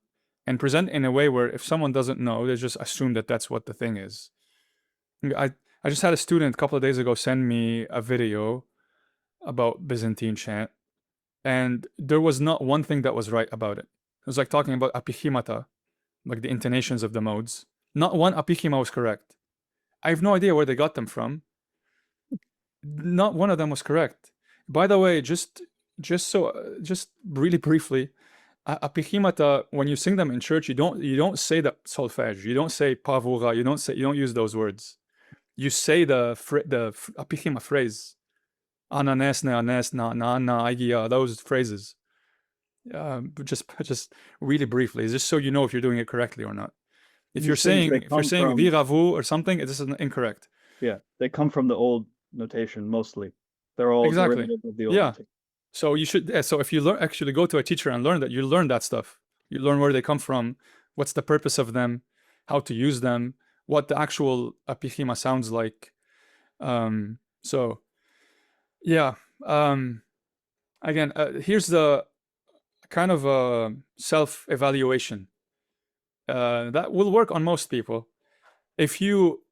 and present in a way where if someone doesn't know, they just assume that that's what the thing is. I I just had a student a couple of days ago send me a video about Byzantine chant, and there was not one thing that was right about it. It was like talking about apichimata, like the intonations of the modes. Not one apichima was correct. I have no idea where they got them from. Not one of them was correct. By the way, just really briefly, apichimata, when you sing them in church, you don't say the solfege, you don't say pavura, you don't use those words. You say the apichima phrase, ananes ne anes na aigia, those phrases. Just really briefly, just so you know if you're doing it correctly or not. These things, they If you're come saying from viravu or something, this is incorrect. yeah, they come from the old notation mostly. They're all Exactly. derivative of the old Yeah. notation. So you should. Yeah, so if you actually go to a teacher and learn that, you learn that stuff. You learn where they come from, what's the purpose of them, how to use them, what the actual apichima sounds like. So yeah. Um, Again, here's the kind of self-evaluation that will work on most people. If you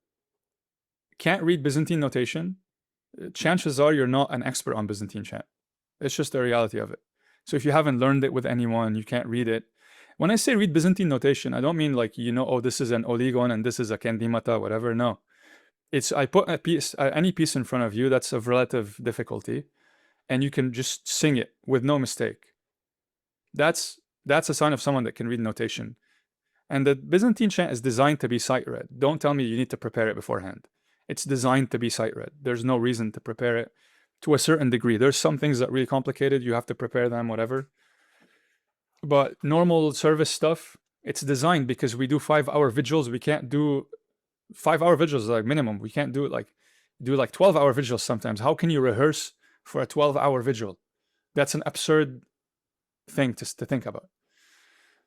can't read Byzantine notation, chances are you're not an expert on Byzantine chant. It's just the reality of it. So if you haven't learned it with anyone, you can't read it. When I say read Byzantine notation, I don't mean like, oh, this is an oligon and this is a kendimata, whatever. No. It's I put a piece, any piece in front of you that's of relative difficulty, and you can just sing it with no mistake. That's a sign of someone that can read notation. And the Byzantine chant is designed to be sight read. Don't tell me you need to prepare it beforehand. It's designed to be sight read. There's no reason to prepare it to a certain degree. There's some things that are really complicated. You have to prepare them, whatever. But normal service stuff, it's designed because we do 5 hour vigils. We can't do 5 hour vigils like minimum. We can't do like 12 hour vigils sometimes. How can you rehearse for a 12 hour vigil? That's an absurd thing to think about.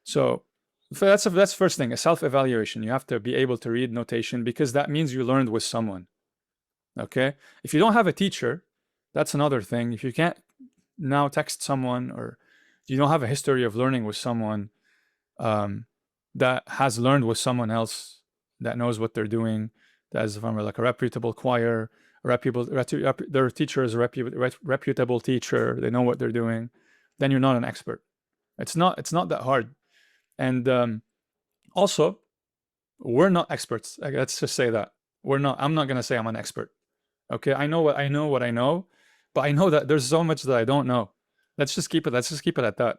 So that's first thing, a self-evaluation. You have to be able to read notation because that means you learned with someone. Okay? If you don't have a teacher, that's another thing. If you can't now text someone or you don't have a history of learning with someone um, that has learned with someone else that knows what they're doing, that is from like a reputable choir, their teacher is a reputable teacher, they know what they're doing, then you're not an expert. It's not that hard. And also, we're not experts. Like, let's just say that we're not. I'm not gonna say I'm an expert. Okay, I know what I know, but I know that there's so much that I don't know. Let's just keep it at that.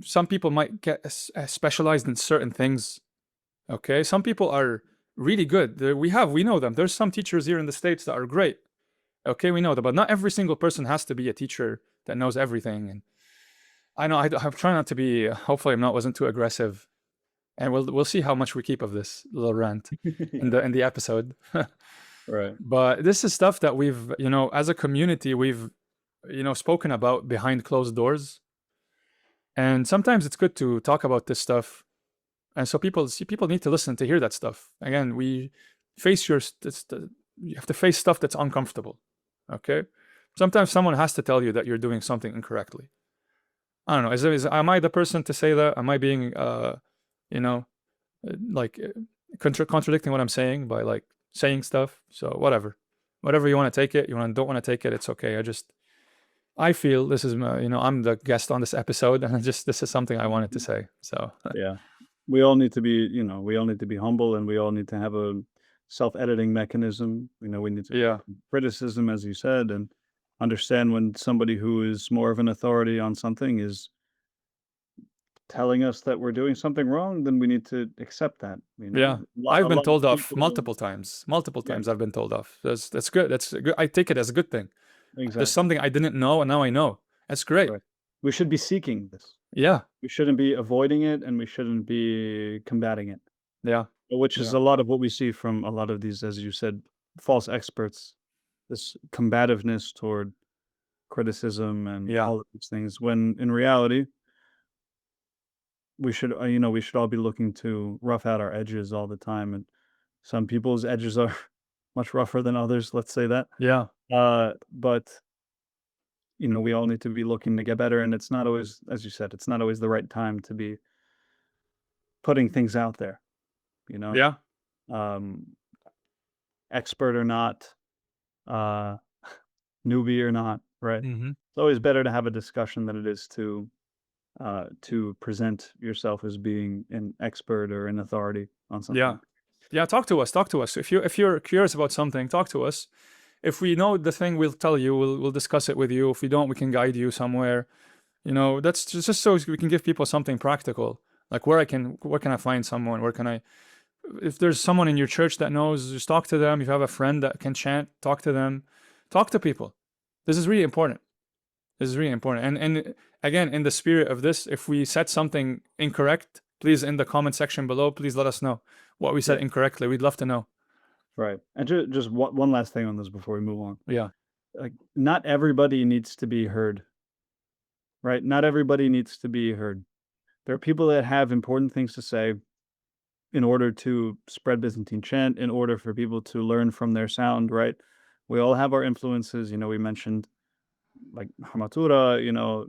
Some people might get specialized in certain things. Okay, some people are really good. We know them. There's some teachers here in the states that are great. Okay, we know that, but not every single person has to be a teacher that knows everything. And I know I'm trying not to be. Hopefully, I'm not wasn't too aggressive, and we'll see how much we keep of this little rant Yeah, in the episode. right. But this is stuff that we've, as a community, we've, spoken about behind closed doors. And sometimes it's good to talk about this stuff. And so people need to listen to hear that stuff. Again, we face you have to face stuff that's uncomfortable. Okay? Sometimes someone has to tell you that you're doing something incorrectly. I don't know. Am I the person to say that? Am I being, you know, like contradicting what I'm saying by like saying stuff? So whatever you want to take it. Don't want to take it. It's okay. I feel this is I'm the guest on this episode, and this is something I wanted to Mhm. say. So Yeah. We all need to be humble, and we all need to have a self-editing mechanism. We need to yeah, criticism, as you said, and understand when somebody who is more of an authority on something is telling us that we're doing something wrong, then we need to accept that, you know? Yeah. I've A been lot of told off people. multiple times. Multiple Yeah, times I've been told off. That's good. That's good. I take it as a good thing. There's exactly. something I didn't know and now I know. That's great. Right. We should be seeking this. Yeah. We shouldn't be avoiding it, and we shouldn't be combating it, Yeah. which is Yeah. a lot of what we see from a lot of these, as you said, false experts, this combativeness toward criticism and Yeah. all of these things, when in reality, we should, we should all be looking to rough out our edges all the time, and some people's edges are much rougher than others, let's say that. Yeah. But, we all need to be looking to get better, and it's not always, as you said, it's not always the right time to be putting things out there, you know? Yeah. Um, expert or not, uh, newbie or not, right? Hmm. It's always better to have a discussion than it is to present yourself as being an expert or an authority on Yeah. something. Yeah. Talk to us. Talk to us. If you're curious about something, talk to us. If we know the thing, we'll tell you. We'll discuss it with you. If we don't, we can guide you somewhere. That's just so we can give people something practical. Like where can I find someone? Where can I if there's someone in your church that knows, just talk to them. If you have a friend that can chant, talk to them. Talk to people. This is really important. This is really important. And again, in the spirit of this, if we said something incorrect, please in the comment section below, please let us know what we Yeah, said incorrectly. We'd love to know. right. And just one last thing on this before we move on. Yeah. Like, not everybody needs to be heard, right? Not everybody needs to be heard. There are people that have important things to say in order to spread Byzantine chant, in order for people to learn from their sound, right? We all have our influences. We mentioned like Hamatura,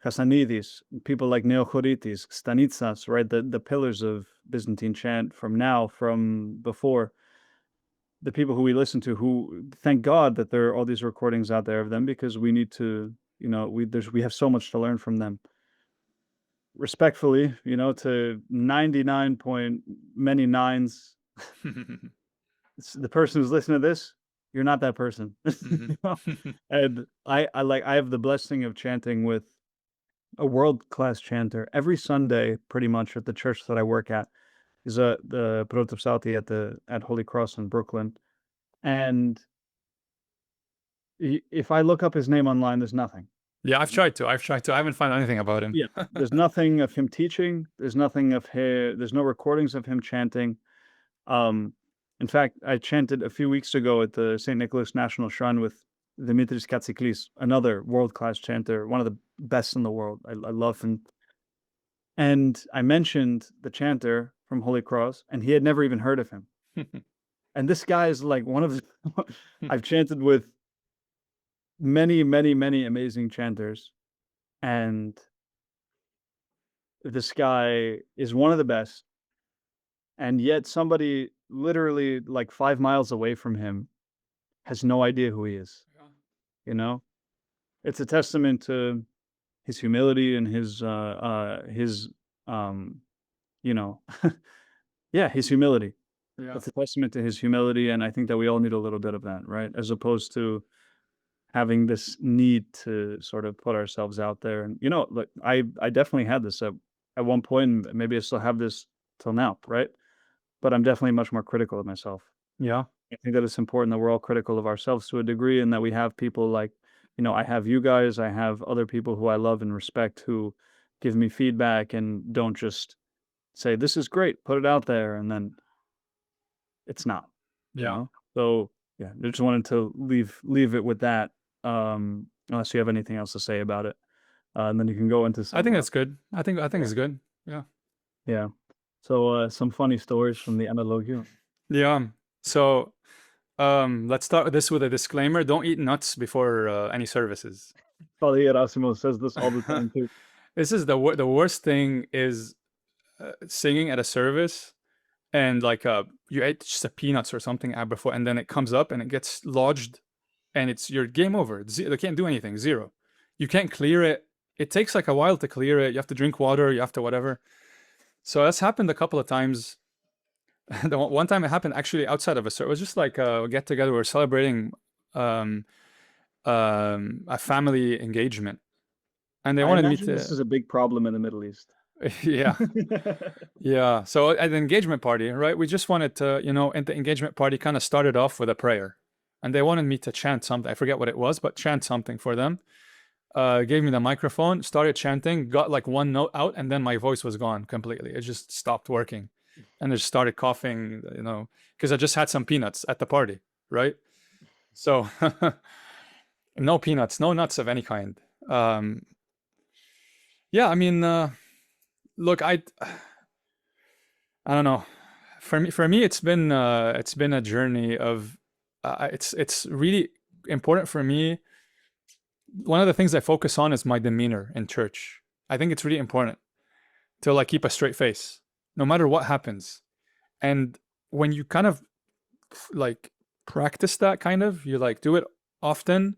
Hasanidis, people like Neochoritis, Stanitsas, right? The pillars of Byzantine chant from now, from before. The people who we listen to, who thank God that there are all these recordings out there of them, because we need to, we have so much to learn from them. Respectfully, to 99 point many nines, the person who's listening to this, you're not that person. Mhm. And I have the blessing of chanting with a world-class chanter every Sunday, pretty much, at the church that I work at. Is the Protopsalti at Holy Cross in Brooklyn. And if I look up his name online, there's nothing. Yeah, I've tried to. I've tried to. I haven't found anything about him. Yeah, there's nothing of him teaching. There's nothing of him. There's no recordings of him chanting. Um, in fact, I chanted a few weeks ago at the St. Nicholas National Shrine with Dimitris Katsiklis, another world-class chanter, one of the best in the world. I love him. And I mentioned the chanter from Holy Cross, and he had never even heard of him. And this guy is like one of I've chanted with many, many, many amazing chanters, and this guy is one of the best. And yet somebody literally like 5 miles away from him has no idea who he is. You know, it's a testament to his humility and his um, you know, yeah, his humility. Yeah. It's a testament to his humility, and I think that we all need a little bit of that, right? As opposed to having this need to sort of put ourselves out there. And look, I definitely had this at one point, and maybe I still have this till now, right? But I'm definitely much more critical of myself. Yeah. I think that it's important that we're all critical of ourselves to a degree, and that we have people like, I have you guys, I have other people who I love and respect, who give me feedback and don't just say, "This is great, put it out there," and then it's not, you Yeah. know? So, yeah, I just wanted to leave it with that, unless you have anything else to say about it, and then you can go into I some, think that's good. I think yeah, it's good. Yeah. yeah. So, some funny stories from the Analogio. Yeah. So let's start this with a disclaimer. Don't eat nuts before any services. Father Erasimo says this all the time too. This is the worst thing is singing at a service and like you ate just a peanuts or something before and then it comes up and it gets lodged and it's your game over. They can't do anything. Zero. You can't clear it. It takes like a while to clear it. You have to drink water. You have to whatever. So that's happened a couple of times. The one time it happened actually outside of a service. It was just like a get together. We were celebrating um, a family engagement, and they I wanted me imagine this to. is a big problem in the Middle East. Yeah. Yeah. So at the engagement party, right? We just wanted to, at the engagement party kind of started off with a prayer. And they wanted me to chant something. I forget what it was, but chant something for them. Gave me the microphone, started chanting, got like one note out, and then my voice was gone completely. It just stopped working. And I just started coughing, because I just had some peanuts at the party, right? So no peanuts, no nuts of any kind. Um, yeah, I mean, look, I don't know. For me, it's been a journey of. It's really important for me. One of the things I focus on is my demeanor in church. I think it's really important to like keep a straight face, no matter what happens. And when you kind of like practice that, you like do it often,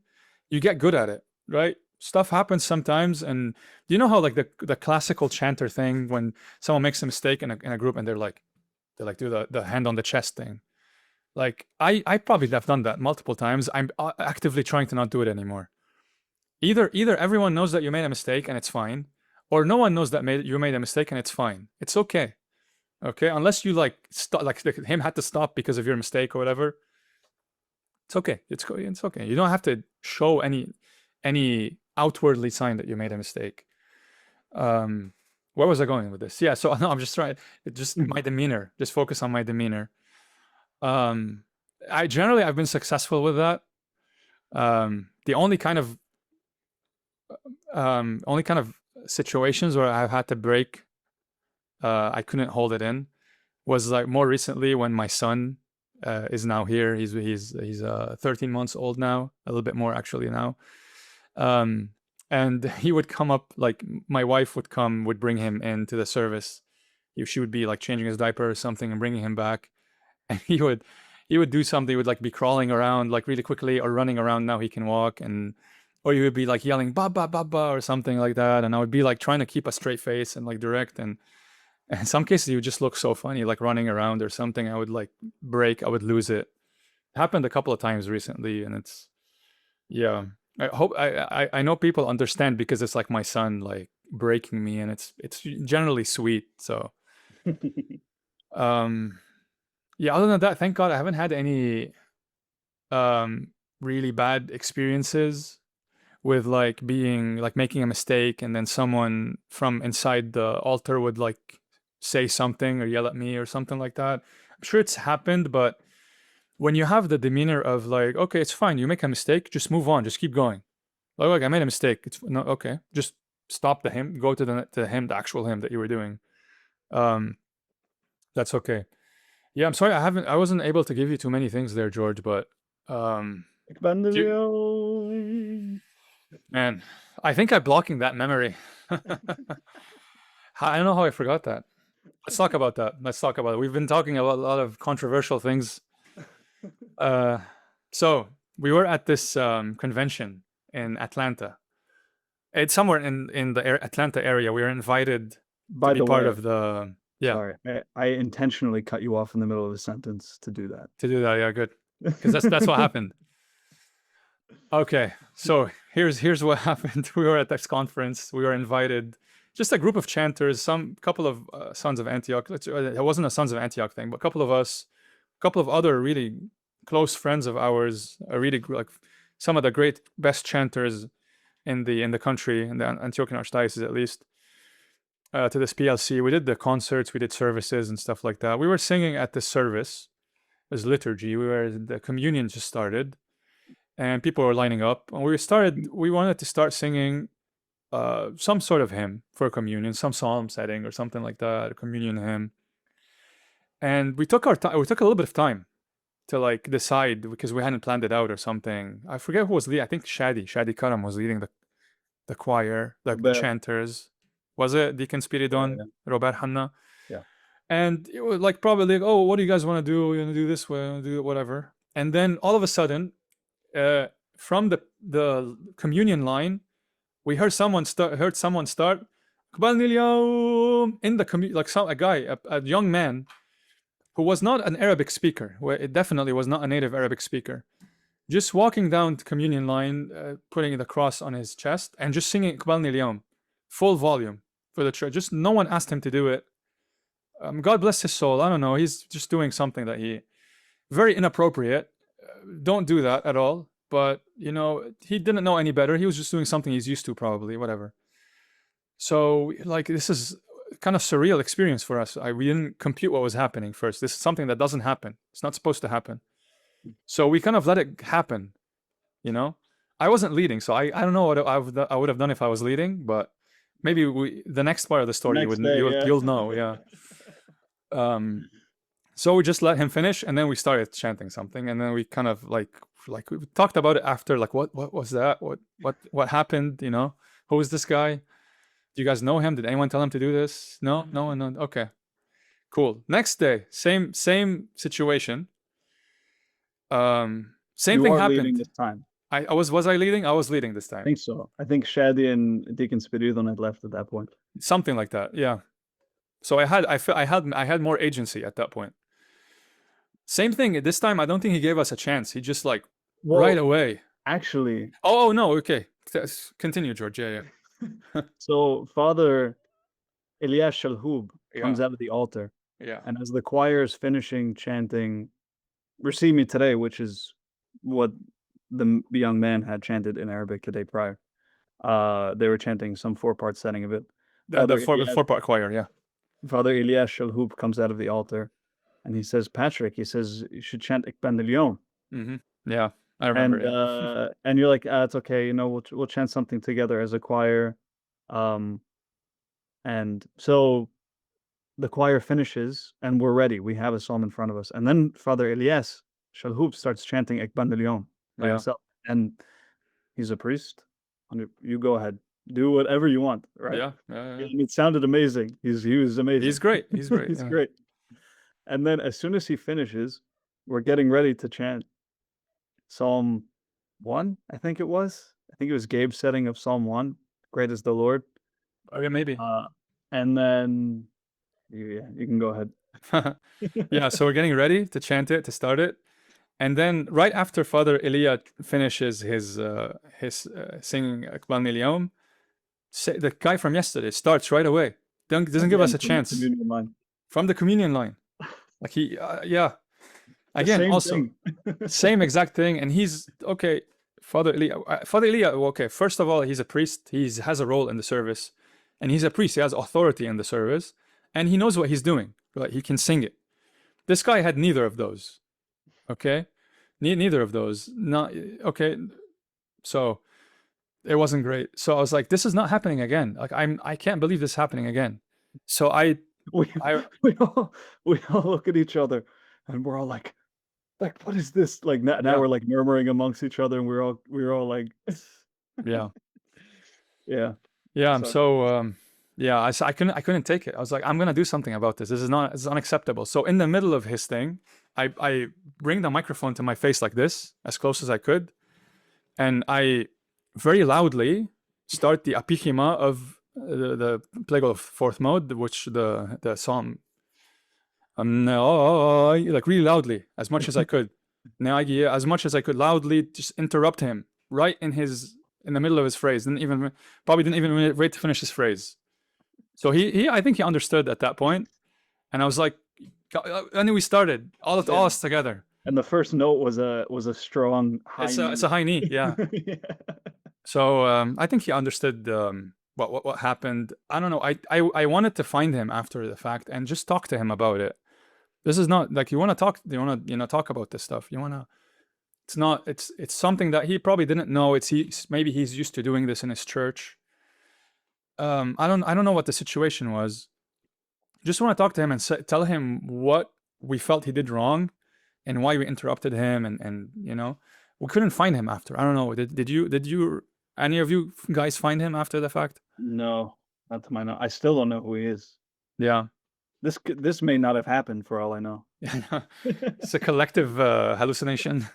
you get good at it, right? Stuff happens sometimes, and do you know how like the classical chanter thing when someone makes a mistake in a group and they like do the hand on the chest thing. Like I probably have done that multiple times. I'm actively trying to not do it anymore. Either everyone knows that you made a mistake and it's fine, or no one knows that you made a mistake and it's fine. It's okay. Okay, unless you like stop, like him had to stop because of your mistake or whatever. It's okay. It's okay. You don't have to show any outwardly sign that you made a mistake. Um, where was I going with this? Yeah, so no, I'm just trying. Just my demeanor. Just focus on my demeanor. Um, I've been successful with that. The only kind of situations where I've had to break, I couldn't hold it in, was like more recently when my son is now here. He's 13 months old now, a little bit more actually now. Um, and he would come up, like my wife would bring him into the service. She would be like changing his diaper or something and bringing him back, and he would do something. He would like be crawling around like really quickly or running around. Now he can walk, and or he would be like yelling "Baba Baba" or something like that, and I would be like trying to keep a straight face and like direct, and in some cases he would just look so funny like running around or something. I would like I would lose it. Happened a couple of times recently, and it's yeah. I know people understand because it's like my son like breaking me, and it's generally sweet. So um yeah, other than that, thank God I haven't had any um really bad experiences with like being like making a mistake and then someone from inside the altar would like say something or yell at me or something like that. I'm sure it's happened, but when you have the demeanor of like, okay, it's fine, you make a mistake, just move on, just keep going. Like I made a mistake. It's no okay. Just stop the hymn, go to the hymn, the actual hymn that you were doing. Um, that's okay. Yeah, I'm sorry, I wasn't able to give you too many things there, George, but um, Ik ben de do you, leeuw. man, I think I'm blocking that memory. I don't know how I forgot that. Let's talk about that. Let's talk about it. We've been talking about a lot of controversial things. Uh, so we were at this convention in Atlanta. It's somewhere in the Atlanta area. We were invited to By be the part way, of the yeah sorry, I intentionally cut you off in the middle of a sentence to do to do that. Yeah, good, because that's what happened. Okay, so here's what happened. We were at this conference. We were invited, just a group of chanters, some couple of Sons of Antioch. It wasn't a Sons of Antioch thing, but a couple of us, a couple of other really close friends of ours, really like some of the great best chanters in the country, in the Antiochian Archdiocese at least. To this PLC, we did the concerts, we did services and stuff like that. We were singing at this service. It was liturgy. The communion just started, and people were lining up. And we wanted to start singing some sort of hymn for communion, some psalm setting or something like that, a communion hymn. And we took our time. We took a little bit of time to like decide because we hadn't planned it out or something. I forget who was leading. I think Shadi Karam was leading the choir, the Robert. chanters. Was it Deacon Spiridon, Yeah, Robert Hanna? yeah. And it was like probably like, oh, what do you guys want to do? You want to do this way, do whatever. And then all of a sudden, uh, from the communion line, we heard someone start "Qbal Nil in the like a guy, a young man who was not an Arabic speaker. Where it definitely was not a native Arabic speaker. Just walking down the communion line, putting the cross on his chest, and just singing "Qbal Nil full volume. for the church. Just no one asked him to do it. God bless his soul. I don't know. He's just doing something that he very inappropriate. Don't do that at all. But he didn't know any better. He was just doing something he's used to, probably, whatever. So like this is kind of surreal experience for us. We didn't compute what was happening first. This is something that doesn't happen. It's not supposed to happen. So we kind of let it happen. I wasn't leading, so I don't know what I would have done if I was leading, but maybe the next part of the story Next day, yeah. you'll know, yeah. So we just let him finish, and then we started chanting something, and then we kind of like we talked about it after, like what was that? What happened? Who is this guy? Do you guys know him? Did anyone tell him to do this? No, no one. No. Okay, cool. Next day, same situation. Same You thing are leading happened. this time. I was I leading? I was leading this I time. think so. I think Shadi and Deacon Spiridon had left at that point. Something like that, yeah. So I had more agency at that point. Same thing this time. I don't think he gave us a chance. He just right away. Actually. Oh no. Okay. Continue, George. Yeah. So Father Elias Shalhub comes out of the altar. Yeah. And as the choir is finishing chanting "Receive Me Today," which is what the young man had chanted in Arabic the day prior, they were chanting some 4-part setting of it. The 4-part choir. Yeah. Father Elias Shalhub comes out of the altar, and he says, "Patrick," he says, "you should chant Ikban Lyon." Yeah, I remember. And you're like, "It's okay. We'll chant something together as a choir." And so the choir finishes, and we're ready. We have a psalm in front of us, and then Father Elias Shalhub starts chanting Ikban Lyon by himself, and he's a priest. You go ahead, do whatever you want, right? Yeah. It sounded amazing. He was amazing. He's great. He's great. He's great. And then as soon as he finishes, we're getting ready to chant Psalm 1, I think it was. I think it was Gabe's setting of Psalm 1, "Great is the Lord." Oh yeah, maybe. And then you can go ahead. Yeah, so we're getting ready to chant it, to start it. And then right after Father Elia finishes his singing Akban Ilyom, the guy from yesterday starts right away. Doesn't give us a chance. From the communion line. Like he, yeah. Again, same also, thing. same exact thing. And he's, okay, Father Elia, okay, first of all, he's a priest. He has a role in the service. And he's a priest. He has authority in the service. And he knows what he's doing. Like, he can sing it. This guy had neither of those. Okay? Neither of those. Not okay. So it wasn't great. So I was like, this is not happening again. Like I can't believe this is happening again. So we all look at each other and we're all like what is this? Like now we're like murmuring amongst each other, and we're all like yeah. Yeah. Yeah. So yeah, I couldn't take it. I was like, I'm gonna do something about this. It's unacceptable. So in the middle of his thing, I bring the microphone to my face like this, as close as I could, and I very loudly start the apichima of the plague of fourth mode, which the psalm, like really loudly, as much as I could, as much as I could loudly, just interrupt him right in the middle of his phrase. Probably didn't even wait to finish his phrase. So he I think he understood at that point, and I was like, and then we started all of us together. And the first note was a strong high. It's a high knee, yeah. Yeah. So I think he understood what happened. I don't know. I wanted to find him after the fact and just talk to him about it. This is not like you want to talk about this stuff. It's something that he probably didn't know. Maybe he's used to doing this in his church. I don't know what the situation was. Just want to talk to him and tell him what we felt he did wrong and why we interrupted him, and we couldn't find him after. I don't know. Did you any of you guys find him after the fact? No, not to my knowledge. I still don't know who he is. Yeah. This may not have happened for all I know. It's a collective hallucination.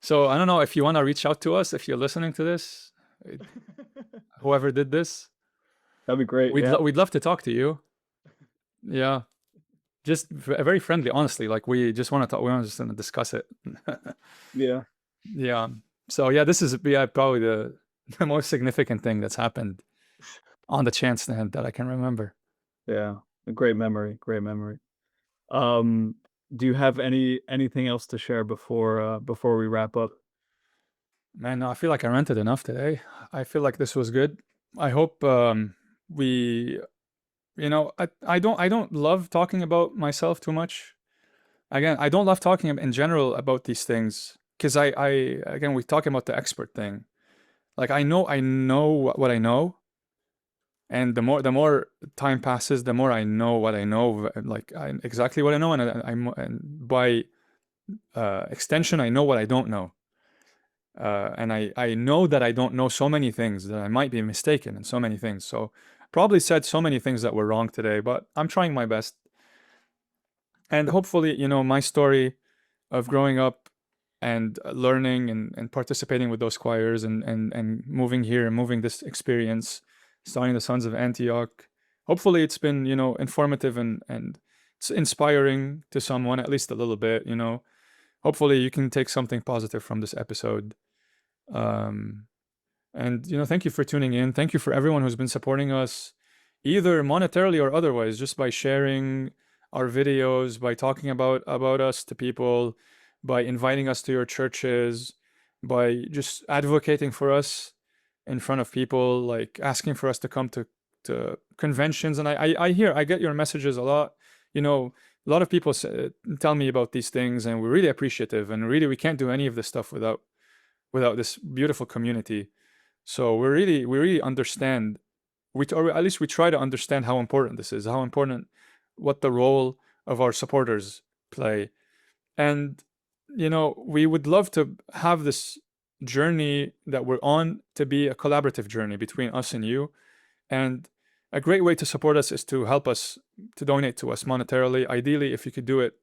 So I don't know if you want to reach out to us, if you're listening to this, whoever did this. That'd be great. We'd love to talk to you. Yeah. Just very friendly, honestly. Like we just want to talk. We want to just discuss it. Yeah. Yeah. So yeah, this is probably the most significant thing that's happened on the chant stand that I can remember. Yeah, a great memory, great memory. Um, do you have anything else to share before we wrap up? Man, no, I feel like I ranted enough today. I feel like this was good. I hope we, I don't love talking about myself too much. Again, I don't love talking in general about these things because I again we talking about the expert thing. Like I know what I know, and the more time passes, the more I know what I know, like exactly what I know, and by extension, I know what I don't know. And I know that I don't know so many things, that I might be mistaken in so many things. So probably said so many things that were wrong today, but I'm trying my best. And hopefully, my story of growing up and learning and participating with those choirs and moving here and moving this experience, starting the Sons of Antioch. Hopefully it's been, informative and it's inspiring to someone, at least a little bit. Hopefully you can take something positive from this episode. Um, and thank you for tuning in. Thank you for everyone who's been supporting us, either monetarily or otherwise, just by sharing our videos, by talking about us to people, by inviting us to your churches, by just advocating for us in front of people, like asking for us to come to conventions. And I get your messages a lot. A lot of people tell me about these things, and we're really appreciative. And really, we can't do any of this stuff without this beautiful community. So we really understand. Or at least we try to understand how important this is, how important, what the role of our supporters play. And we would love to have this journey that we're on to be a collaborative journey between us and you. And a great way to support us is to help us, to donate to us monetarily. Ideally, if you could do it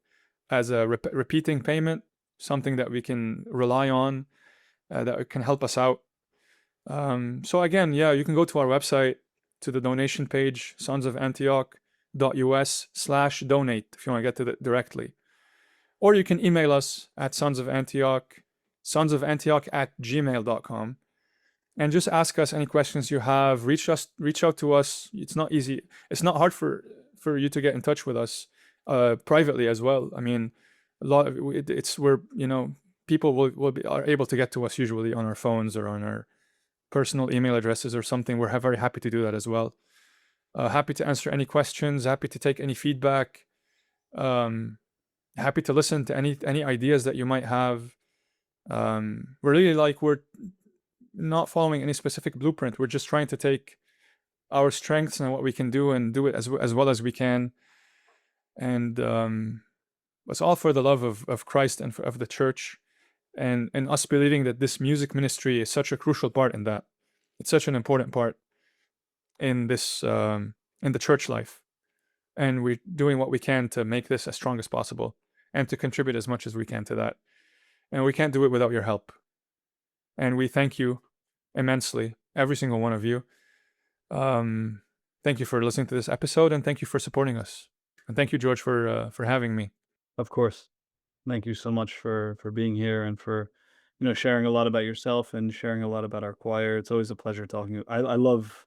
as a repeating payment, something that we can rely on, that can help us out. So again, yeah, you can go to our website, to the donation page, sonsofantioch.us/donate, if you want to get to it directly. Or you can email us at sonsofantioch@gmail.com, and just ask us any questions you have. Reach out to us. It's not easy. It's not hard for you to get in touch with us privately as well. I mean, a lot of it's where people are able to get to us usually on our phones or on our personal email addresses or something. We're very happy to do that as well. Happy to answer any questions. Happy to take any feedback. Happy to listen to any ideas that you might have. We're not following any specific blueprint. We're just trying to take our strengths and what we can do and do it as well as we can. And it's all for the love of Christ and of the church, and us believing that this music ministry is such a crucial part in that. It's such an important part in this in the church life, and we're doing what we can to make this as strong as possible and to contribute as much as we can to that. And we can't do it without your help. And we thank you immensely, every single one of you. Thank you for listening to this episode, and thank you for supporting us. And thank you, George, for having me. Of course. Thank you so much for being here and for sharing a lot about yourself and sharing a lot about our choir. It's always a pleasure talking. I love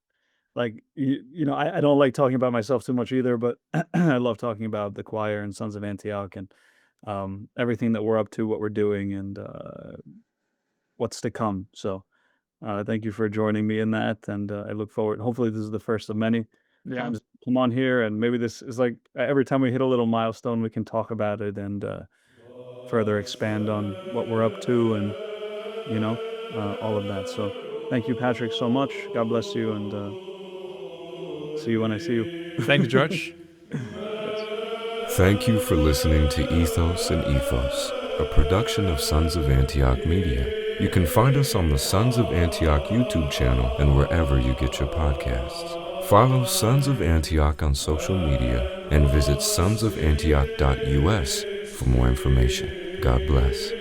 like I don't like talking about myself too much either, but I love talking about the choir and Sons of Antioch and everything that we're up to, what we're doing, and what's to come. So thank you for joining me in that, and I look forward. Hopefully, this is the first of many Yeah. times come on here, and maybe this is like every time we hit a little milestone, we can talk about it and further expand on what we're up to, and you know all of that. So thank you, Patrick, so much. God bless you, and see you when I see you. Thank you, George. Yes. Thank you for listening to Ethos and Yphos, a production of Sons of Antioch Media. You can find us on the Sons of Antioch YouTube channel and wherever you get your podcasts. Follow Sons of Antioch on social media and visit sonsofantioch.us for more information. God bless.